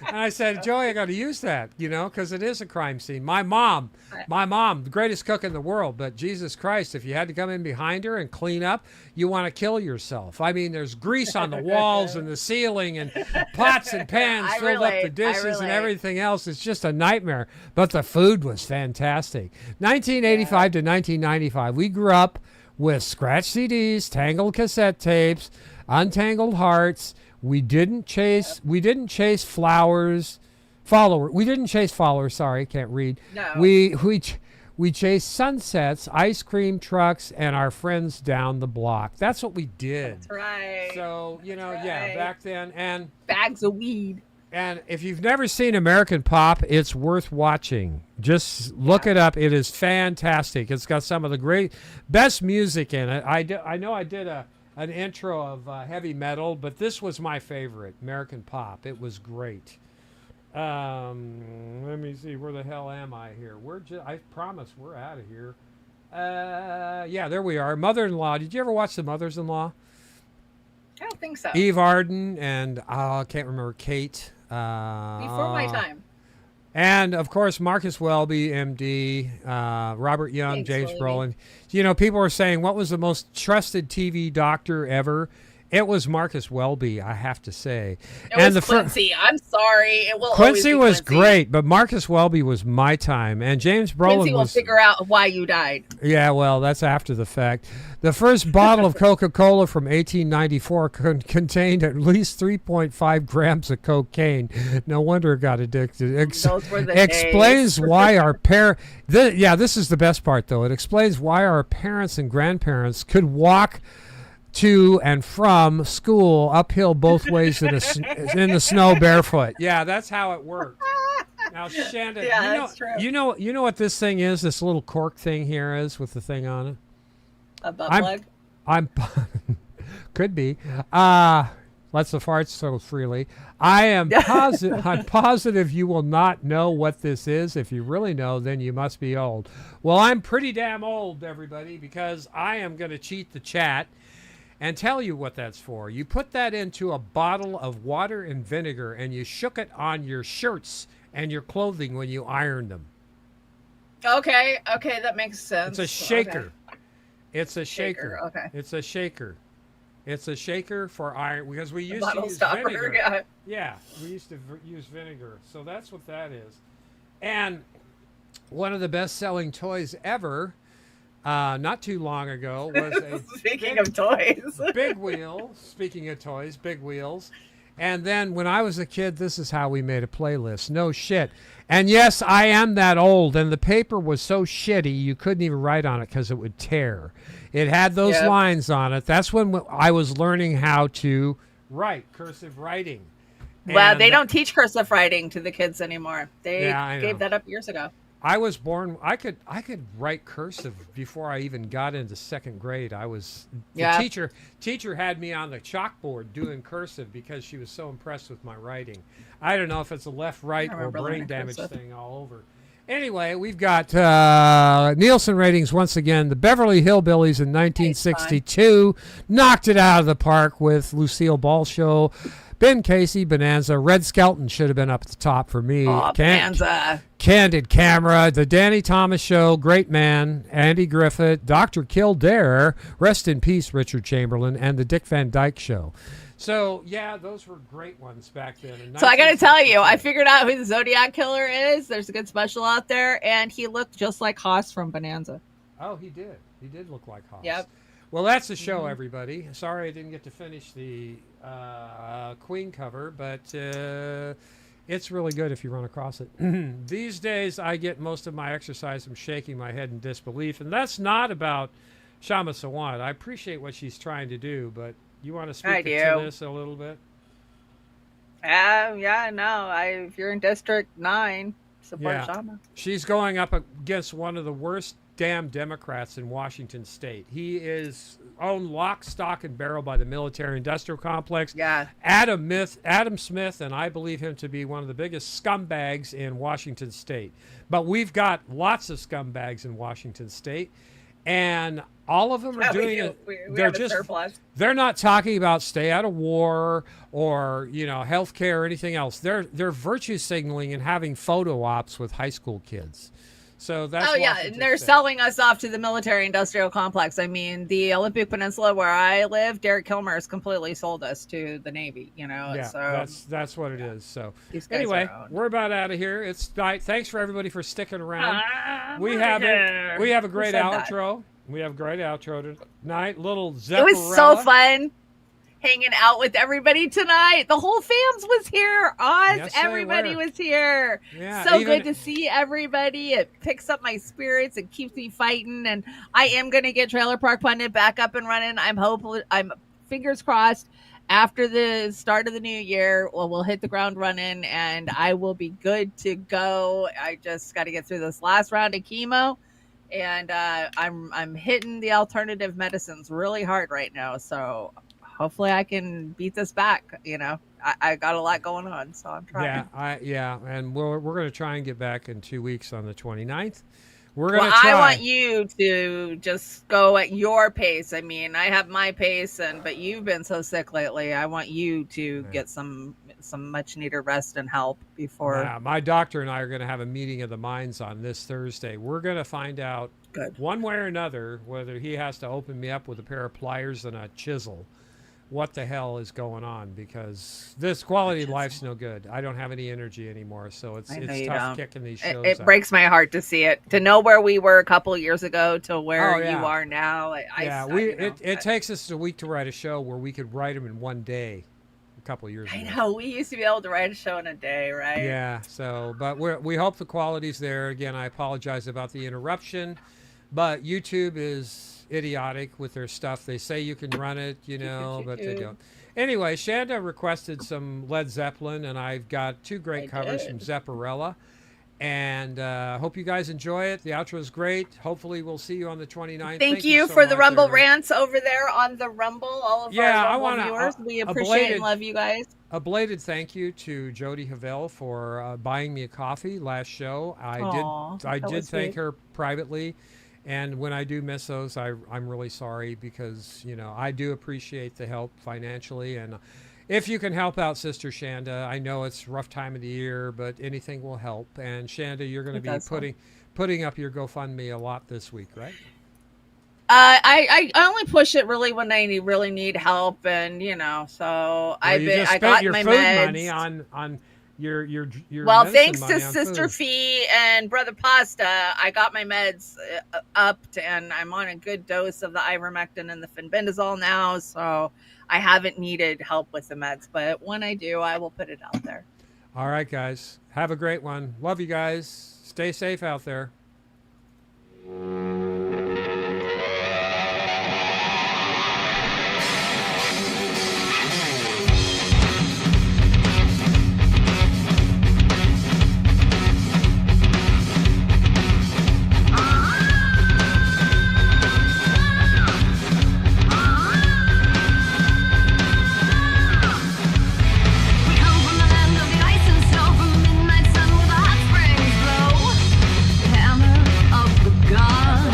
And I said, "Joey, I got to use that, you know, because it is a crime scene." My mom, the greatest cook in the world, but Jesus Christ, if you had to come in behind her and clean up, you want to kill yourself. I mean, there's grease on the walls and the ceiling, and pots and pans filled up the dishes and everything else. It's just a nightmare. But the food was fantastic. 1985 to 1995, we grew up with scratch CDs, tangled cassette tapes, untangled hearts. We didn't chase followers. Sorry, can't read.
No.
We chased sunsets, ice cream trucks, and our friends down the block. That's what we did.
That's right.
So, you know, back then. And
bags of weed.
And if you've never seen American Pop, it's worth watching. Just look it up. It is fantastic. It's got some of the best music in it. I know I did an intro of heavy metal, but this was my favorite, American Pop. It was great. Let me see, where the hell am I here? I promise we're out of here. Yeah, there we are. Mother-in-Law. Did you ever watch The Mothers-in-Law?
I don't think so.
Eve Arden and I can't remember, Kate.
Before my time.
And, of course, Marcus Welby, MD, Robert Young, James Brolin. You know, people are saying, what was the most trusted TV doctor ever? It was Marcus Welby, I have to say.
It was Quincy. I'm sorry. It will
Quincy was great, but Marcus Welby was my time. And James Brolin
Quincy will figure out why you died.
Yeah, well, that's after the fact. The first bottle of Coca-Cola from 1894 contained at least 3.5 grams of cocaine. No wonder it got addicted.
Those were the
explains
days.
Why our parents... this is the best part, though. It explains why our parents and grandparents could walk to and from school uphill both ways in the snow barefoot. Yeah, that's how it worked. Now, Shanda,
that's true.
you know what this thing is? This little cork thing here is with the thing on it.
A butt plug?
I'm could be. Lets the farts so freely. I am positive. I'm positive you will not know what this is. If you really know, then you must be old. Well, I'm pretty damn old, everybody, because I am going to cheat the chat and tell you what that's for. You put that into a bottle of water and vinegar, and you shook it on your shirts and your clothing when you ironed them.
Okay, that makes sense.
It's a shaker.
Okay.
It's a shaker.
Okay.
It's a shaker. It's a shaker for iron, because we used to use
stopper,
vinegar. Yeah, we used to use vinegar. So that's what that is. And one of the best-selling toys ever, not too long ago, was a
Speaking of toys.
Big Wheel. Speaking of toys, Big Wheels. And then when I was a kid, this is how we made a playlist. No shit. And yes, I am that old, and the paper was so shitty you couldn't even write on it because it would tear. It had those lines on it. That's when I was learning how to write, cursive writing.
Well, they don't teach cursive writing to the kids anymore. They
I
gave
know.
that up years ago.
I was born. I could write cursive before I even got into second grade. The teacher had me on the chalkboard doing cursive because she was so impressed with my writing. I don't know if it's a left, right, or brain damage thing all over. Anyway, we've got Nielsen ratings once again. The Beverly Hillbillies in 1962 knocked it out of the park with Lucille Ball Show. Ben Casey, Bonanza. Red Skelton should have been up at the top for me.
Oh, Bonanza.
Candid Camera, The Danny Thomas Show, Great Man, Andy Griffith, Dr. Kildare, rest in peace, Richard Chamberlain, and The Dick Van Dyke Show. So, yeah, those were great ones back then.
So I got to tell you, I figured out who the Zodiac Killer is. There's a good special out there, and he looked just like Haas from Bonanza.
Oh, he did. He did look like Haas.
Yep.
Well, that's the show, everybody. Sorry I didn't get to finish the Queen cover, but it's really good if you run across it. These days, I get most of my exercise from shaking my head in disbelief, and that's not about Shama Sawant. I appreciate what she's trying to do, but you want to speak to this a little bit?
Yeah, no. If you're in District 9, support Shama.
She's going up against one of the worst damn Democrats in Washington State. He is owned lock, stock, and barrel by the military-industrial complex.
Yeah.
Adam Smith, and I believe him to be one of the biggest scumbags in Washington State. But we've got lots of scumbags in Washington State, and all of them are doing it. They're just they're not talking about stay out of war or healthcare or anything else. They're virtue signaling and having photo ops with high school kids. So that's
and they're selling us off to the military-industrial complex. I mean, the Olympic Peninsula where I live, Derek Kilmer has completely sold us to the Navy. So
that's what it is. So anyway, we're about out of here. It's night. Thanks for everybody for sticking around. We have a great outro. We have a great outro tonight. Little Zepparella.
It was so fun hanging out with everybody tonight. The whole fams was here. Everybody was here.
Yeah,
so good to see everybody. It picks up my spirits. It keeps me fighting. And I am going to get Trailer Park Pundit back up and running. I'm fingers crossed. After the start of the new year, we'll hit the ground running and I will be good to go. I just got to get through this last round of chemo. And I'm hitting the alternative medicines really hard right now. So hopefully I can beat this back. I got a lot going on, so I'm trying.
And we're going to try and get back in 2 weeks on the 29th.
I want you to just go at your pace. I mean, I have my pace, but you've been so sick lately. I want you to get some much needed rest and help before.
Yeah, my doctor and I are going to have a meeting of the minds on this Thursday. We're going to find out one way or another whether he has to open me up with a pair of pliers and a chisel. What the hell is going on? Because this quality of life's no good. I don't have any energy anymore, so it's tough kicking these shows.
It breaks my heart to see it, to know where we were a couple of years ago to where you are now.
It takes us a week to write a show where we could write them in one day. A couple of years ago.
I know we used to be able to write a show in a day, right?
Yeah. So, but we hope the quality's there. Again, I apologize about the interruption, but YouTube is idiotic with their stuff. They say you can run it, but they don't. Anyway, Shanda requested some Led Zeppelin, and I've got two great covers from Zepparella. And hope you guys enjoy it. The outro is great. Hopefully we'll see you on the 29th.
Thank you so for the Rumble rants over there on the Rumble. All of our Rumble viewers. We appreciate and love you guys.
A belated thank you to Jody Havel for buying me a coffee last show. I did thank her privately. And when I do miss those, I'm really sorry because, I do appreciate the help financially. And if you can help out Sister Shanda, I know it's a rough time of the year, but anything will help. And Shanda, you're going to be putting up your GoFundMe a lot this week, right?
I only push it really when I really need help. And, so I got
your
my
food
meds.
money on your
thanks to Sister Fee and Brother Pasta, I got my meds upped and I'm on a good dose of the ivermectin and the fenbendazole now, so I haven't needed help with the meds, but when I do, I will put it out there.
All right, guys, have a great one. Love you guys. Stay safe out there.
God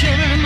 shivering